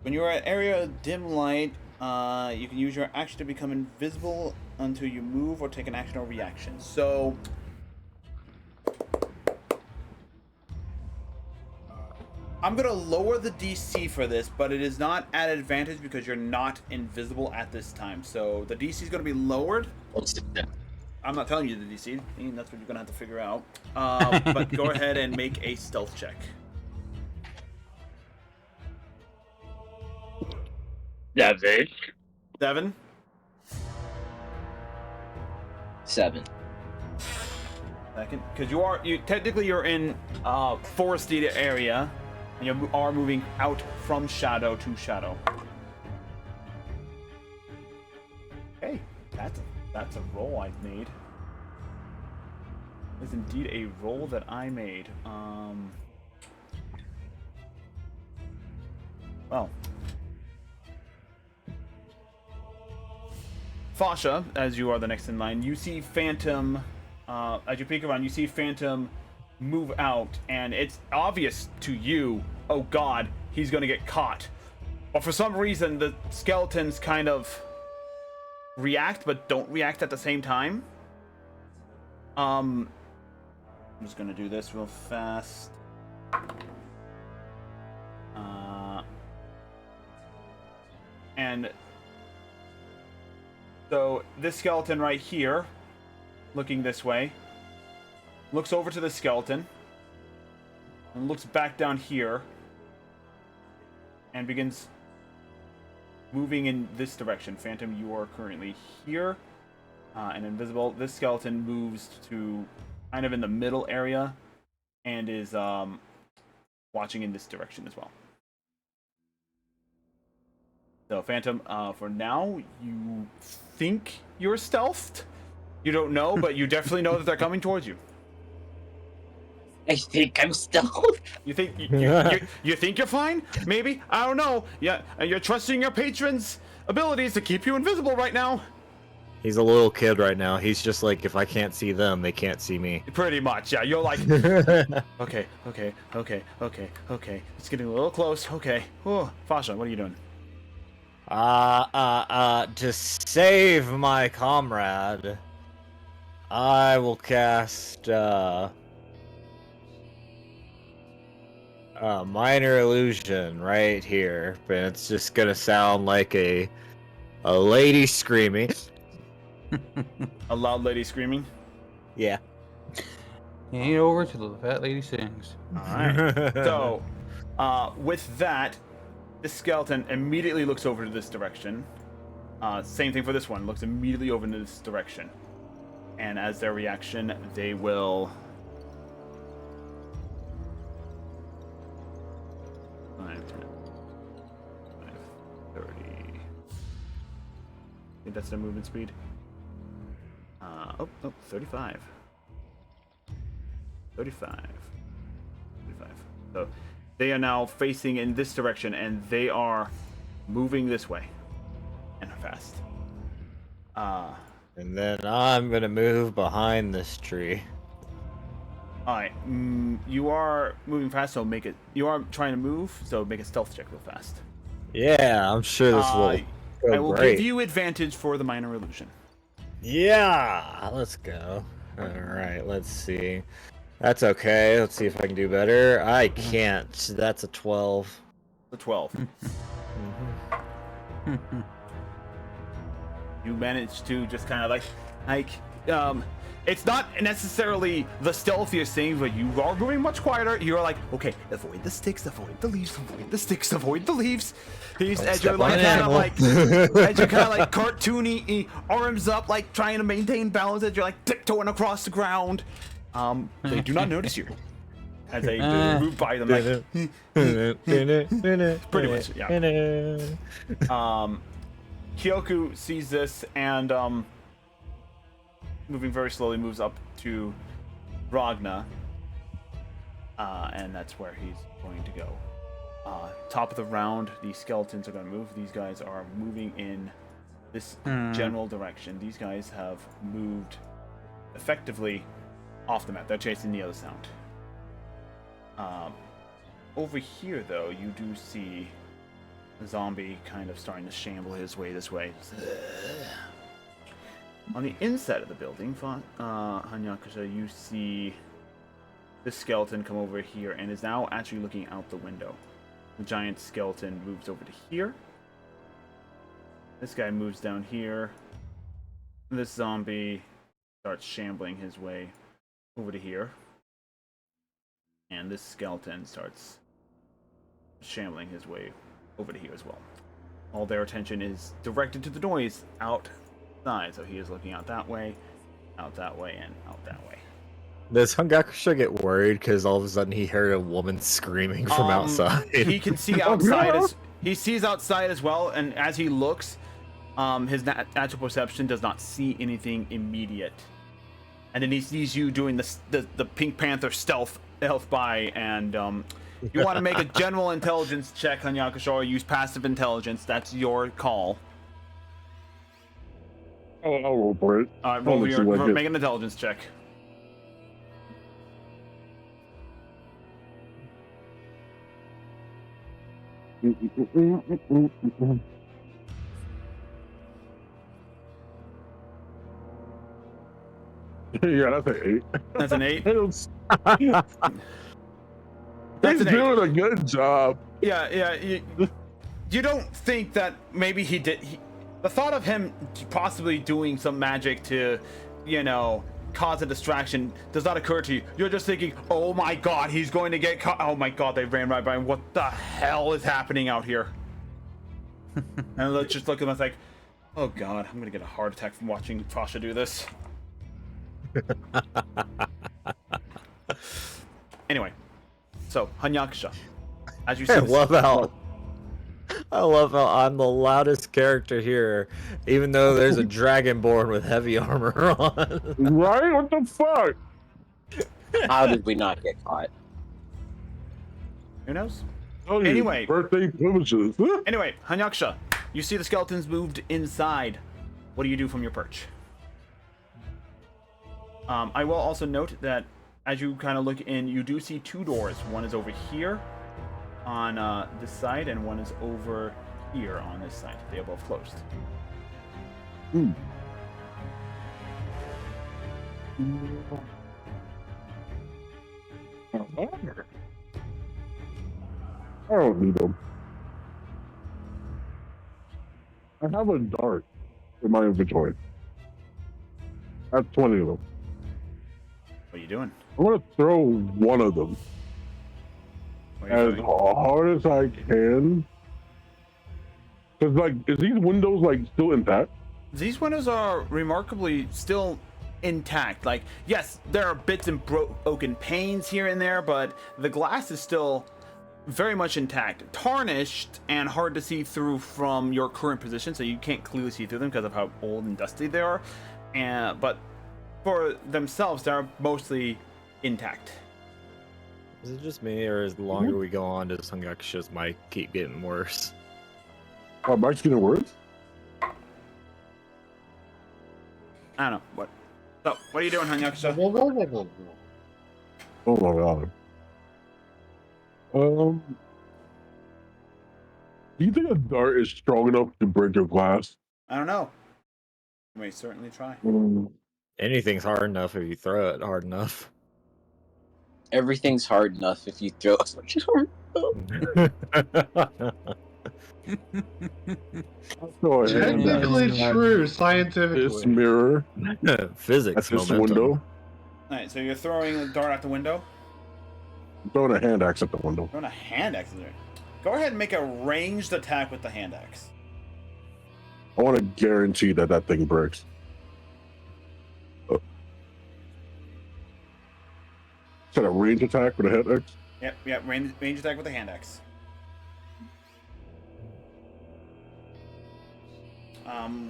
When you are at area of dim light, you can use your action to become invisible until you move or take an action or reaction. So, I'm gonna lower the DC for this, but it is not at advantage because you're not invisible at this time. So the DC is gonna be lowered. I'm not telling you the DC. That's what you're gonna have to figure out. But go ahead and make a stealth check. 7.
7.
Second, because you're in forested area, and you are moving out from shadow to shadow. Hey, that's a roll I made. Is indeed a roll that I made. Well, Fasha, as you are the next in line, you see Phantom. As you peek around, you see Phantom move out, and it's obvious to you, oh god, he's gonna get caught. But for some reason, the skeletons kind of react, but don't react at the same time. I'm just gonna do this real fast. And so this skeleton right here, looking this way, looks over to the skeleton and looks back down here and begins moving in this direction. Phantom, you are currently here and invisible. This skeleton moves to kind of in the middle area and is watching in this direction as well. So Phantom, for now, you think you're stealthed. You don't know, but you definitely know that they're coming towards you.
I think I'm stealth.
You think you think you're fine? Maybe, I don't know. Yeah, and you're trusting your patrons' abilities to keep you invisible right now.
He's a little kid right now. He's just like, if I can't see them, they can't see me.
Pretty much, yeah. You're like, okay. It's getting a little close. Okay. Oh, Fasha, what are you doing?
To save my comrade, I will cast minor illusion right here, but it's just gonna sound like a lady screaming.
A loud lady screaming.
Yeah.
Hand over to the fat lady sings.
All right. So, with that, this skeleton immediately looks over to this direction. Same thing for this one. Looks immediately over into this direction, and as their reaction, they will. 5, 10, 5, 30. I think that's their movement speed. 35. 35. So they are now facing in this direction, and they are moving this way and fast.
And then I'm gonna move behind this tree.
All right, you are moving fast, so make it. You are trying to move, so make a stealth check real fast.
Yeah, I'm sure this will go
I will
great.
give you advantage for the minor illusion.
Yeah, let's go. All right, let's see. That's okay. Let's see if I can do better. I can't. That's a 12.
The 12. You manage to just kind of like, it's not necessarily the stealthiest thing, but you are moving much quieter. You're like, okay, avoid the sticks, avoid the leaves, avoid the sticks, avoid the leaves. As you're like kind of like, as you're kind of like cartoony arms up, like trying to maintain balance as you're like tiptoeing across the ground. They do not notice you as they move by them. Like, pretty much, yeah. Kyoku sees this and moving very slowly moves up to Ragna, and that's where he's going to go. Top of the round, the skeletons are going to move. These guys are moving in this general direction. These guys have moved effectively off the map. They're chasing the other sound. Over here, though, you do see a zombie kind of starting to shamble his way this way. On the inside of the building, Hanyakusha, you see this skeleton come over here and is now actually looking out the window. The giant skeleton moves over to here. This guy moves down here. This zombie starts shambling his way over to here. And this skeleton starts shambling his way over to here as well. All their attention is directed to the noise outside. So he is looking out that way, and out that way.
Does Hangakusha get worried because all of a sudden he heard a woman screaming from outside?
He can see outside. He sees outside as well, and as he looks, his natural perception does not see anything immediate. And then he sees you doing the Pink Panther stealth by, and you want to make a general intelligence check on Yakusho, or use passive intelligence. That's your call.
I'll roll for it.
Make an intelligence check.
Yeah, that's an 8.
That's an 8.
He's
That's an 8.
doing a good job.
Yeah. You don't think that maybe he did. The thought of him possibly doing some magic to, cause a distraction does not occur to you. You're just thinking, oh my god, he's going to get caught. Oh my god, they ran right by him. What the hell is happening out here? And let's just look at him and like, oh god, I'm going to get a heart attack from watching Fasha do this. Anyway, so Hanyakusha, as you said,
I love how I'm the loudest character here, even though there's a dragonborn with heavy armor on.
Right? What the fuck?
How did we not get caught?
Who knows?
Oh, you
Anyway.
birthday privileges.
Anyway, Hanyaksha, you see the skeletons moved inside. What do you do from your perch? I will also note that as you kind of look in, you do see two doors. One is over here on this side, and one is over here on this side. They are both closed.
Hmm. I don't need them. I have a dart in my inventory. I have 20 of them.
What are you doing?
I'm gonna throw one of them
What are you
as
doing?
hard as I can. Cause like, is these windows like still intact?
These windows are remarkably still intact. Like, yes, there are bits and broken panes here and there, but the glass is still very much intact. Tarnished and hard to see through from your current position, so you can't clearly see through them because of how old and dusty they are. But for themselves, they're mostly intact.
Is it just me, or as the longer we go on, does Hanyaksha's mic keep getting worse?
Oh, mic's getting worse?
I don't know. What? So, what are you doing, Hanyaksha?
Oh my god. Do you think a dart is strong enough to break your glass?
I don't know. You may certainly try.
Anything's hard enough if you throw it hard enough.
Everything's hard enough if you throw
Go ahead.
Technically true, scientifically.
This mirror
Physics.
at this
momentum.
window.
Alright, so you're throwing a dart out the window?
I'm throwing a hand axe at the window.
Throwing a hand axe in there. Go ahead and make a ranged attack with the hand axe.
I want to guarantee that that thing breaks. Oh. Is that a range attack with a hand axe?
Yep, range attack with the hand axe.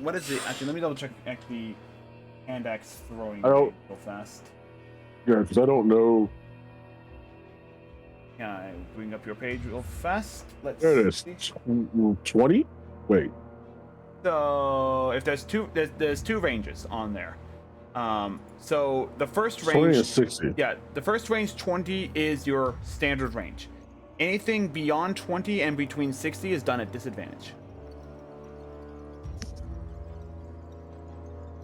What is it? Actually, let me double check the hand axe throwing
I don't-
real fast.
Yeah, because I don't know.
Can I bring up your page real fast? Let's
There it is.
see.
20? Wait.
So if there's two ranges on there. So the first
20
range,
and 60.
yeah, the first range 20 is your standard range. Anything beyond 20 and between 60 is done at disadvantage.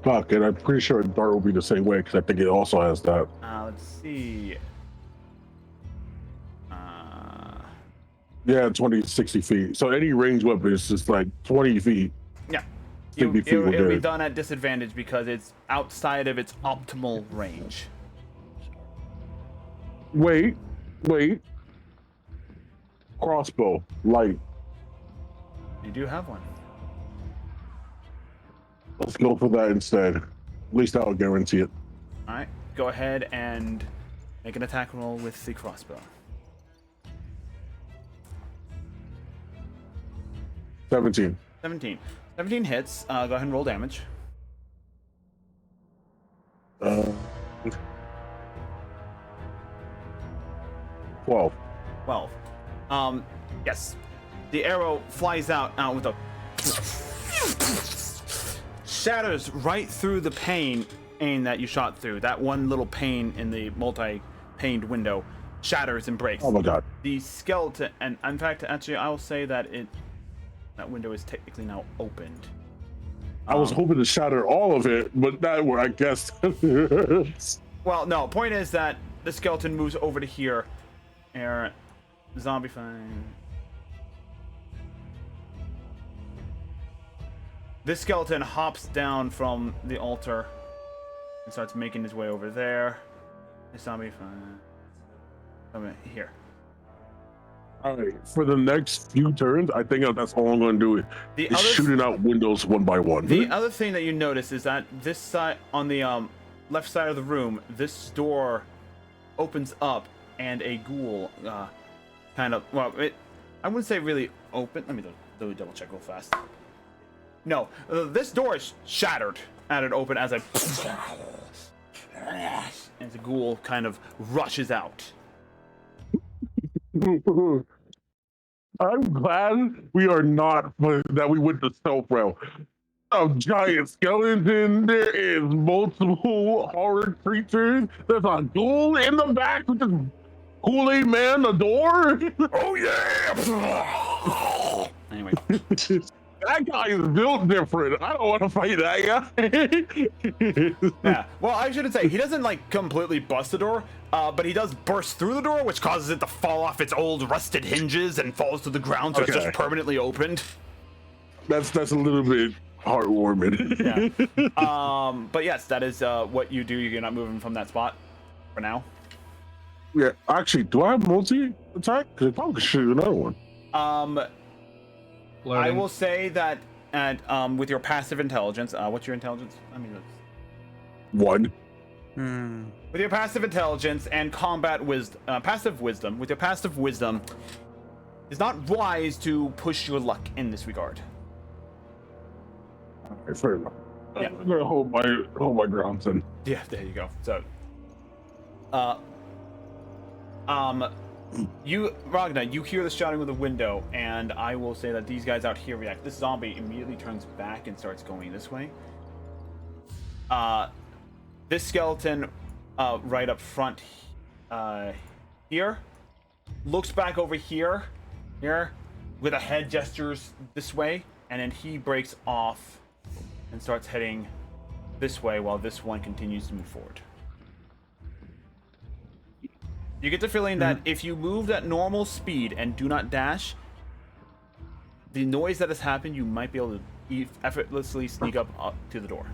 Fuck, and I'm pretty sure a dart will be the same way because I think it also has that.
Let's see.
Yeah, 20, 60 feet. So any range weapon is just like 20 feet.
Yeah.
60 feet
It'll
will
be
do.
done at disadvantage because it's outside of its optimal range.
Wait. Crossbow, light.
You do have one.
Let's go for that instead. At least I'll guarantee it.
Alright, go ahead and make an attack roll with the crossbow.
17.
17 hits. Go ahead and roll damage.
12.
12. Yes. The arrow flies out with a shatters right through the pane that you shot through. That one little pane in the multi-paned window shatters and breaks.
Oh my god.
The skeleton, and in fact, actually, I will say that that window is technically now opened.
I was hoping to shatter all of it, but that were, I guess.
Well, no. Point is that the skeleton moves over to here. Zombie fine. This skeleton hops down from the altar and starts making his way over there. Zombie fine. Come here.
All right, for the next few turns, I think that's all I'm going to do is shooting out windows one by one.
The other thing that you notice is that this side, on the left side of the room, this door opens up and a ghoul kind of, well, I wouldn't say really open. Let me double check real fast. No, this door is shattered at an open as as the ghoul kind of rushes out.
I'm glad we are not that we went to Stealth Rail. A giant skeleton. There is multiple horror creatures. There's a ghoul in the back with this Kool-Aid man, the door.
Oh yeah! Anyway.
That guy is built different. I don't want to fight that guy.
Yeah. Well, I shouldn't say he doesn't like completely bust the door, but he does burst through the door, which causes it to fall off its old rusted hinges and falls to the ground, so it's just permanently opened.
That's a little bit heartwarming.
Yeah. But yes, that is what you do. You're not moving from that spot for now.
Yeah. Actually, do I have multi attack? Because I probably could shoot another one.
I will say that with your passive intelligence, what's your intelligence? I mean, that's...
1.
With your passive intelligence and combat wisdom, passive wisdom, with your passive wisdom, it's not wise to push your luck in this regard.
Alright, fair enough.
Yeah.
I'm gonna hold my ground then.
Yeah, there you go. So, you, Ragna, you hear the shouting with the window, and I will say that these guys out here react. This zombie immediately turns back and starts going this way. This skeleton, right up front, here, looks back over here, with a head gestures this way, and then he breaks off and starts heading this way while this one continues to move forward. You get the feeling that if you moved at normal speed and do not dash, the noise that has happened, you might be able to effortlessly sneak up to the door.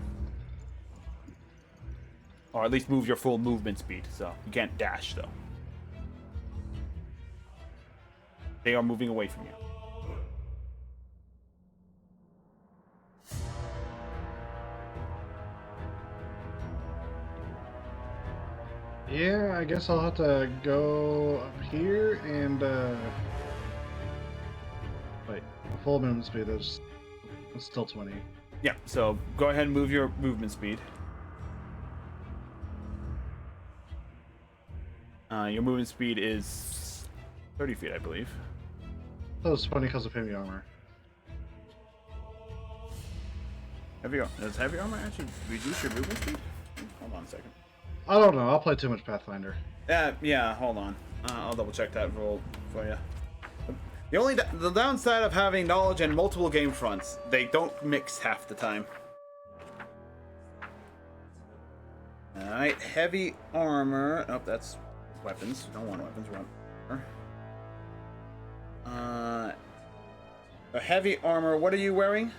Or at least move your full movement speed, so you can't dash, though. They are moving away from you.
Yeah, I guess I'll have to go up here and wait, full movement speed is still 20.
Yeah, so go ahead and move your movement speed. Your movement speed is 30 feet, I believe.
That was 20 because of heavy armor.
Does heavy armor actually reduce your movement speed? Hold on a second.
I don't know. I'll play too much Pathfinder.
Yeah, hold on. I'll double check that roll for you. The downside of having knowledge and multiple game fronts, they don't mix half the time. Alright, heavy armor. Oh, that's weapons. Don't want weapons, we want armor. A heavy armor, what are you wearing?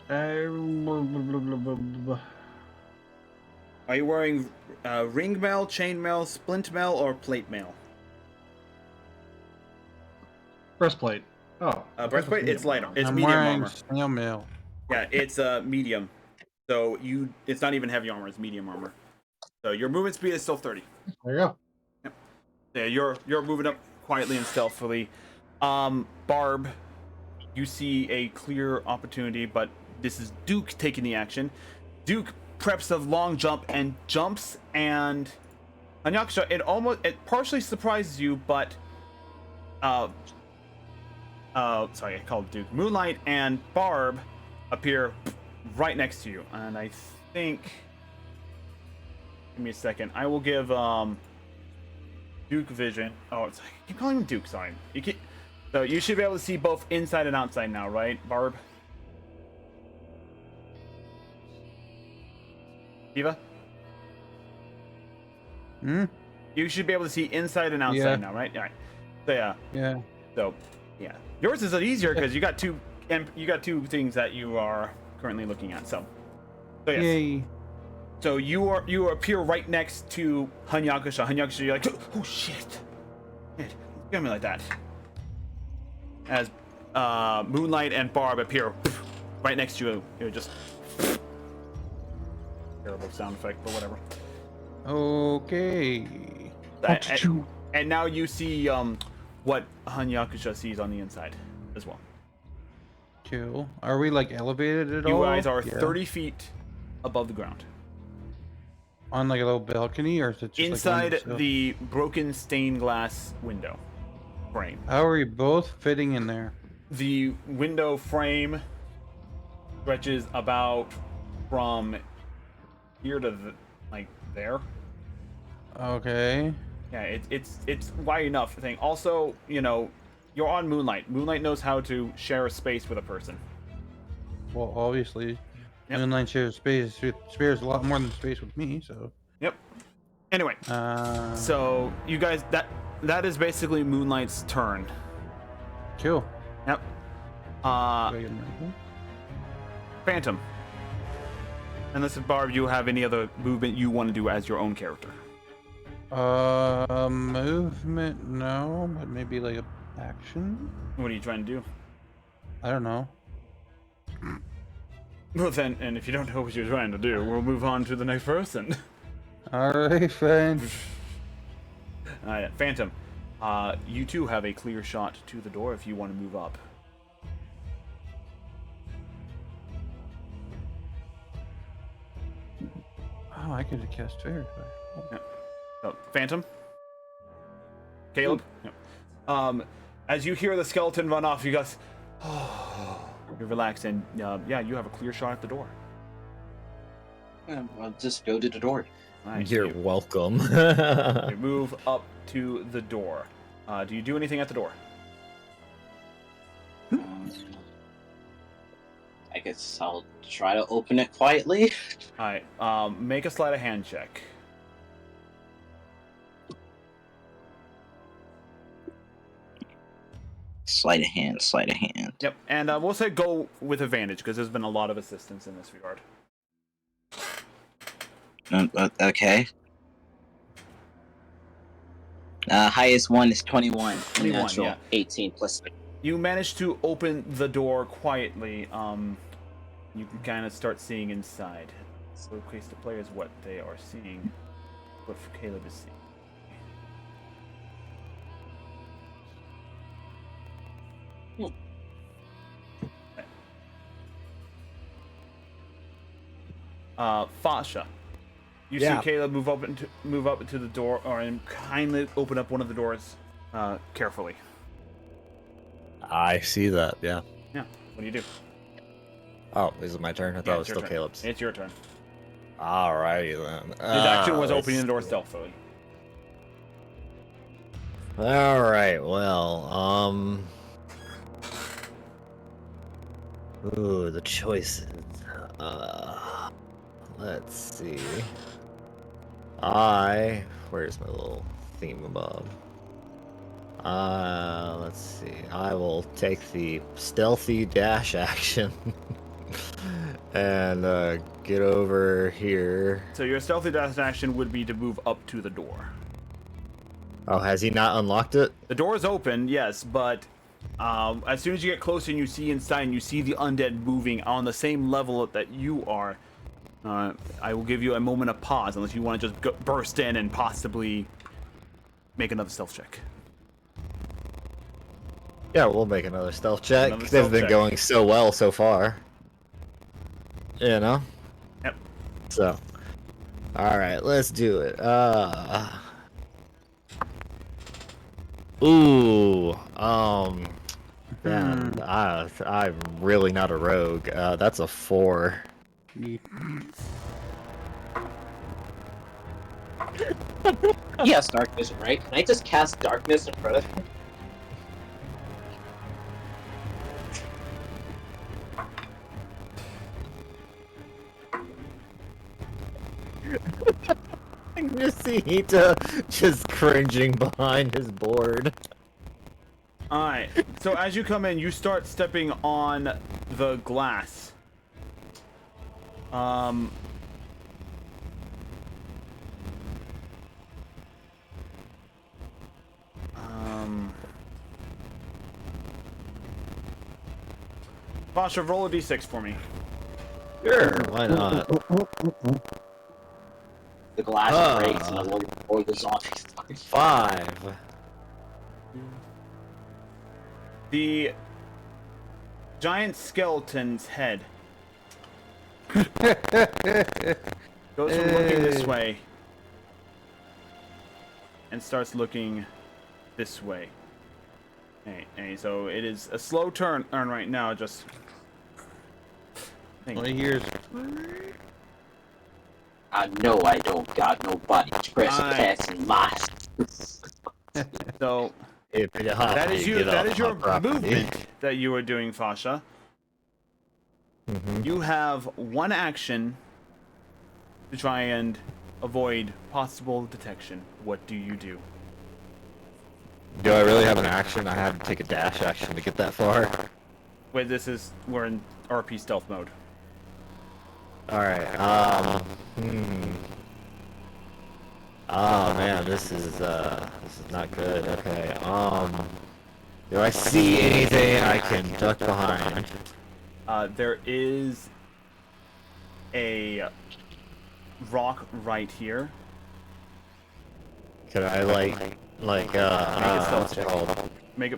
Are you wearing ring mail, chain mail, splint mail, or plate mail?
Breastplate. Oh.
Breastplate? It's lighter. It's
I'm
medium
wearing
armor.
snail mail.
Yeah, it's medium. So it's not even heavy armor, it's medium armor. So your movement speed is still 30.
There you go.
Yep. Yeah, you're moving up quietly and stealthily. Barb, you see a clear opportunity, but this is Duke taking the action. Duke preps a long jump and jumps, and Anyaksha, it partially surprises you, but sorry, I called Duke. Moonlight and Barb appear right next to you, and I think, give me a second, I will give Duke vision. Oh, I keep calling him Duke, sorry. So you should be able to see both inside and outside now, right, Barb? Eva? You should be able to see inside and outside now, right? All right. So
Yeah.
So yeah, yours is easier because you got two things that you are currently looking at. So yes.
Yay.
So you appear right next to Hanyakusha. Hanyakusha, you're like, oh shit! Don't get me like that. As Moonlight and Barb appear right next to you, you're just. Terrible sound effect, but whatever.
Okay.
And now you see what Hanyakusha sees on the inside as well.
Cool. Are we like elevated at all?
You guys are
Yeah.
30 feet above the ground.
On like a little balcony, or is it just
Inside
like
the broken stained glass window frame.
How are we both fitting in there?
The window frame stretches about from here to like there.
Okay.
Yeah, it's wide enough thing. Also, you know, you're on Moonlight. Moonlight knows how to share a space with a person.
Well, obviously,
Yep.
Moonlight shares spares a lot more than space with me. So.
Yep. Anyway, so you guys, that is basically Moonlight's turn.
Cool.
Yep. Phantom. Unless Barb, you have any other movement you want to do as your own character.
Movement, no, but maybe like a action.
What are you trying to do?
I don't know.
Well then, and if you don't know what you're trying to do, we'll move on to the next person.
Alright, friend.
Alright, Phantom. You two have a clear shot to the door if you want to move up.
Oh, I could have cast Fairy Fire.
Yeah. So, Phantom? Caleb? Yep. As you hear the skeleton run off, you guys... you relax, and yeah, you have a clear shot at the door.
I'll just go to the door.
Nice.
You're welcome.
You move up to the door. Do you do anything at the door?
I guess I'll try to open it quietly.
Alright, make a sleight of hand check.
Sleight of hand, sleight of hand.
Yep, and we'll say go with advantage, because there's been a lot of assistance in this regard.
Okay. Highest one is 21.
21,
Natural,
yeah.
18 plus.
You manage to open the door quietly. You can kind of start seeing inside. Showcase the players what they are seeing, what Caleb is seeing. Fasha, you see Caleb move up into the door, and kindly open up one of the doors, carefully.
I see that. Yeah.
Yeah. What do you do?
Oh, is it my turn? I thought it was still Caleb's.
It's your turn.
Alrighty then.
His action was opening the door stealthily.
Alright, well, ooh, the choices. Let's see. Where's my little theme above? Let's see. I will take the stealthy dash action and get over here.
So your stealthy dash action would be to move up to the door.
Oh, has he not unlocked it?
The door is open, yes, but as soon as you get closer and you see inside and you see the undead moving on the same level that you are, I will give you a moment of pause unless you want to just burst in and possibly make another stealth check.
Yeah, we'll make another stealth check. They've been going so well so far. You know?
Yep.
So, alright, let's do it. Ooh, man, I'm really not a rogue. That's a 4.
Yes, dark vision, right? Can I just cast darkness in front of him?
I can just see Hita just cringing behind his board.
Alright, so as you come in, you start stepping on the glass. Basha, roll a d6 for me.
Sure, why not?
The glass breaks and or the zombies.
5.
The giant skeleton's head goes from looking this way and starts looking this way. Hey, so it is a slow turn right now. Just
All he hears.
I know I don't got nobody trespassing my.
So that is your movement that you are doing, Fasha. You have one action to try and avoid possible detection. What do you do?
Do I really have an action? I have to take a dash action to get that far.
Wait, we're in RP stealth mode.
Alright, Oh man, this is not good. Okay, do I see anything I can duck behind?
There is a rock right here.
Can I make a
stealth check. Make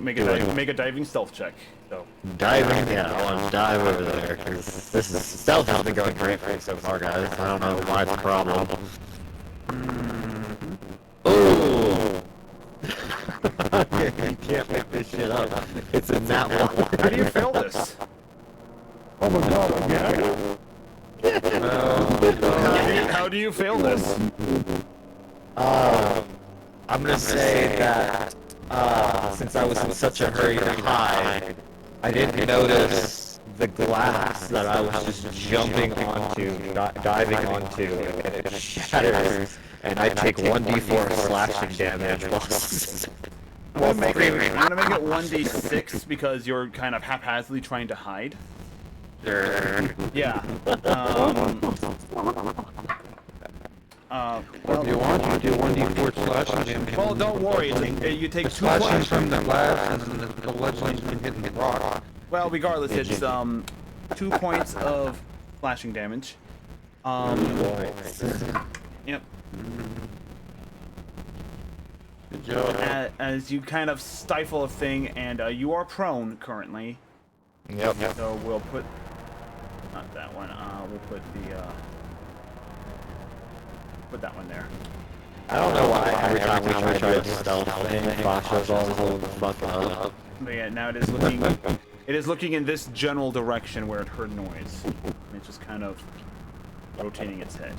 a diving stealth check. So
diving? Yeah, I want to dive over there because this is stealth has been going great for me so far, guys. I don't know why it's a problem. Ooh! You can't make this shit up. It's a nat one.
How do you fail this?
Oh my god, again?
How do you fail this?
I'm gonna say that since I was in such a hurry to hide, I didn't notice the glass that I was just jumping onto, diving onto, and it shatters, and I take 1d4 slashing damage while
I'm gonna make it 1d6 because you're kind of haphazardly trying to hide. Yeah.
Well, you want to do 1d4 slashing damage.
Well, don't worry. You take 2
slashing
points
from the glass and the legend's been hitting the rock.
Well, regardless, it's 2 points of slashing damage. Yep.
Good job.
As you kind of stifle a thing, and you are prone currently.
Yep.
So we'll put not that one. We'll put the put that one there.
I don't know why every time we try to do a stealth thing, Fasha's always holding the fuck up.
But yeah, now it is looking. It is looking in this general direction where it heard noise. And it's just kind of rotating its head.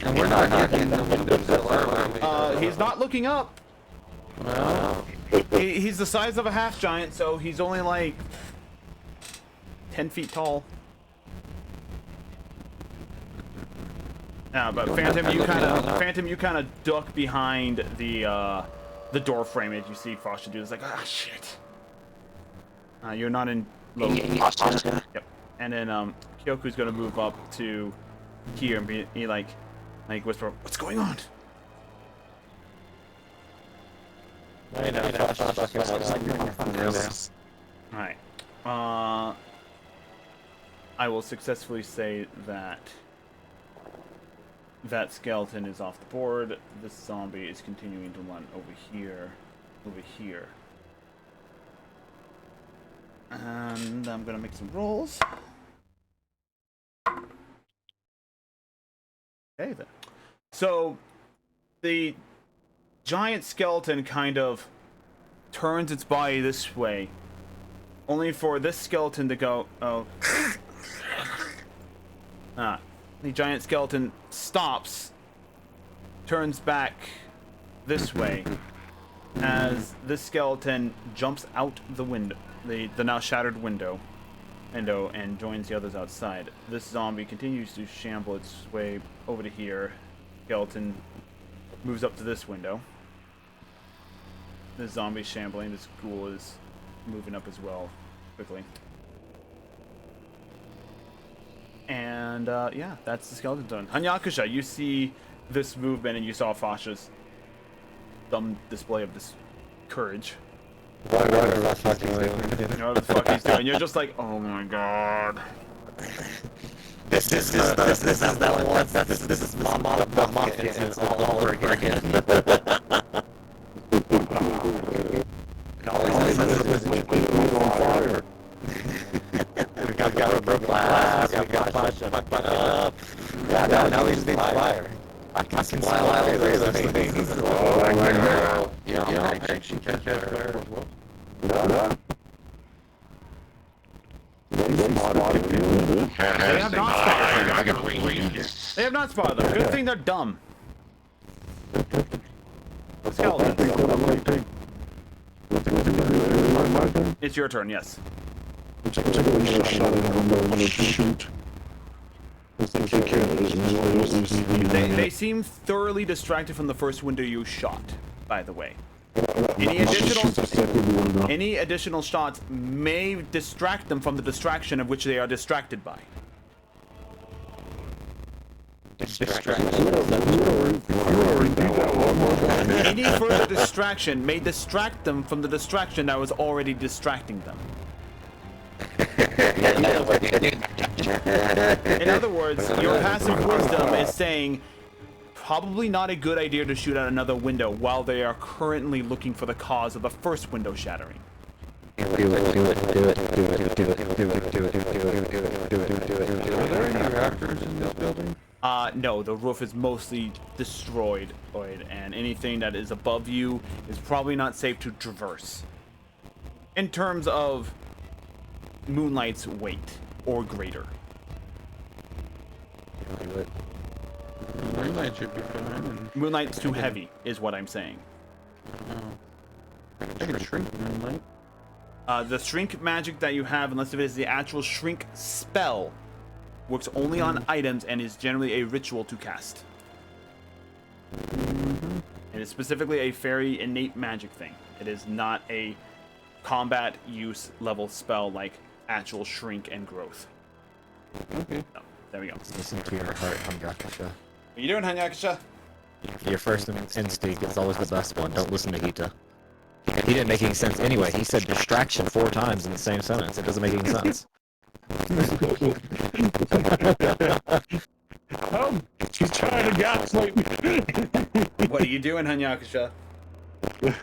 And we're not getting in the windowsill, are we?
He's not looking up.
Well,
He's the size of a half giant, so he's only like 10 feet tall. But Phantom, you kind of duck behind the door frame as you see Fasha do. It's like, ah, shit. You're not in low. Yep. And then Kyoku's gonna move up to here and be like whisper, "What's going on?"
I know,
Alright. I will successfully say that that skeleton is off the board. This zombie is continuing to run over here. And I'm gonna make some rolls. Okay then. So the giant skeleton kind of turns its body this way, only for this skeleton to go, the giant skeleton stops, turns back this way, as this skeleton jumps out the window, the now shattered window, and joins the others outside. This zombie continues to shamble its way over to here. Skeleton moves up to this window. This zombie shambling, this ghoul is moving up as well, quickly. And, yeah, that's the skeleton done. Hanyakusha, you see this movement and you saw Fasha's dumb display of this courage.
What
You know what the fuck he's doing. You're just like, oh my god.
This is that one. This is Mama Bucket all over again. I can smile out of those things.
Oh, my girl.
Yeah, I think she catches fire as well.
Yeah.
They have not spotted them. They have not spotted them. Good thing they're dumb. Skeletons. It's your turn, yes. They seem thoroughly distracted from the first window you shot, by the way. Any additional shots may distract them from the distraction of which they are distracted by. Any further distraction may distract them from the distraction that was already distracting them. In other words, your passive wisdom is saying probably not a good idea to shoot at another window while they are currently looking for the cause of the first window shattering.
Do it.
Are there any rafters in this building?
No, the roof is mostly destroyed, and anything that is above you is probably not safe to traverse. In terms of Moonlight's weight, or greater.
Moonlight should be fine.
Moonlight's too heavy, is what I'm saying.
I can shrink Moonlight.
The shrink magic that you have, unless it is the actual shrink spell, works only on items and is generally a ritual to cast. It is specifically a very innate magic thing. It is not a combat use level spell like actual shrink and growth.
Okay.
No, there we go.
Listen to your heart, Hanyakusha.
What are you doing, Hanyakusha?
Your first instinct is always the best one. Don't listen to Hita. He didn't make any sense anyway. He said distraction 4 times in the same sentence. It doesn't make any sense.
She's trying to gaslight me.
What are you doing, Hanyakusha?
Can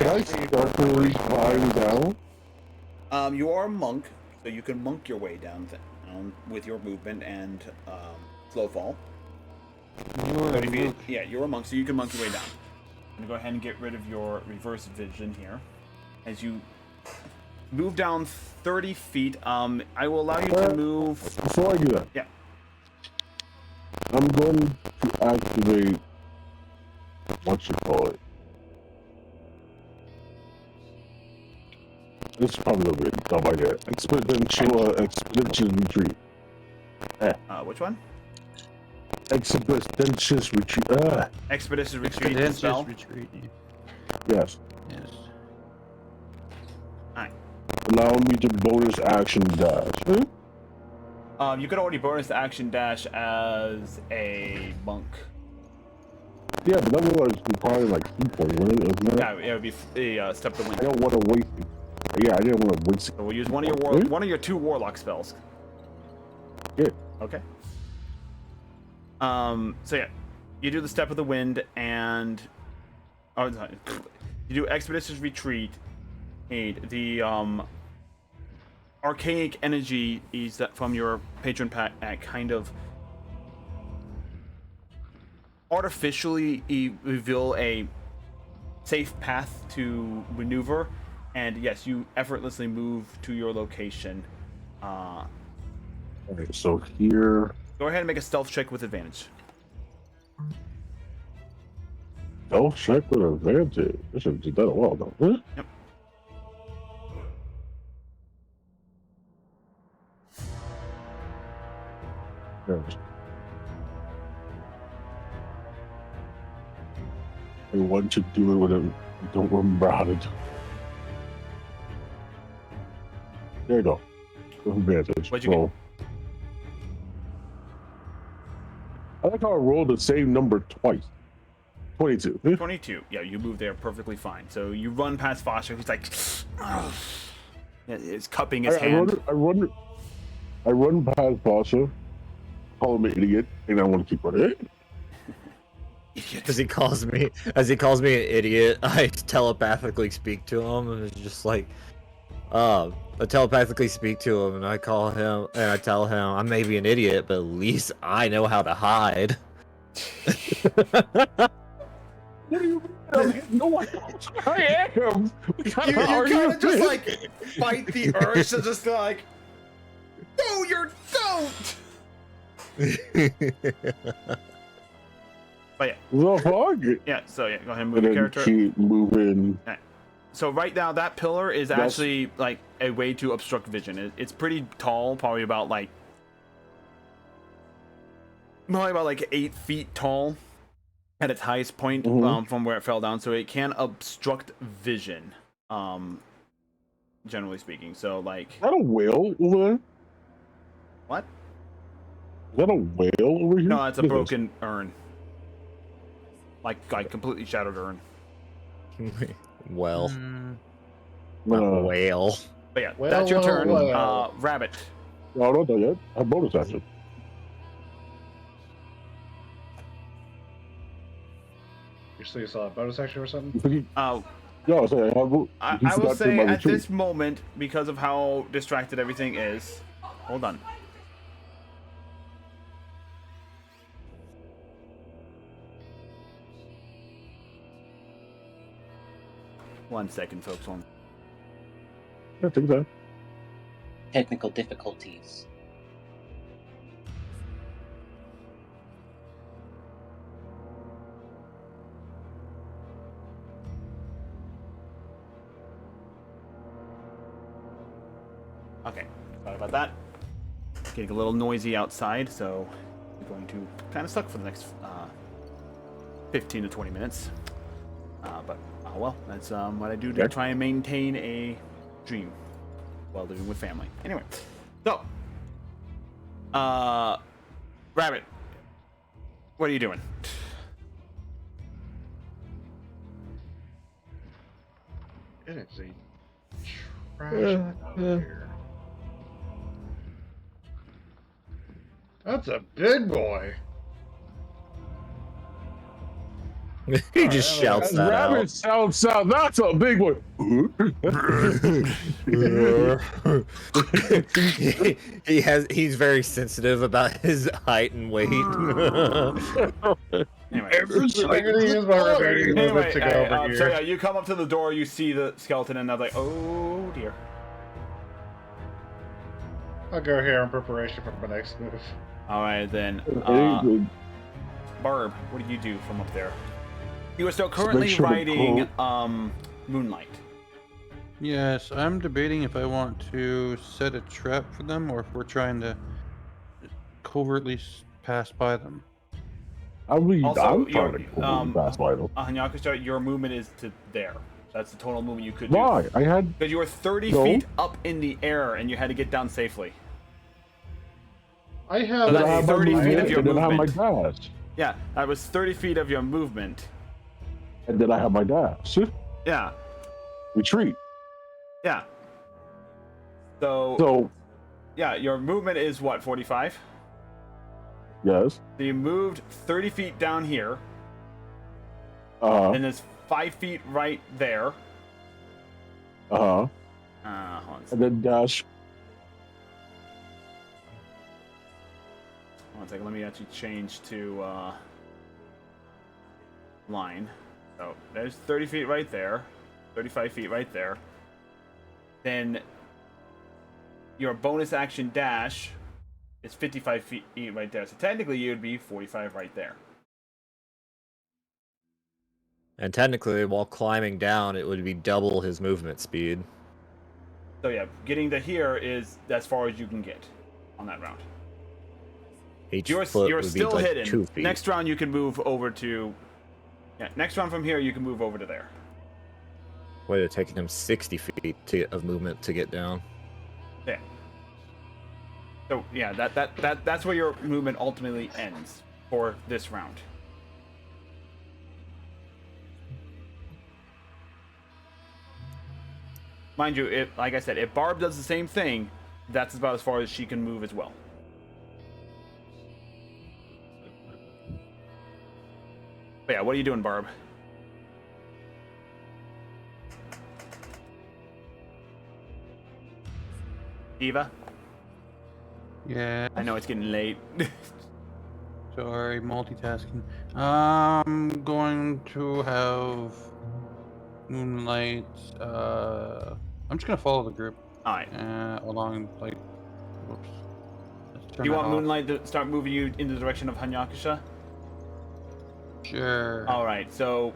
I stealthily climb down?
You are a monk, so you can monk your way down with your movement and slow fall. 30 feet. Yeah, you're a monk, so you can monk your way down. I'm gonna go ahead and get rid of your reverse vision here. As you move down 30 feet, I will allow you to move.
Before I do that,
Yeah.
I'm going to activate. What you call it? This is probably a bit dumb idea. Expedition retreat.
Which one?
Expeditious retreat.
Expeditious retreat
Expeditious
spell.
retreat.
Yes.
Yes.
Alright.
Allow me to bonus action dash.
You could already bonus the action dash as a monk.
Yeah, but that was probably like 2 points, wasn't it?
Yeah, it would be a step to
I
wind.
don't want to waste it. Yeah, I didn't want to waste it.
So we'll use one of your 2 warlock spells.
Yeah.
Okay. So yeah, you do the step of the wind and you do expeditious retreat. The archaic energy is that from your patron pack kind of artificially reveal a safe path to maneuver, and yes, you effortlessly move to your location.
Okay, so here.
Go ahead and make a stealth check with advantage.
Stealth check with advantage. I should do that a while though. Huh?
Yep.
Yes. I want to do it with him. I don't remember how to do it. There you go. With advantage.
What'd you get?
I like how I rolled the same number twice. 22.
22. Yeah, you move there perfectly fine. So you run past Foster. He's like, ugh. It's cupping his hand.
I run past Foster, call him an idiot, and I want to keep running.
As he calls me an idiot, I telepathically speak to him, and it's just like, I telepathically speak to him, and I call him, and I tell him I may be an idiot, but at least I know how to hide.
What do you mean? No, I am.
You kind of just like fight the urge to just like, no, you don't. But yeah.
The fuck?
Yeah. So yeah, go ahead and move
And
your
then
character.
keep moving.
Right. So right now that pillar is
That's-
actually like a way to obstruct vision. It's pretty tall, probably about like 8 feet tall at its highest point from where it fell down. So it can obstruct vision, generally speaking. So like,
Is that a whale over there?
what?
Is that a whale over here?
No, it's a
What is
broken urn. Like completely shattered urn.
Well,
Mm,
this?
a whale.
But yeah,
Well,
that's your
well,
turn.
well.
Rabbit.
No, not that yet. I have bonus action.
You still saw a bonus action or something?
Yeah, I'll say
I will say at this moment, because of how distracted everything is, hold on. One second, folks.
Yeah, take that.
Technical difficulties.
Okay, sorry about that. Getting a little noisy outside, so we're going to kind of suck for the next 15 to 20 minutes. But oh well, that's what I do to try and maintain a dream while living with family. Anyway, so Rabbit, what are you doing?
It is a trash out here. That's a big boy.
He just shouts that
Rabbit sounds out. That's a big one.
He's very sensitive about his height and weight.
Anyway,
I'm gonna use my remaining movement to go over here.
so yeah, you come up to the door, you see the skeleton, and I'm like, oh dear.
I'll go here in preparation for my next move.
All right then, Barb, what do you do from up there? You are still currently
sure the
riding Moonlight.
yes, I'm debating if I want to set a trap for them or if we're trying to covertly pass by them.
I mean,
Also,
I'm trying to pass by them.
Hanyakusha, your movement is to there. That's the total movement you could do.
Why? I had.
Because you were 30
No.
feet up in the air and you had to get down safely.
I have
So that's 30 feet of your
and then I have my
movement.
dash.
Yeah, that was 30 feet of your movement.
And then I have my dash.
Yeah,
Retreat.
yeah. So,
So,
yeah, your movement is what, 45?
yes.
So you moved 30 feet down here,
Uh-huh.
and there's 5 feet right there.
Uh-huh.
Hold on.
And then dash.
One second, let me actually change to line. So there's 30 feet right there, 35 feet right there. Then your bonus action dash is 55 feet right there. So technically you would be 45 right there.
And technically, while climbing down, it would be double his movement speed.
So yeah, getting to here is as far as you can get on that round.
Each
You're
foot
you're
would
still
be like
hidden.
2 feet.
Next round you can move over to. Yeah, next round from here you can move over to there.
Would have taken him 60 feet of movement to get down.
Yeah. So yeah, that's where your movement ultimately ends for this round. Mind you, like I said, if Barb does the same thing, that's about as far as she can move as well. But yeah, what are you doing, Barb? Eva,
Yeah.
I know it's getting late.
Sorry, multitasking. I'm going to have Moonlight. I'm just gonna follow the group.
All right.
Along like. Whoops. Let's turn
Do you
that
want
off.
Moonlight to start moving you in the direction of Hanyakusha?
Sure.
All right. So,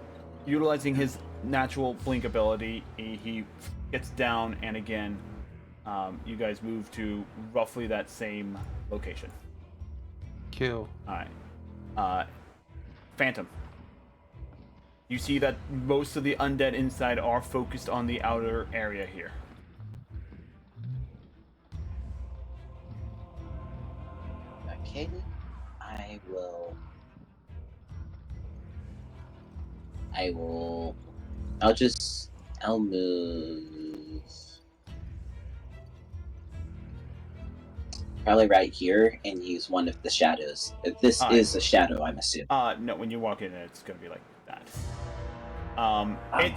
utilizing his natural blink ability, he gets down, and again, you guys move to roughly that same location.
Kill.
All right. Phantom. You see that most of the undead inside are focused on the outer area here.
Okay, I will. I'll move. Probably right here and use one of the shadows. If this is a shadow, I'm assuming.
No, when you walk in, it's gonna be like that.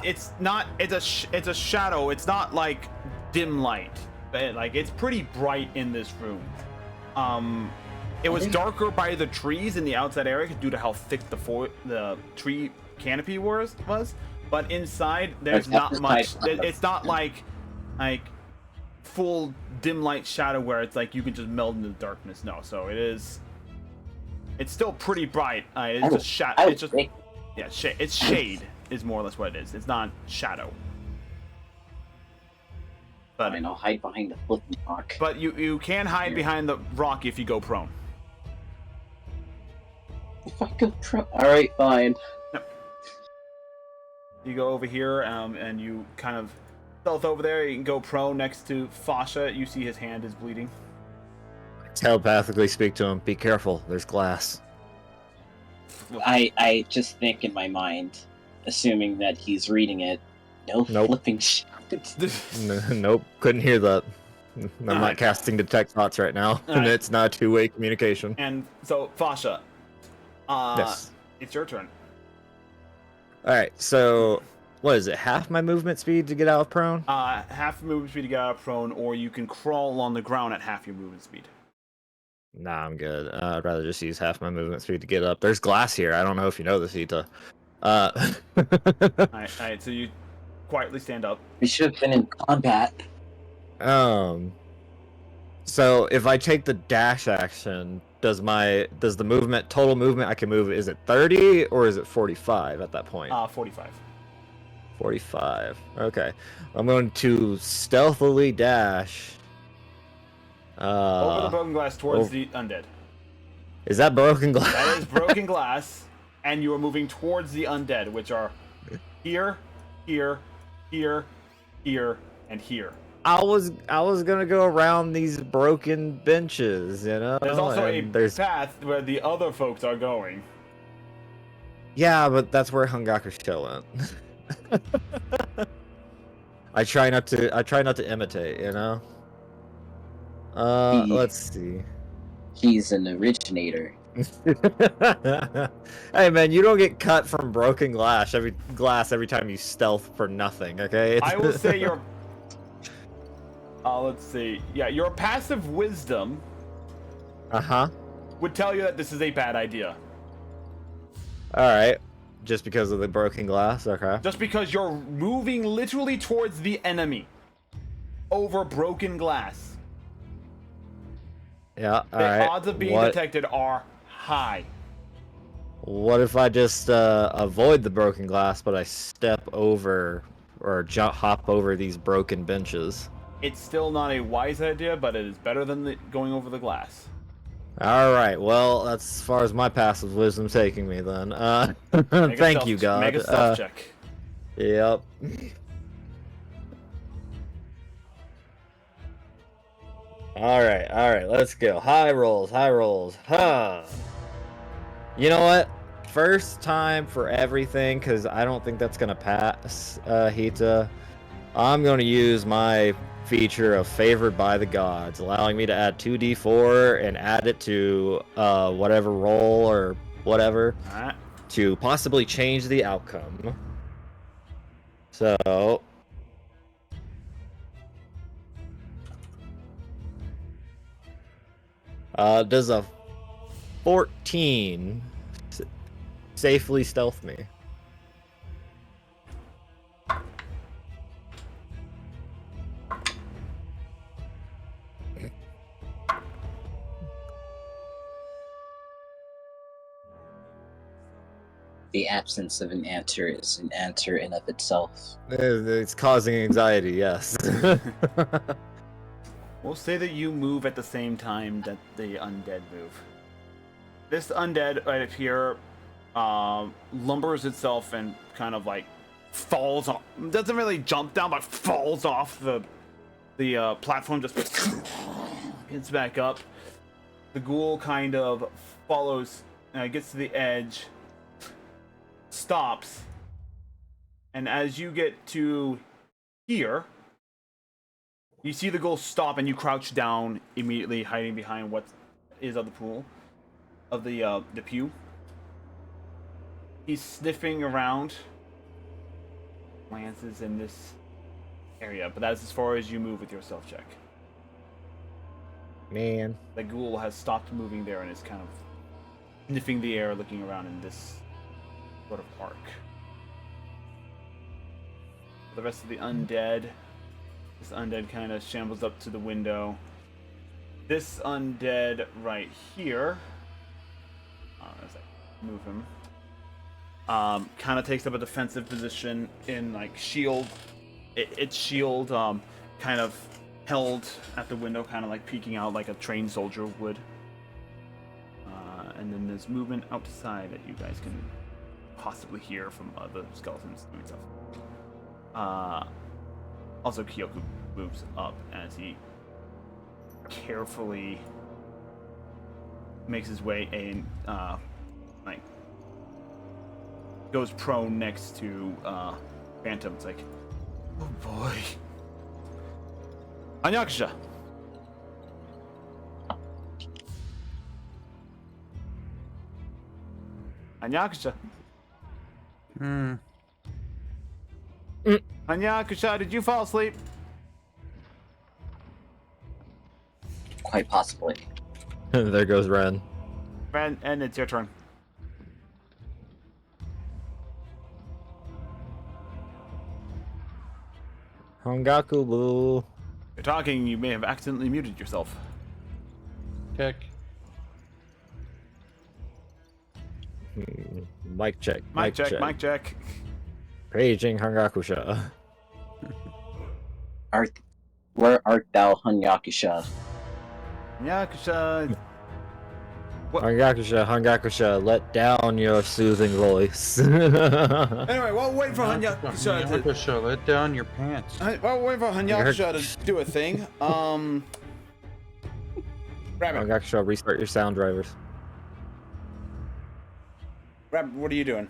It's not. It's a shadow. It's not like dim light. But like it's pretty bright in this room. It was darker by the trees in the outside area due to how thick the tree canopy was. But inside, there's not much. It's not like full dim light shadow where it's like you can just meld into the darkness. No, so it's still pretty bright. It's just shadow. It's just it's shade is more or less what it is. It's not shadow. But
Fine, I'll hide behind the flipping rock.
But you can hide behind the rock if you go prone.
If I go prone, all right, fine.
You go over here, and you kind of stealth over there. You can go prone next to Fasha. You see his hand is bleeding.
Telepathically speak to him. Be careful. There's glass.
I just think in my mind, assuming that he's reading it. No flipping shit.
Nope. Couldn't hear that. I'm not casting detect thoughts right now, and it's not a two-way communication.
And so, Fasha,
yes,
it's your turn.
All right. So, what is it? Half my movement speed to get out of prone?
Half movement speed to get out of prone, or you can crawl on the ground at half your movement speed.
Nah, I'm good. I'd rather just use half my movement speed to get up. There's glass here. I don't know if you know this, Ita.
All right. So you quietly stand up.
We should have been in combat.
So if I take the dash action, does the total movement I can move, is it 30 or is it 45 at that point?
45.
45. Okay. I'm going to stealthily dash.
Over the broken glass towards the undead.
Is that broken glass?
That is broken glass, and you are moving towards the undead, which are here, here, here, here, and here.
I was gonna go around these broken benches, you know.
There's also a path where the other folks are going.
Yeah, but that's where Hungaku's chilling. I try not to imitate, you know. Let's see.
He's an originator.
Hey man, you don't get cut from broken glass every time you stealth for nothing, okay?
I will say your let's see. Yeah, your passive wisdom would tell you that this is a bad idea.
Alright. Just because of the broken glass, okay.
Just because you're moving literally towards the enemy over broken glass.
Yeah,
the odds of being detected are high.
What if I just avoid the broken glass, but I step over or hop over these broken benches?
It's still not a wise idea, but it is better than going over the glass.
All right, well, that's as far as my passive wisdom's taking me then. Thank you, God.
Make a stealth check.
Yep. All right, let's go. High rolls. Huh. You know what? First time for everything, because I don't think that's going to pass, Hita. I'm going to use my feature of Favored by the Gods, allowing me to add 2d4 and add it to whatever roll or whatever to possibly change the outcome. So... Does a 14 safely stealth me?
The absence of an answer is an answer in of itself.
It's causing anxiety, yes.
We'll say that you move at the same time that the undead move. This undead right up here lumbers itself and kind of like falls off. Doesn't really jump down, but falls off the platform. Just gets back up. The ghoul kind of follows, gets to the edge, stops, and as you get to here, you see the ghoul stop, and you crouch down immediately, hiding behind what is of the pool, of the pew. He's sniffing around, glances in this area, but that's as far as you move with your self check.
Man.
The ghoul has stopped moving there and is kind of sniffing the air, looking around in this sort of arc. The rest of the undead, this undead kind of shambles up to the window. This undead right here, as I move him, kind of takes up a defensive position in like shield. Its shield kind of held at the window, kind of like peeking out like a trained soldier would. And then there's movement outside that you guys can possibly hear from the skeletons doing stuff. Also, Kyoku moves up as he carefully makes his way in, like goes prone next to Phantom. It's like, oh boy, Anyakusha. Anyakusha. Anyakusha, did you fall asleep?
Quite possibly.
There goes Ren.
Ren, and it's your turn.
Hongaku Boo.
You're talking, you may have accidentally muted yourself.
Check.
Mic check.
Mic check, mic check.
Paging Hangakusha.
Where art thou, Hanyakusha?
Anyakusha.
Hangakusha, let down your soothing voice.
Anyway, while waiting for Hanyakusha to...
Hanyakusha, let down your pants.
While waiting for Hanyakusha to do a thing, Rabbit.
Hangakusha, restart your sound drivers.
Rabbit, what are you doing?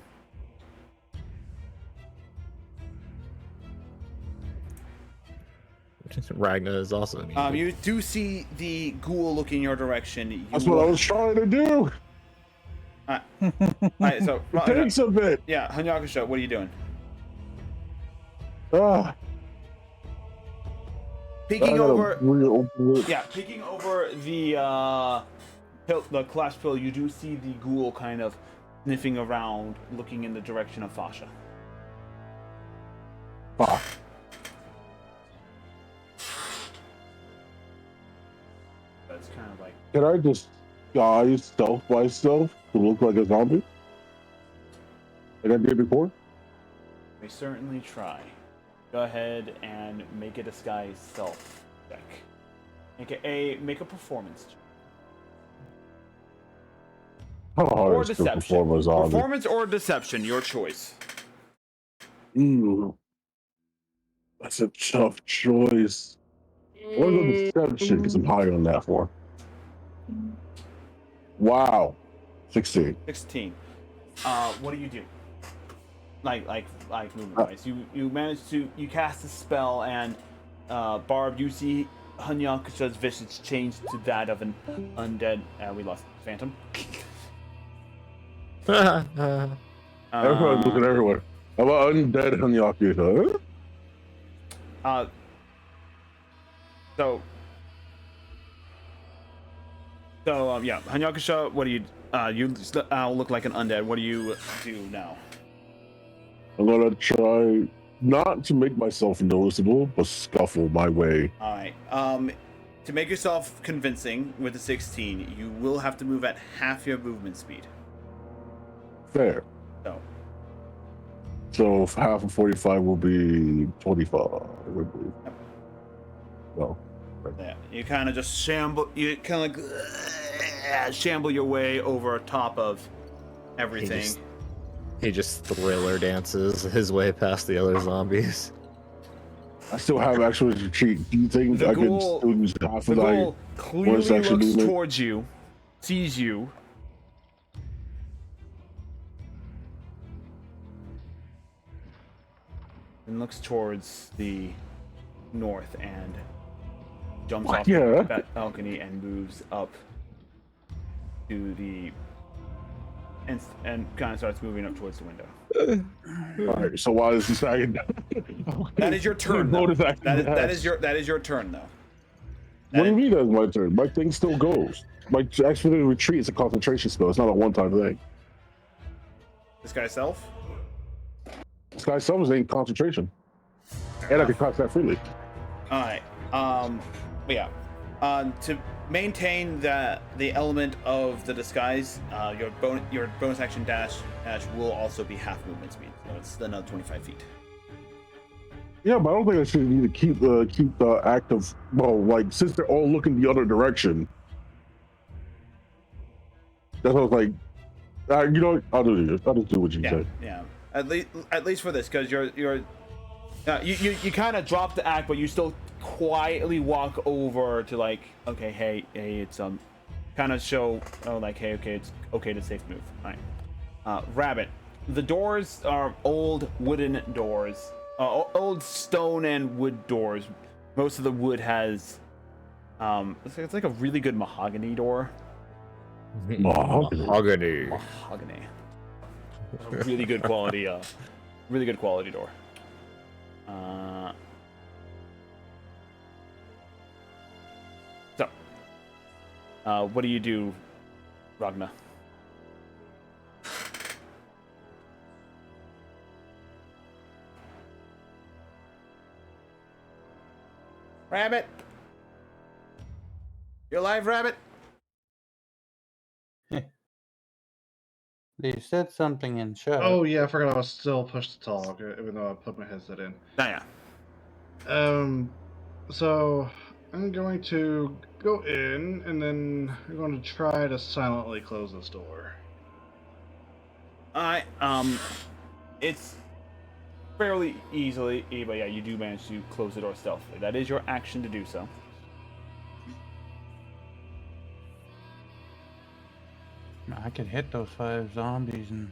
Ragna is also muted.
You do see the ghoul looking your direction.
That's what I was trying to do.
Alright, so
It takes a bit.
yeah, Hanyakusha, what are you doing? Peeking over. Yeah, peeking over the clash pill, you do see the ghoul kind of sniffing around, looking in the direction of Fasha.
Fuck.
That's kind of like.
Can I disguise stealth myself to look like a zombie? Like I did before?
May certainly try. Go ahead and make a disguise self check. Make a performance check.
How hard
Or
is to
deception.
perform a zombie?
Performance or deception, your choice.
Ooh. That's a tough choice. Or the deception, because I'm higher on that for. Wow. 16.
16. What do you do? Like movement wise. You manage to cast a spell, and Barb, you see Hanyakusha's visage change to that of an undead. We lost Phantom.
Everyone's looking everywhere. How about undead Hanyakusha?
So So yeah, Hanyakusha, what do you? You look like an undead. What do you do now?
I'm gonna try not to make myself noticeable, but scuffle my way.
All right. To make yourself convincing with the 16, you will have to move at half your movement speed.
Fair.
So.
So half of 45 will be 25. I believe.
Yep.
Well.
Yeah, you kind of just shamble. You kind of like shamble your way over top of everything.
He just thriller dances his way past the other zombies.
I still have actual retreat. Do you think I could still use half
the
of that?
ghoul clearly looks towards you, sees you. And looks towards the north and jumps off that balcony and moves up to the and kind of starts moving up towards the window.
All right. So why is he saying
that is your turn? Though. That is your turn, though.
What do you mean that's my turn? My thing still goes. My expedited retreat is a concentration spell. It's not a one-time thing.
This guy's self?
This guy's self is in concentration. And I can cast that freely.
Alright. But yeah. To maintain the element of the disguise, your bonus action dash will also be half movement speed. So it's another 25 feet.
Yeah, but I don't think I should need to keep the act of, well, like, since they're all looking the other direction. That's what I was like, you know, I'll just do what you say.
Yeah. At least for this, because you kind of drop the act, but you still quietly walk over to like, okay, hey, it's kind of show, like, hey, okay, it's okay to safe move. All right. Rabbit. The doors are old wooden doors. Old stone and wood doors. Most of the wood has, it's like a really good mahogany door.
Mahogany.
Really good quality. Really good quality door. What do you do, Ragna? Rabbit? You alive, Rabbit?
They said something in chat.
Oh yeah, I forgot I was still pushed to talk, even though I put my headset in.
Oh,
yeah. So I'm going to go in, and then I'm going to try to silently close this door.
It's fairly easily, but yeah, you do manage to close the door stealthily. That is your action to do so.
I could hit those 5 zombies and...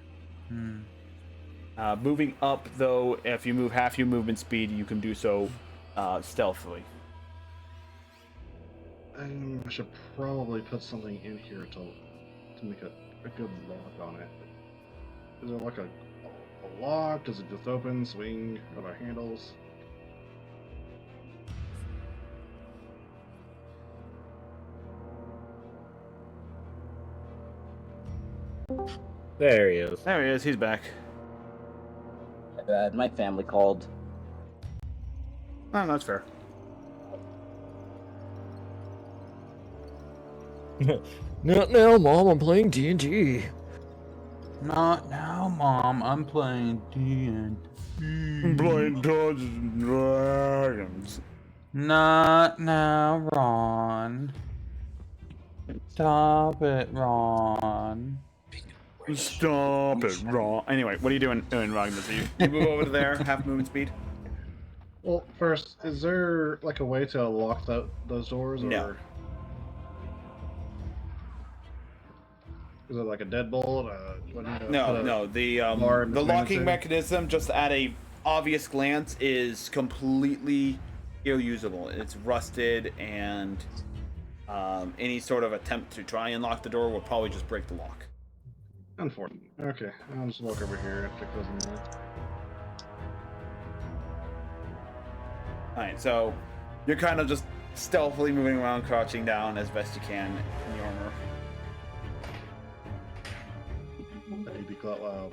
Moving up, though, if you move half your movement speed, you can do so stealthily.
I should probably put something in here to make a good lock on it. Is there like a lock? Does it just open, swing, are there handles?
There he is.
There he is. He's back.
My family called.
Oh, that's fair.
Not now, Mom. I'm playing D&D.
Not now, Mom. I'm playing D&D.
Playing Dungeons and Dragons.
Not now, Ron. Stop it, Ron.
Stop it, Ron. Anyway, what are you doing, Ragnar? So you move over to there, half movement speed?
Well, first, is there like a way to lock those doors? Or...
No.
Is it like a deadbolt?
No. The locking mechanism, just at a obvious glance, is completely unusable. It's rusted, and any sort of attempt to try and lock the door will probably just break the lock.
Unfortunate. Okay, I'll just walk over here after closing that.
Alright, so you're kind of just stealthily moving around, crouching down as best you can in the armor.
I'll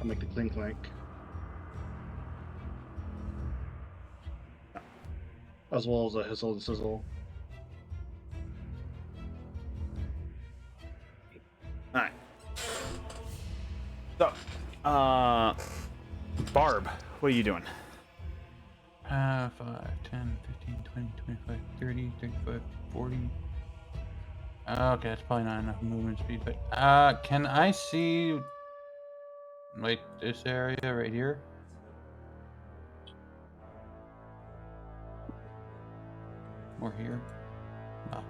make the clink clank. As well as a hizzle and sizzle.
Alright. So, Barb, what are you doing?
5, 10, 15, 20, 25, 30, 35, 40. Okay, that's probably not enough movement speed, but can I see like this area right here? Or here? No.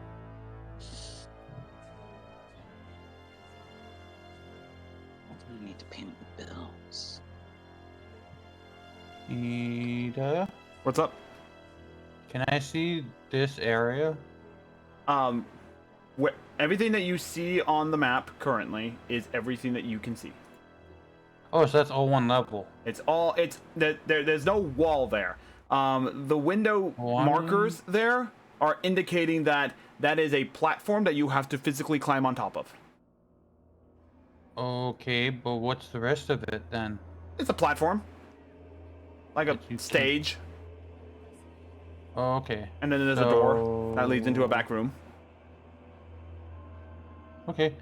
I need to pay the bills.
Ida,
What's up?
can I see this area?
Everything that you see on the map currently is everything that you can see.
Oh, so that's all one level.
There's no wall there. The window markers there are indicating that that is a platform that you have to physically climb on top of.
Okay, but what's the rest of it then?
It's a platform. Like a stage.
Oh, okay.
And then there's a door that leads into a back room.
Okay.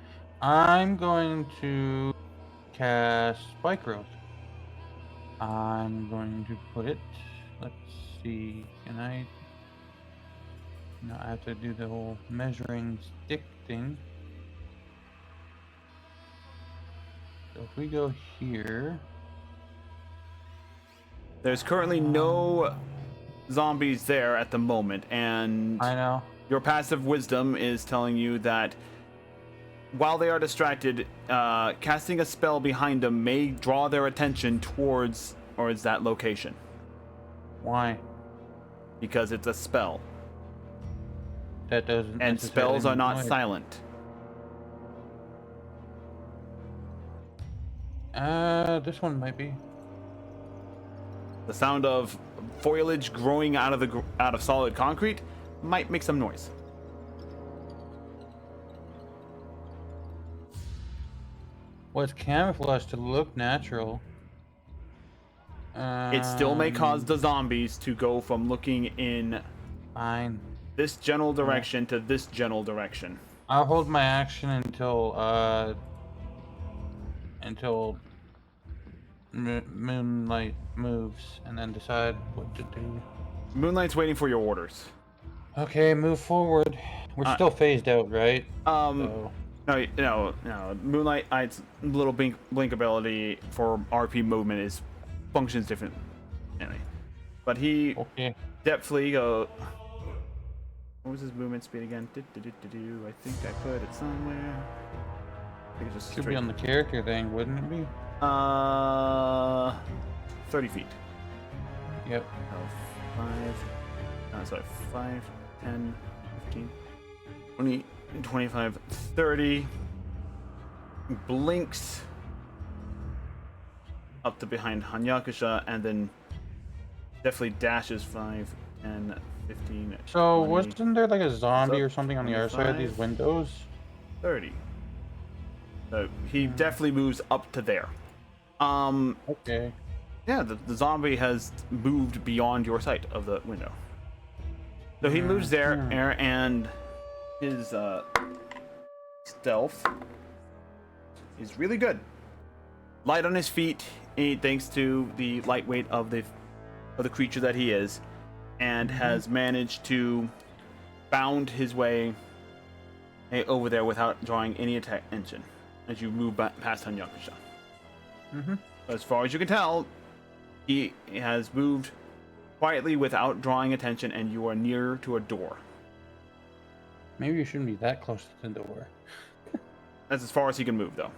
I'm going to cast Spike Growth. I'm going to put it. Let's see. Can I? No, I have to do the whole measuring stick thing. So if we go here.
There's currently no zombies there at the moment, and
I know.
Your passive wisdom is telling you that while they are distracted, casting a spell behind them may draw their attention towards that location.
Why?
Because it's a spell.
That doesn't.
And spells are not silent.
This one might be.
The sound of foliage growing out of solid concrete might make some noise.
Well, it's camouflaged to look natural.
It still may cause the zombies to go from looking in this general direction to this general direction.
I'll hold my action until Moonlight moves, and then decide what to do.
Moonlight's waiting for your orders.
Okay, move forward. We're still phased out, right?
No. Moonlight's little blink ability for RP movement functions different. Anyway, but he depthfully go. What was his movement speed again? I think I put it somewhere. I think it's just
should be on the character thing, wouldn't it be?
30 feet.
Yep.
5, 10, 15, 20, 25, 30. Blinks up to behind Hanyakusha, and then definitely dashes 5, 10, 15.
So
20,
wasn't there like a zombie or something on the other side of
25,
these windows?
30. So he definitely moves up to there.
Okay.
Yeah, the zombie has moved beyond your sight of the window. So he moves there, and his stealth is really good. Light on his feet, thanks to the lightweight of the creature that he is, and has managed to bound his way over there without drawing any attention as you move past Hanyakusha. As far as you can tell, he has moved quietly without drawing attention, and you are near to a door.
Maybe you shouldn't be that close to the door.
That's as far as he can move, though.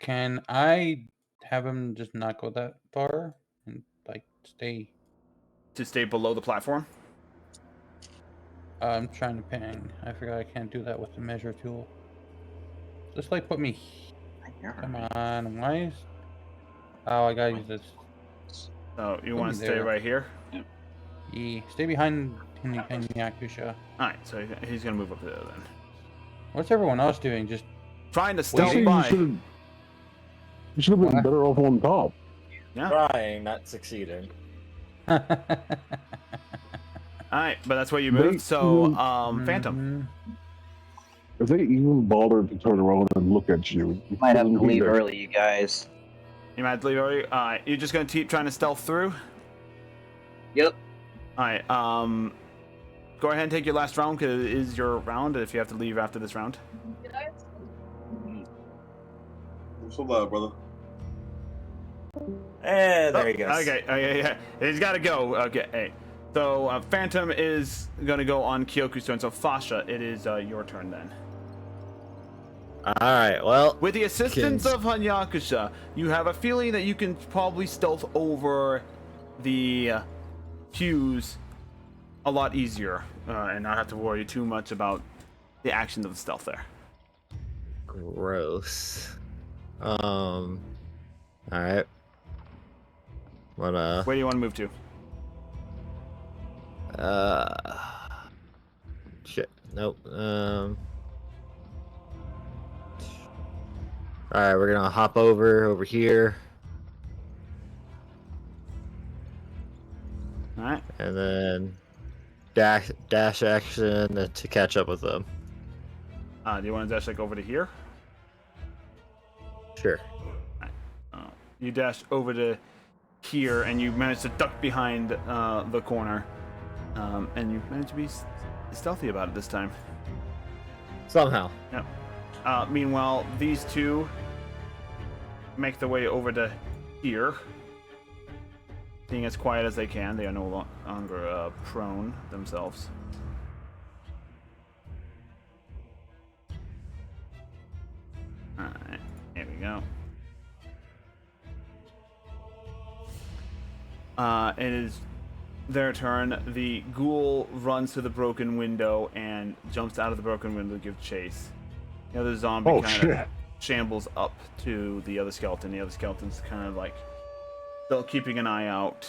Can I have him just not go that far and like stay?
To stay below the platform?
I'm trying to ping. I forgot I can't do that with the measure tool. Just like put me. Come on, why is? Oh, I gotta use this.
Oh, you want to stay right here?
Yeah, stay behind Yakusha.
Alright, so he's gonna move up there then.
What's everyone else doing? Just
Trying to
They
stealth
say you
by.
should have been better off on top.
Yeah.
Trying, not succeeding.
Alright, but that's where you moved. So, Phantom.
If they even bothered to turn around and look at you,
Might have to
wouldn't be
leave
there.
early, you guys.
You might have to leave early. Alright, you're just gonna keep trying to stealth through?
Yep.
Alright, go ahead and take your last round, because it is your round if you have to leave after this round.
What's so loud, brother?
There he goes.
Okay, yeah. He's gotta go. Okay, hey. So, Phantom is gonna go on Kyoku's turn. So, Fasha, it is your turn then.
Alright, well.
With the assistance of Hanyakusha, you have a feeling that you can probably stealth over the queues a lot easier and not have to worry too much about the actions of the stealth there.
Gross. Alright.
Where do you want to move to?
Shit. Nope. Alright, we're gonna hop over here.
Alright.
And then dash action to catch up with them.
Do you want to dash like over to here?
Sure.
You dash over to here and you manage to duck behind the corner. And you manage to be stealthy about it this time.
Somehow.
Yep. Meanwhile, these two make their way over to here. Being as quiet as they can, they are no longer prone themselves. Alright, here we go. It is their turn. The ghoul runs to the broken window and jumps out of the broken window to give chase. The other zombie kind of shambles up to the other skeleton. The other skeleton's kind of like still keeping an eye out.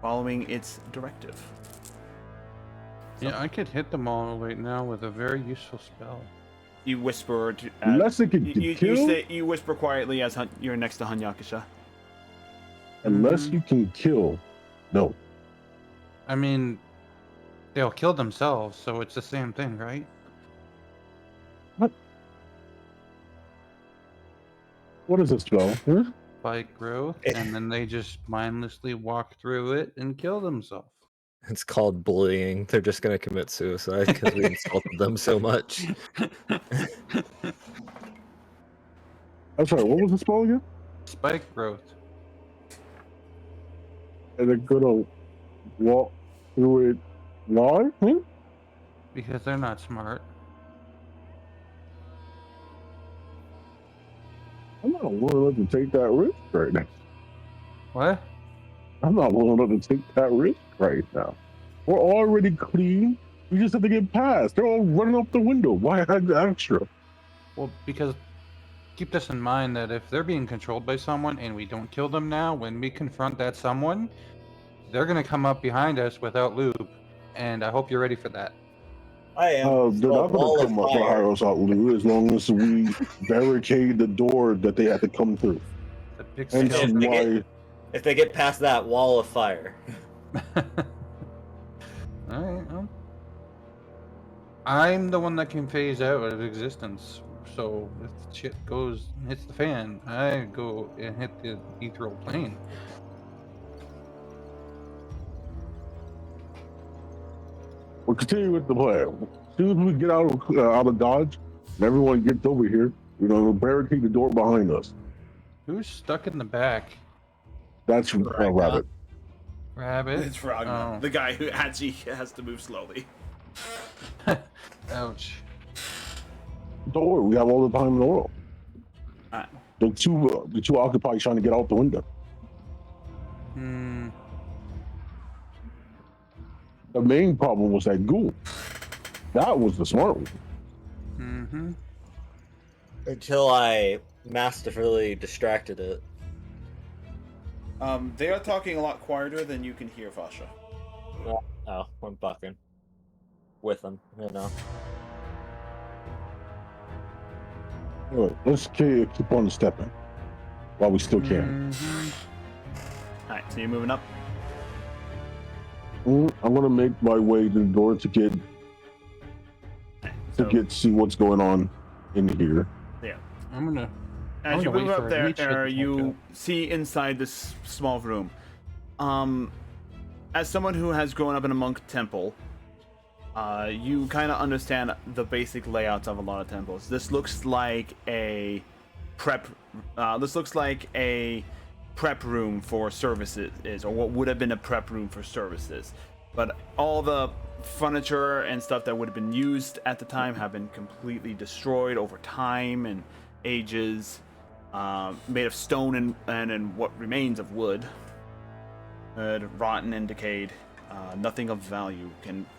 Following its directive.
Yeah, I could hit them all right now with a very useful spell.
You whisper to,
Unless it can kill.
You whisper quietly as you're next to Hanyakusha.
Unless you can kill. No.
I mean, they'll kill themselves, so it's the same thing, right?
What is this spell? Huh?
Spike growth, and then they just mindlessly walk through it and kill themselves.
It's called bullying. They're just gonna commit suicide because we insulted them so much.
I'm sorry, what was the spell again?
Spike growth.
And they're gonna walk through it live?
Because they're not smart.
I'm not willing enough to take that risk right now.
What?
I'm not willing enough to take that risk right now. We're already clean. We just have to get past. They're all running up the window. Why add the extra?
Well, because keep this in mind that if they're being controlled by someone and we don't kill them now, when we confront that someone, they're gonna come up behind us without lube. And I hope you're ready for that.
I am.
They're not going to come up behind us out, Lou, as long as we barricade the door that they have to come through.
The big
And
skeleton.
If they get past that wall of fire.
Alright, well. I'm the one that can phase out of existence. So if shit goes and hits the fan, I go and hit the ethereal plane.
We'll continue with the plan. As soon as we get out of Dodge and everyone gets over here, we'll barricade the door behind us.
Who's stuck in the back?
That's Rabbit.
Rabbit?
It's Ryna,
Oh.
the guy who actually has to move slowly.
Ouch.
Don't worry, we have all the time in the world.
Alright.
The two occupied trying to get out the window.
Hmm.
The main problem was that ghoul. That was the smart one.
Mm-hmm.
Until I masterfully distracted it.
They are talking a lot quieter than you can hear, Fasha.
Oh, I'm fucking with them, you know.
Alright, let's keep on stepping while we still can.
Alright, so you're moving up.
I'm gonna make my way to the door to get see what's going on in here.
Yeah.
I'm gonna.
As you
wait
move
for
up
a
there,
meat shield to
you
catch up.
see inside this small room. As someone who has grown up in a monk temple, you kind of understand the basic layouts of a lot of temples. This looks like a prep. This looks like a prep room for services, or what would have been a prep room for services. But all the furniture and stuff that would have been used at the time have been completely destroyed over time and ages. Made of stone and what remains of wood, rotten and decayed. Nothing of value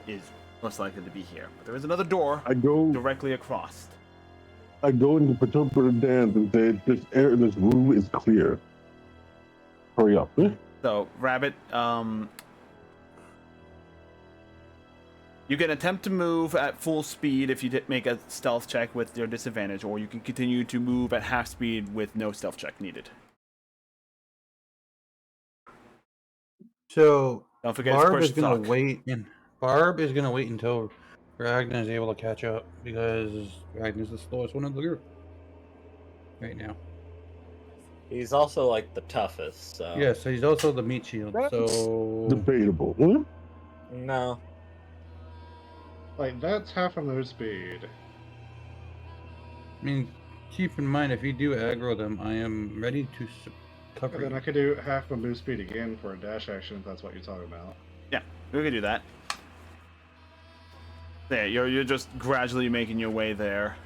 is most likely to be here. But there is another door directly across.
I go into Interpreter dance and say, this room is clear. Hurry up.
So, Rabbit, you can attempt to move at full speed if you make a stealth check with your disadvantage, or you can continue to move at half speed with no stealth check needed.
So
don't forget
Barb is gonna wait. Barb is gonna wait until Ragnar is able to catch up because Ragnar's the slowest one in the group right now.
He's also like the toughest. So.
Yeah, so he's also the meat shield. So
debatable.
No.
Like, that's half a move speed.
I mean, keep in mind, if you do aggro them, I am ready to cover
And then I could do half a move speed again for a dash action if that's what you're talking about.
Yeah, we can do that. There, you're just gradually making your way there.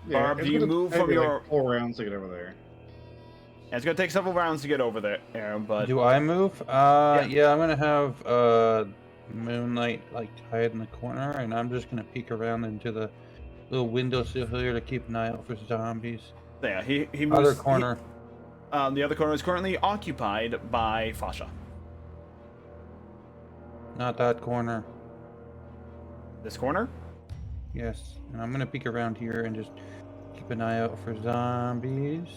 Yeah,
Barb, do you move from your...
Like 4 rounds to get over there.
Yeah, it's gonna take several rounds to get over there, but...
Do I move? Yeah, I'm gonna have Moonlight like hide in the corner, and I'm just gonna peek around into the little windowsill here to keep an eye out for zombies.
Yeah, he moves...
Other corner.
The other corner is currently occupied by Fasha.
Not that corner.
This corner?
Yes, and I'm gonna peek around here and just keep an eye out for zombies.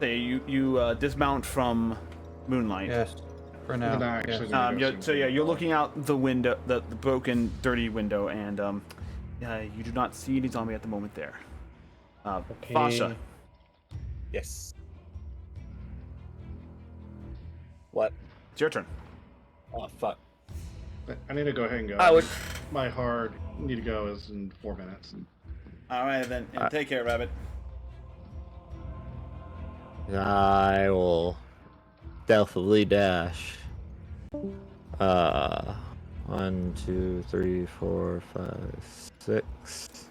Say you dismount from Moonlight.
Yes, for now.
Yes. You're looking out the window, the broken, dirty window, and you do not see any zombie at the moment there.
Okay.
Fasha.
Yes. What?
It's your turn.
Oh fuck.
I need to go ahead and go.
I would.
My hard need to go is in 4 minutes.
All right then, and take care, Rabbit.
I will stealthily dash. 1, 2, 3, 4, 5, 6.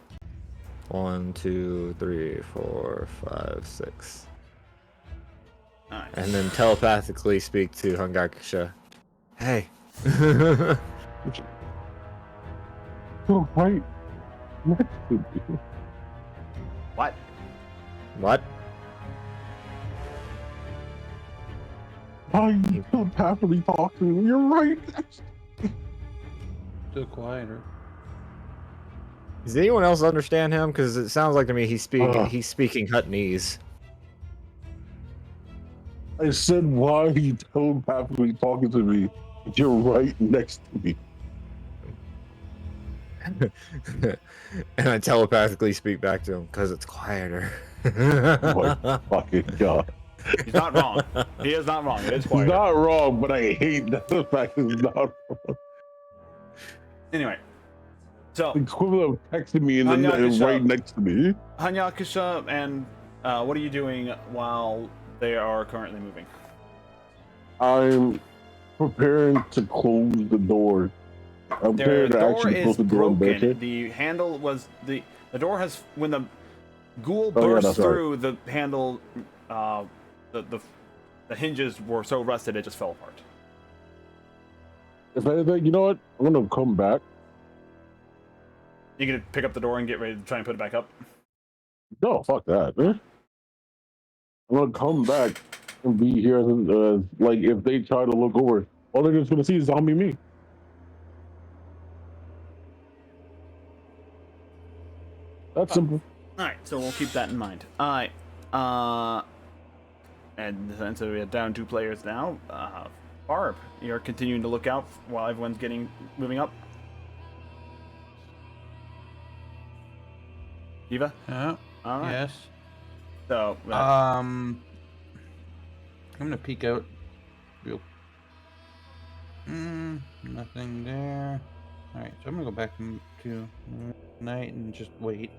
1, 2, 3, 4, 5, 6.
Nice.
And then telepathically speak to Hungakusha. Hey.
Oh, right next to me.
What?
What?
Why you so happily talking? You're right.
Still quieter.
Does anyone else understand him? Because it sounds like to me he's speaking Huttonese.
I said, why are you telepathically talking to me? You're right next to me.
And I telepathically speak back to him because it's quieter.
Oh my fucking god.
He's not wrong. He is not wrong. It is
He's
quieter.
not wrong, but I hate that the fact that he's not wrong.
Anyway, so
The equivalent of texting me and then
Hunyakusha.
right next to me.
Hunyakusha, and what are you doing while they are currently moving?
I'm preparing to close the door. I'm
The
preparing to
door
actually
is
close the door and break
broken.
it.
The handle was the door has when the ghoul
Oh, yeah,
burst
that's right.
through the handle. The hinges were so rusted it just fell apart.
If anything, you know what? I'm gonna come back.
You gonna pick up the door and get ready to try and put it back up?
No, fuck that. Man. I'm gonna come back and be here. Like if they try to look over, all they're just gonna see is zombie me. That's simple.
Alright, so we'll keep that in mind. Alright. And so we have down 2 players now. Barb, you're continuing to look out while everyone's moving up. Eva?
Yeah.
Alright.
Yes.
So,
I'm gonna peek out. Nothing there. Alright, so I'm gonna go back to night and just wait.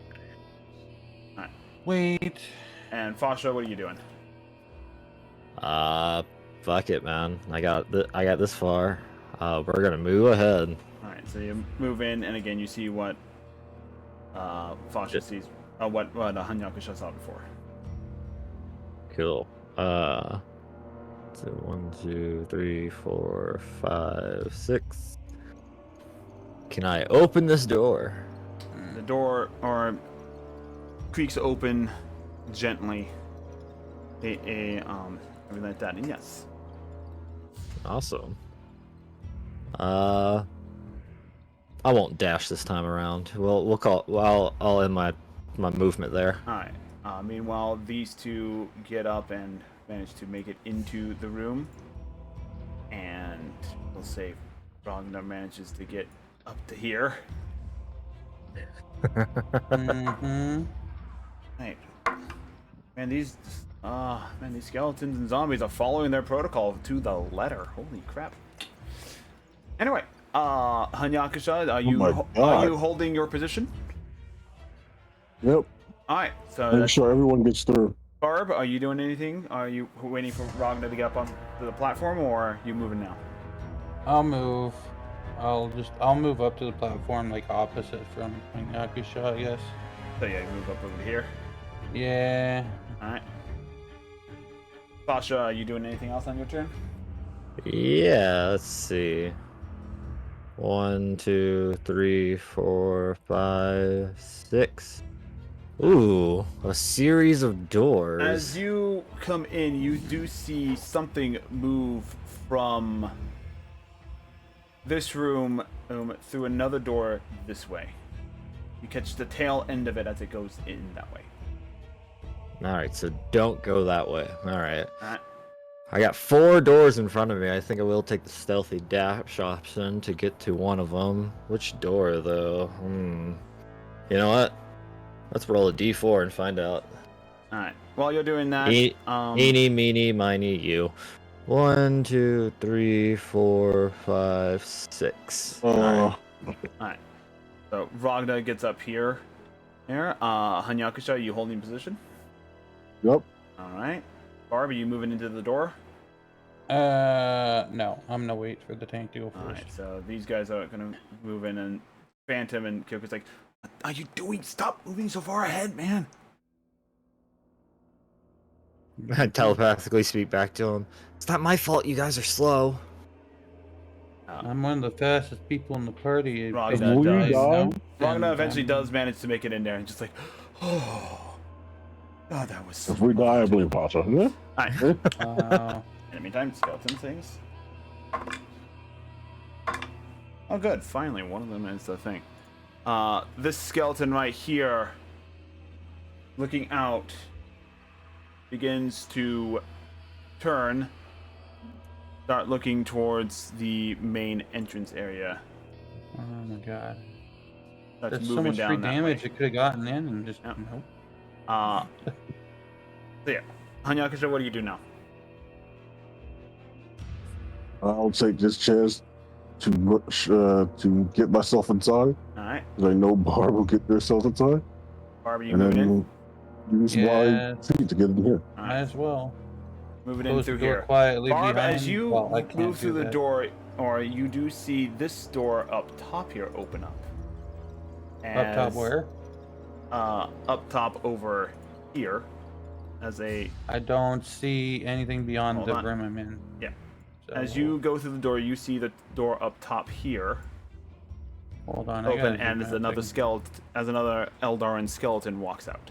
Alright.
Wait.
And Fasha, what are you doing?
Fuck it, man. I got this far. We're gonna move ahead.
Alright, so you move in, and again, you see what Fasha sees. What Hanyakusha saw before.
Cool. So 1, 2, 3, 4, 5, 6. Can I open this door?
The door creaks open gently. Something like that, and yes.
Awesome. I won't dash this time around. We'll call. Well, I'll end my movement there.
All right. Meanwhile, these two get up and manage to make it into the room, and we'll say Ragnar manages to get up to here.
Mm-hmm.
Right. Man, these skeletons and zombies are following their protocol to the letter. Holy crap. Anyway, Hanyakusha, are you holding your position?
Yep.
Alright, so
Make sure everyone gets through.
Barb, are you doing anything? Are you waiting for Ragnar to get up onto the platform, or are you moving now?
I'll move. I'll move up to the platform, like opposite from Yakusha, I guess.
So yeah, you move up over here.
Yeah.
Alright. Sasha, are you doing anything else on your turn?
Yeah, let's see. 1, 2, 3, 4, 5, 6. Ooh, a series of doors.
As you come in, you do see something move from this room through another door this way. You catch the tail end of it as it goes in that way.
Alright, so don't go that way. Alright.
Alright.
I got 4 doors in front of me. I think I will take the stealthy dash option to get to one of them. Which door, though? You know what? Let's roll a d4 and find out.
Alright. While you're doing that,
Eeny, meeny, miny, you. 1, 2, 3, 4, 5, 6.
Alright. So Ragnar gets up here. Hanyakusha, are you holding position?
Yep.
Alright. Barb, are you moving into the door?
No. I'm gonna wait for the tank to go first.
Alright, so these guys are gonna move in, and Phantom and Kyoko's like, what are you doing? Stop moving so far ahead, man.
I telepathically speak back to him. It's not my fault you guys are slow.
I'm one of the fastest people in the party.
Ragnar eventually does manage to make it in there, and just like, oh, that was so
If we die, I believe Pata. Yeah?
Alright. In the meantime, skeleton things. Oh good, finally one of them is the thing. This skeleton right here, looking out, begins to turn, start looking towards the main entrance area.
Oh my god.
Starts
That's so
moving
much
down
free
that
damage
way.
it could have gotten in and just,
Yep.
nope.
So yeah, Hanyakusha, what do you do now?
I'll take this chance to get myself inside.
Alright.
Because I know Barb will get herself inside.
Barb, are you
And
moving in?
then use my feet to get in here.
Might as well.
Moving in
Close
through
the door
here.
quietly
Barb,
behind.
as you
Well, I can't
move
do
through the
that.
door, or you do see this door up top here open up.
Up top where?
Up top over here. As a...
I don't see anything beyond
Hold
the
on.
room I'm in.
Yeah.
So,
As you go through the door, you see the door up top here
hold on, I
open,
gotta
and
do
as
that
another
thing.
skeleton, Eldarin skeleton walks out.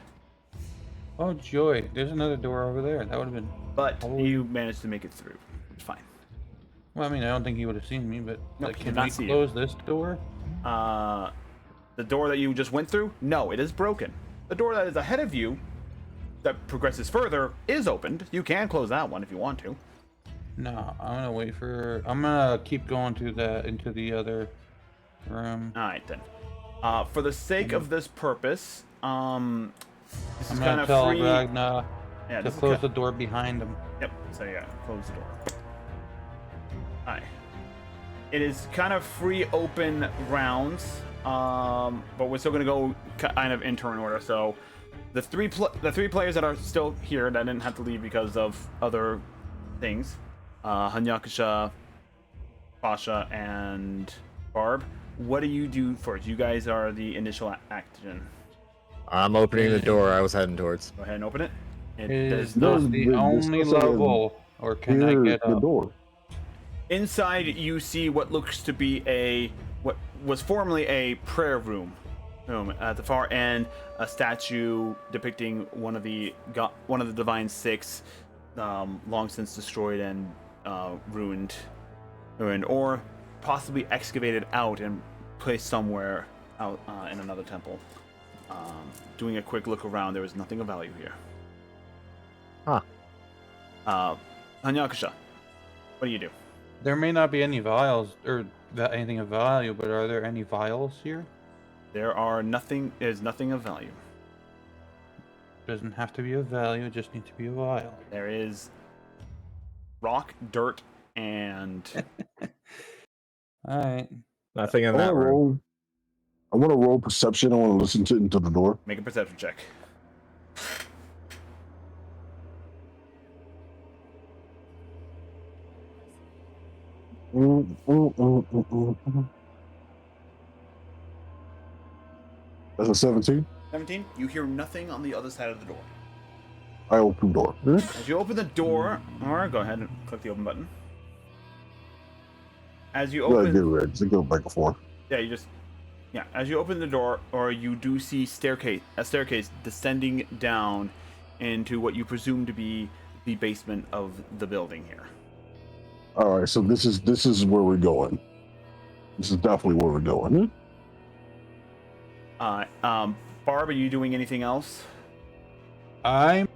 Oh joy, there's another door over there. That would have been.
But
Holy-
you managed to make it through. It's fine.
Well, I mean, I don't think he would have seen me, but
No,
like,
he
can
did not
we
see you.
close this door?
The door that you just went through, no, it is broken. The door that is ahead of you, that progresses further, is opened. You can close that one if you want to.
No, I'm gonna keep going into the other room.
All right then. For the sake of this purpose, this
I'm
is
gonna
kind of
tell
free.
Ragna
Yeah,
to
this is
close the door behind him.
Yep. So yeah, close the door. Alright. It is kind of free open rounds, but we're still gonna go kind of in turn order. So the three players that are still here that didn't have to leave because of other things, Hanyakusha, Pasha, and Barb. What do you do first? You guys are the initial action.
I'm opening the door I was heading towards.
Go ahead and open it.
Is
no-
this the
this
only
doesn't
level, or can I get
the
up?
door.
Inside, you see what looks to be what was formerly a prayer room. At the far end, a statue depicting one of the Divine Six, long since destroyed and ruined, or possibly excavated out and placed somewhere out in another temple. Doing a quick look around, there was nothing of value here. Hanyakusha, what do you do?
There may not be any vials or anything of value, but are there any vials here?
There's nothing of value.
Doesn't have to be of value, it just needs to be a vial.
There is rock, dirt, and
Alright.
Nothing in
I
that room.
want to roll perception. I want to listen into the door.
make a perception check.
That's a 17.
17. You hear nothing on the other side of the door.
I open door.
As you open the door, or go ahead and click the open button. As you
Go ahead,
open,
get ready. So go back and forth.
as you open the door, or you do see a staircase descending down into what you presume to be the basement of the building here.
All right, so this is where we're going. This is definitely where we're going.
Barb, are you doing anything else?
I'm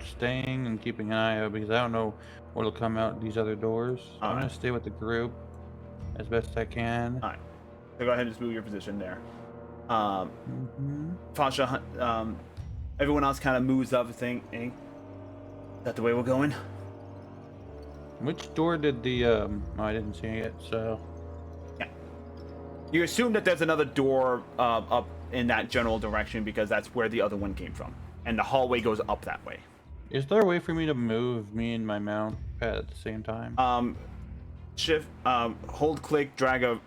staying and keeping an eye out because I don't know what'll come out these other doors. I'm gonna stay with the group as best I can.
Alright. So go ahead and just move your position there. Fasha, everyone else kind of moves up, saying, "Hey, is that the way we're going?"
Which door did the I didn't see it, so
You assume that there's another door up in that general direction because that's where the other one came from, and the hallway goes up that way.
is there a way for me to move me and my mount at the same time?
Shift, hold, click, drag a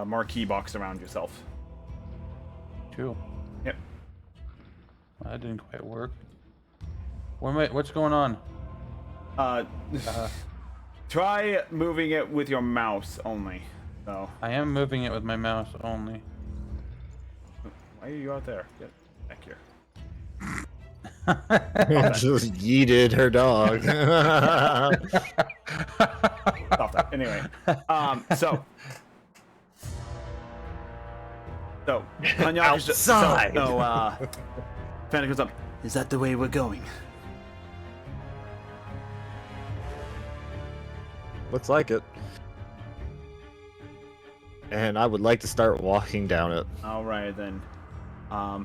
marquee box around yourself.
Cool.
Yep.
Well, that didn't quite work. What's going on?
Try moving it with your mouse only. So.
I am moving it with my mouse only.
Why are you out there? Get back here.
Just yeeted her dog.
Stop that. Anyway, so
Outside.
Panic comes up. Is that the way we're going?
Looks like it. And I would like to start walking down it.
All right then.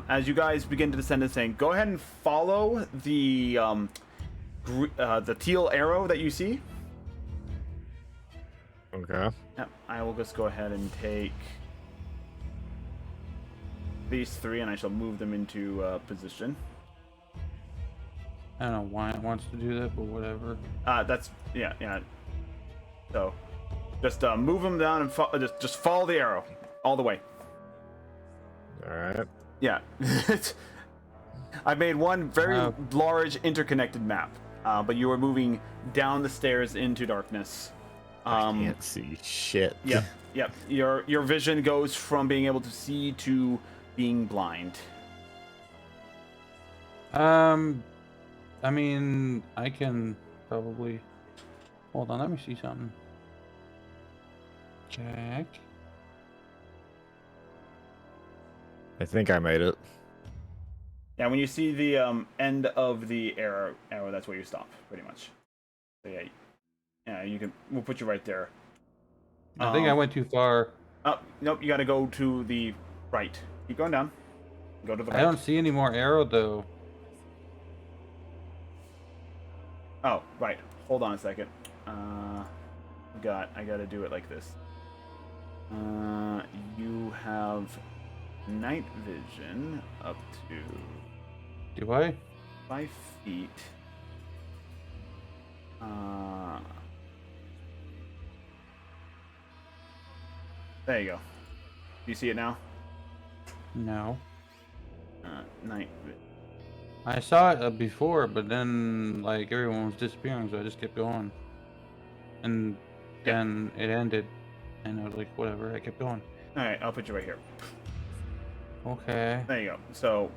As you guys begin to descend this thing, go ahead and follow the teal arrow that you see.
Okay.
Yep, I will just go ahead and take these three, and I shall move them into position.
I don't know why it wants to do that, but whatever.
Yeah. So, just move them down and just follow the arrow all the way.
All right.
Yeah. I made one very large interconnected map, but you were moving down the stairs into darkness.
I can't see shit.
Yep. Your vision goes from being able to see to being blind.
I mean, I can probably... Hold on, let me see something. Check.
I think I made it.
Yeah, when you see the end of the arrow, that's where you stop, pretty much. So yeah, you can. We'll put you right there.
I think I went too far.
Oh, nope, you gotta go to the right. Keep going down. Go to the right.
I don't see any more arrow though.
Oh, right. Hold on a second. I gotta do it like this. You have night vision up to
Do I?
5 feet. There you go. Do you see it now?
No.
Night vision.
I saw it before, but then like everyone was disappearing, so I just kept going. And then it ended, and I was like, whatever. I kept going.
All right, I'll put you right here.
Okay.
There you go. So,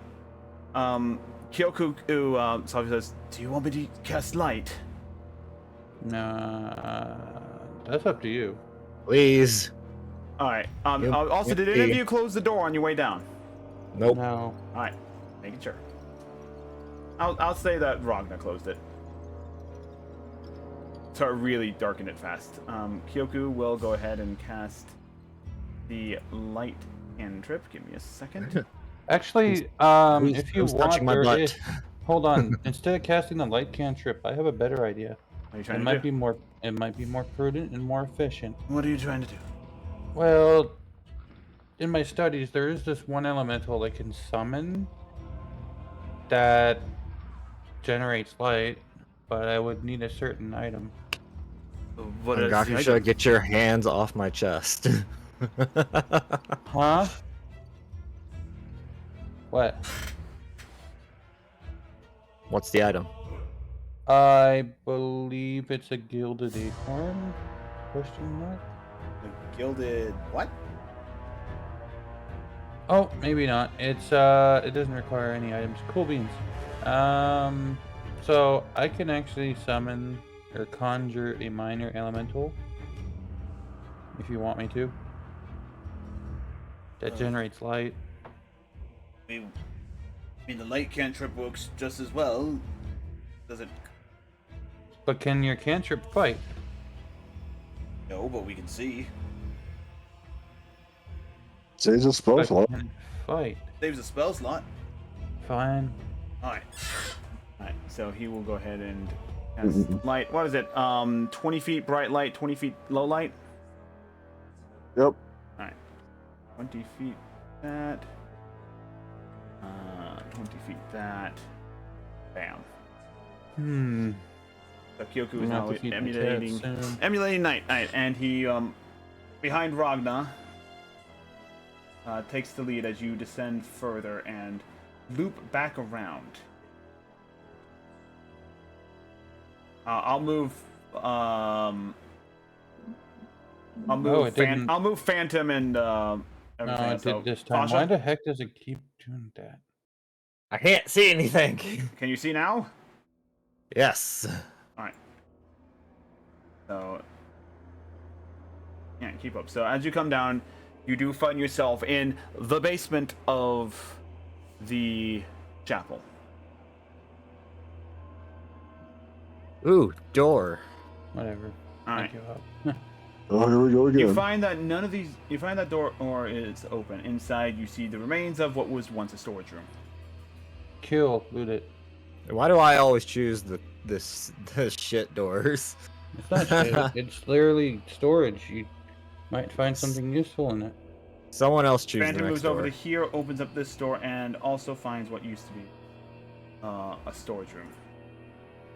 Kyoku Savi says, "Do you want me to cast light?"
Nah, that's up to you.
Please.
All right.
Yep,
Also, did any of you close the door on your way down?
Nope.
No.
All right, making sure. I'll say that Ragna closed it. So it really darkened it fast. Kyoku will go ahead and cast the light cantrip. Give me a second.
Actually, if you
who's
want,
touching my
there
butt?
is. Hold on. Instead of casting the light cantrip, I have a better idea.
What are you trying
It
to
might
do?
be more. It might be more prudent and more efficient.
What are you trying to do?
Well, in my studies, there is this one elemental I can summon that generates light, but I would need a certain item.
What is the
Gakusha,
item?
get your hands off my chest.
Huh? What?
What's the item?
I believe it's a gilded acorn? Question mark?
The gilded what?
Oh, maybe not. It's it doesn't require any items. Cool beans. So I can actually summon or conjure a minor elemental if you want me to. That generates light.
I mean, the light cantrip works just as well. Does it?
But can your cantrip fight?
No, but we can see.
Saves a spell
But
slot.
can it fight?
Saves a spell slot.
Fine.
Alright. Alright, so he will go ahead and cast light. What is it? 20 feet bright light, 20 feet low light?
Yep.
Alright. 20 feet that. 20 feet that. Bam. So Kyoku is
I'm gonna
now
have to feed my cat soon.
emulating night. Alright, and he, behind Ragna, takes the lead as you descend further and loop back around. I'll move. I'll move.
it didn't.
I'll move Phantom and
No,
everything.
it
So,
did this time.
Tasha,
Why the heck does it keep doing that?
I can't see anything.
can you see now?
Yes.
All right. So yeah, keep up. So as you come down, you do find yourself in the basement of the chapel.
Ooh, door.
Whatever.
All
I
right.
give up.
Oh, here we go again.
You find that none of these. You find that door is open. Inside, you see the remains of what was once a storage room.
Kill, loot it.
Why do I always choose the shit doors?
It's not shit. It's literally storage. You might find something useful in it.
Someone else choose
Phantom
the next
moves
door.
over to here, opens up this door, and also finds what used to be a storage room.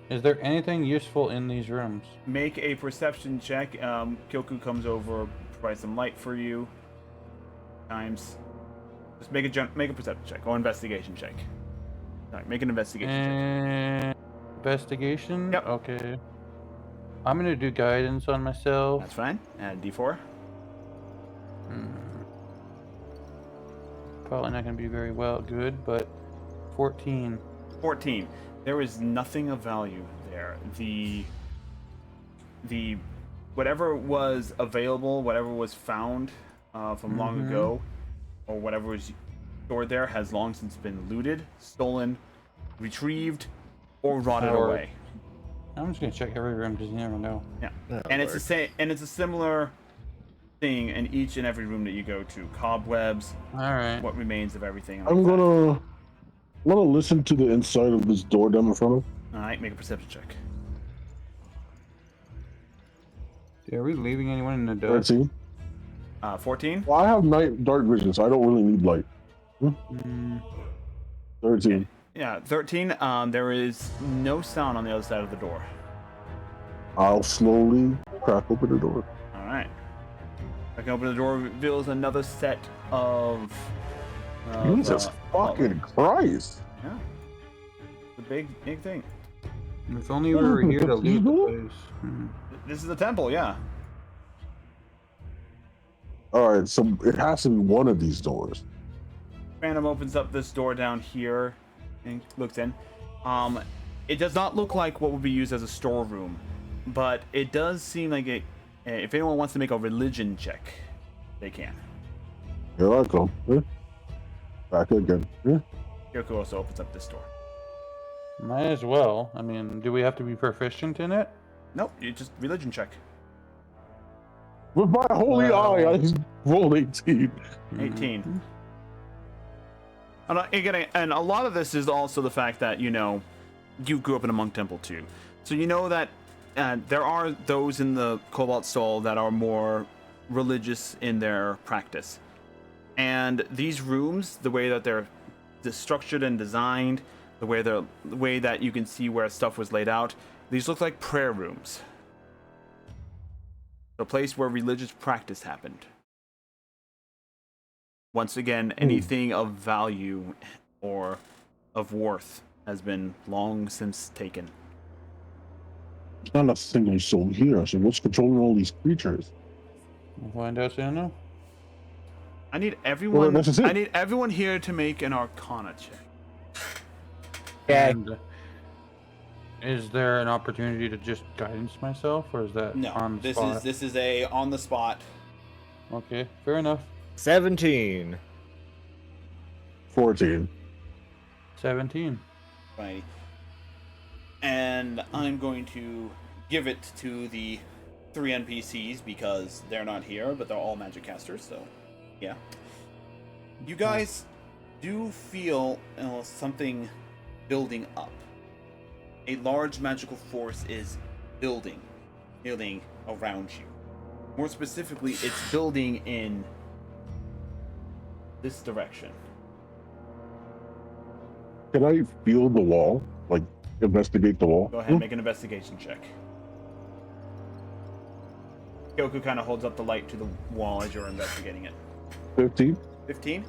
Is there anything useful in these rooms?
Make a perception check. Kyoku comes over, provides some light for you. Just make a perception check or investigation check. All right, make an investigation check.
Investigation?
Yep.
Okay. I'm gonna do guidance on myself.
That's fine. Add D4.
Probably not gonna be very good, but 14.
14. There is nothing of value there. The whatever was available, whatever was found from long ago, or whatever was stored there has long since been looted, stolen, retrieved, or rotted
Or-
away.
I'm just gonna check every room because you never know.
Yeah,
Oh,
and it's the
Lord.
same, and it's a similar thing in each and every room that you go to. Cobwebs,
All right.
what remains of everything.
I'm
like that.
gonna listen to the inside of this door down in front of.
All right, make a perception check.
Are we leaving anyone in the dust?
13.
14.
Well, I have dark vision, so I don't really need light.
Mm,
13.
Yeah, 13. There is no sound on the other side of the door.
I'll slowly crack open the door.
All right. I can open the door, reveals another set of.
Jesus fucking Christ!
Yeah. The big thing.
if only we were here to loot the place.
This is the temple, yeah.
Alright, so it has to be one of these doors.
Random opens up this door down here and looks in. It does not look like what would be used as a storeroom, but it does seem like it. If anyone wants to make a religion check, they can.
Here I come. Back again.
Kyoku also opens up this door.
Might as well. I mean, do we have to be proficient in it?
Nope, you just religion check.
With my holy eye, I rolled 18.
18. And again, and a lot of this is also the fact that, you know, you grew up in a monk temple too. So you know that there are those in the Cobalt Soul that are more religious in their practice. And these rooms, the way that they're structured and designed, the way that you can see where stuff was laid out, these look like prayer rooms. A place where religious practice happened. Once again, anything of value or of worth has been long since taken.
There's not a single soul here, so what's controlling all these creatures?
We'll find out soon enough.
I need everyone.
Well, that's it.
I need everyone here to make an Arcana check.
And is there an opportunity to just guidance myself, or is that on the spot?
This is a on the spot.
Okay, fair enough.
17.
14.
17.
Right. And I'm going to give it to the 3 NPCs because they're not here, but they're all magic casters, so yeah. You guys do feel something building up. A large magical force is building around you. More specifically, it's building in this direction.
Can I feel the wall? Like, investigate the wall?
Go ahead and make an investigation check. Kyoku kind of holds up the light to the wall as you're investigating it.
15.
15?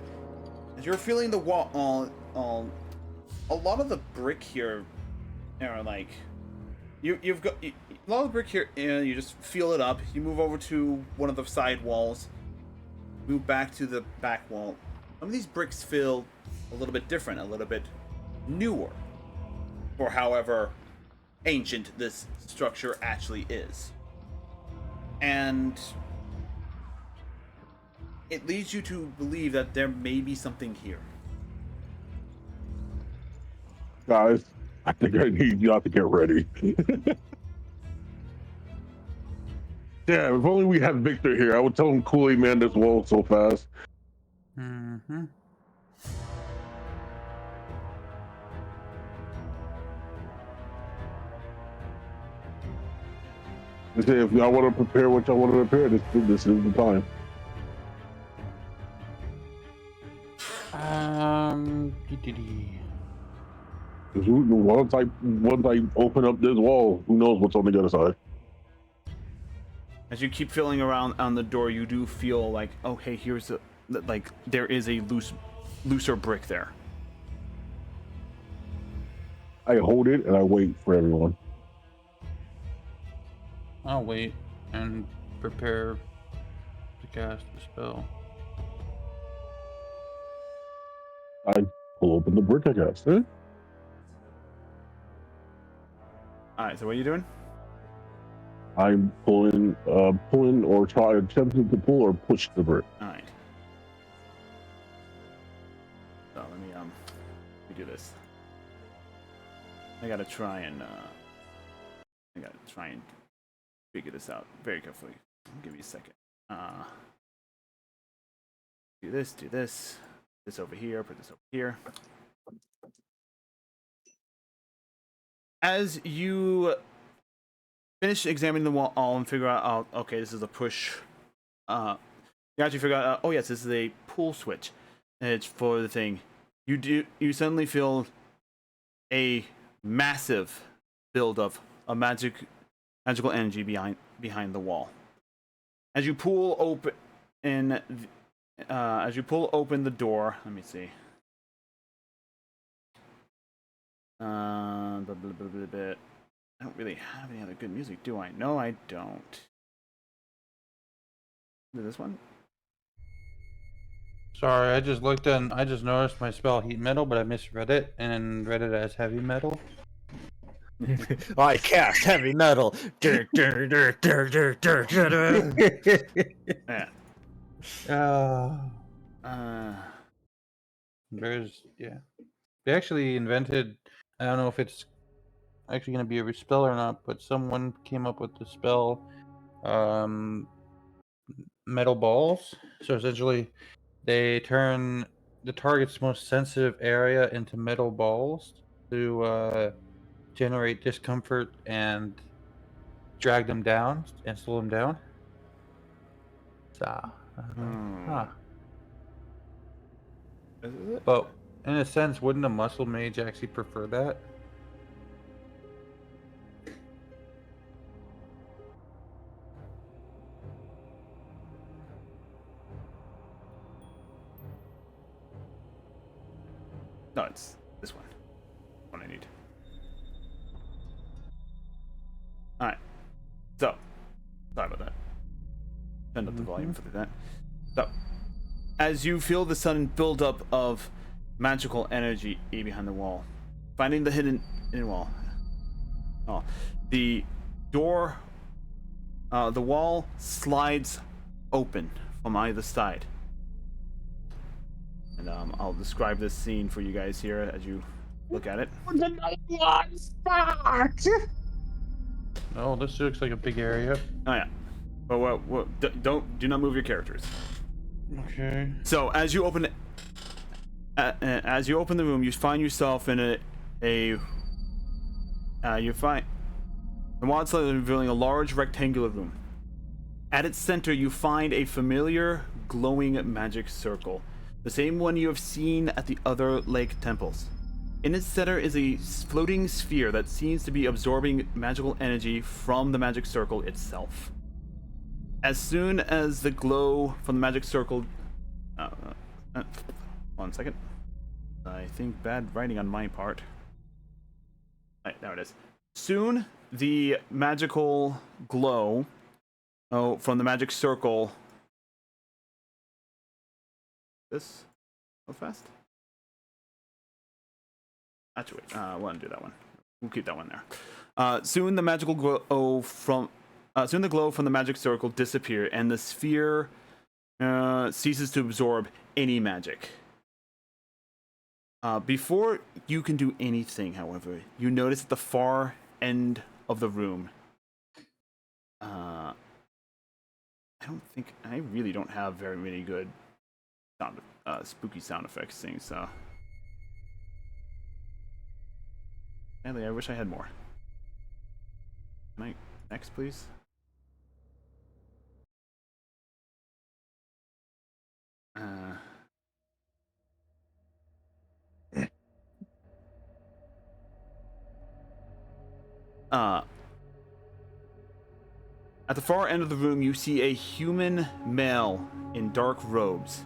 As you're feeling the wall, a lot of the brick here are like... You've got... A lot of the brick here, you just feel it up. You move over to one of the side walls. Move back to the back wall. Some of these bricks feel a little bit different, a little bit newer. For however ancient this structure actually is. And it leads you to believe that there may be something here.
Guys, I think I need y'all to get ready. Damn, if only we had Victor here, I would tell him coolly man this wall so fast.
Mm-hmm.
I say, if y'all want to prepare what y'all want to prepare, this is the time. Once I open up this wall, who knows what's on the other side?
As you keep feeling around on the door, you do feel like, oh, hey, here's a, like, there is a looser brick there.
I hold it and I wait for everyone.
I'll wait and prepare to cast the spell.
I pull open the brick, I guess. Eh?
Alright, so what are you doing?
I'm pulling or attempting to pull or push the brick.
Alright. this. I gotta try and figure this out very carefully. Give me a second. Do this, this over here, put this over here. As you finish examining the wall and figure out, oh, okay, this is a push. You actually figure out, oh yes, this is a pull switch. And it's for the thing. You suddenly feel a massive buildup of magical energy behind the wall. As you pull open the door, let me see. I don't really have any other good music, do I? No, I don't. Is this one?
Sorry, I just noticed my spell heat metal, but I misread it and read it as heavy metal.
I cast heavy metal.
Yeah.
They actually invented, I don't know if it's actually going to be a spell or not, but someone came up with the spell metal balls. So essentially they turn the target's most sensitive area into metal balls to generate discomfort and drag them down and slow them down. So, but in a sense, wouldn't a muscle mage actually prefer that?
No, it's this one. What I need. Alright. So, sorry about that. Turn up the volume for that. So, as you feel the sudden buildup of magical energy behind the wall, finding the hidden wall. Oh, the door, the wall slides open from either side. And I'll describe this scene for you guys here as you look at it.
Oh, this looks like a big area.
Oh yeah. But do not move your characters.
Okay.
So as you open the room, you find yourself in you find the wall slowly revealing a large rectangular room. At its center, you find a familiar glowing magic circle, the same one you have seen at the other lake temples. In its center is a floating sphere that seems to be absorbing magical energy from the magic circle itself. As soon as the glow from the magic circle... 1 second. I think bad writing on my part. Alright, there it is. Soon, the magical glow from the magic circle... This? Go fast? Actually, wait, we'll undo that one. We'll keep that one there. Soon the magical glow from the glow from the magic circle disappears, and the sphere ceases to absorb any magic. Before you can do anything, however, you notice at the far end of the room. I really don't have very many good spooky sound effects things, so. Sadly, I wish I had more. Can I next, please? At the far end of the room, you see a human male in dark robes.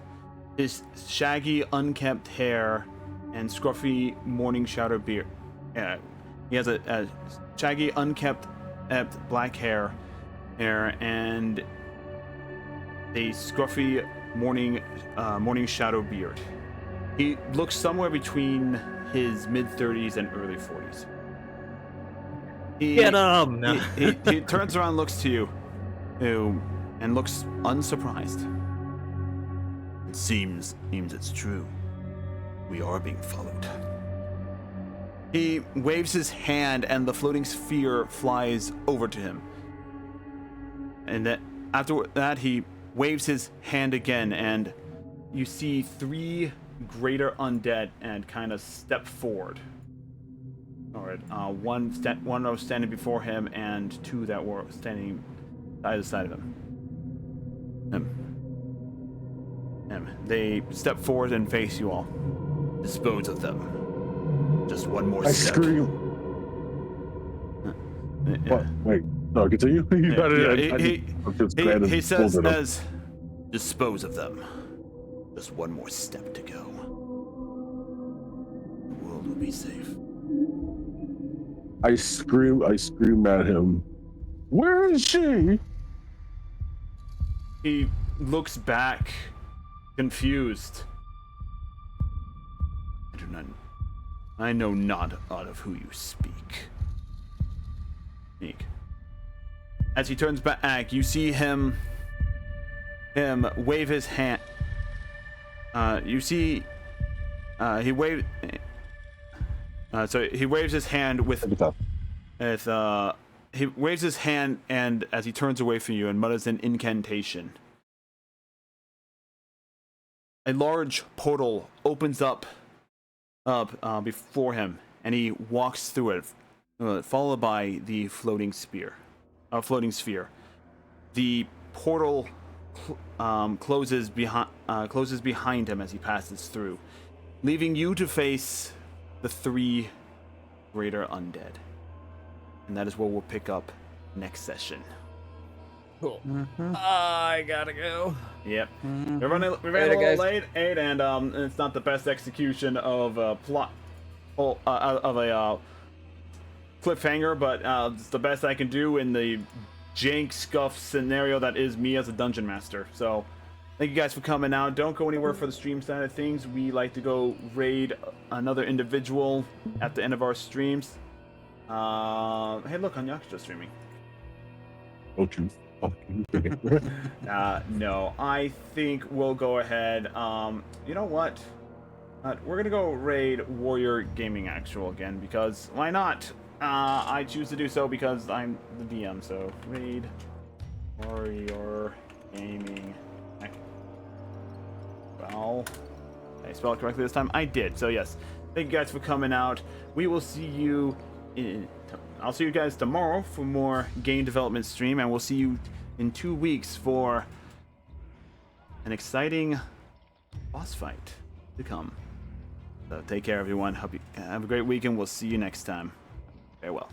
His shaggy, unkempt hair and scruffy morning shadow beard. He has a shaggy, unkempt black hair and a scruffy morning shadow beard. He looks somewhere between his mid-30s and early 40s.
Get him!
He turns around, looks to you, and looks unsurprised. It seems it's true. We are being followed. He waves his hand, and the floating sphere flies over to him. And then after that, he waves his hand again, and you see 3 greater undead and kind of step forward. All right, one was standing before him, and 2 that were standing either side of him. They step forward and face you all. Dispose of them. Just one more
I
step.
scream. What? Wait. No, continue. You got it.
He says, dispose of them. Just one more step to go. The world will be safe.
I scream at him. Where is she?
He looks back, confused. I know not out of who you speak. As he turns back, you see him wave his hand. You see, he waves his hand he waves his hand, and as he turns away from you and mutters an incantation, a large portal opens up before him, and he walks through it, followed by the floating sphere. The portal closes behind him as he passes through, leaving you to face the 3 greater undead. And that is where we'll pick up next session.
Cool. I gotta go.
Yep. We ran a little late, and it's not the best execution of a plot of a cliffhanger, but it's the best I can do in the jank scuff scenario that is me as a dungeon master. So thank you guys for coming out. Don't go anywhere for the stream side of things. We like to go raid another individual at the end of our streams. Hey, look, Anyak's streaming.
Don't you fucking
no, I think we'll go ahead. You know what? We're gonna go raid Warrior Gaming Actual again, because why not? I choose to do so because I'm the DM, so raid Warrior Gaming Actual. Well, did I spell it correctly this time? I did, so yes. Thank you guys for coming out. We will see you I'll see you guys tomorrow for more game development stream, and we'll see you in 2 weeks for an exciting boss fight to come. So take care, everyone. Hope you have a great weekend. We'll see you next time. Farewell.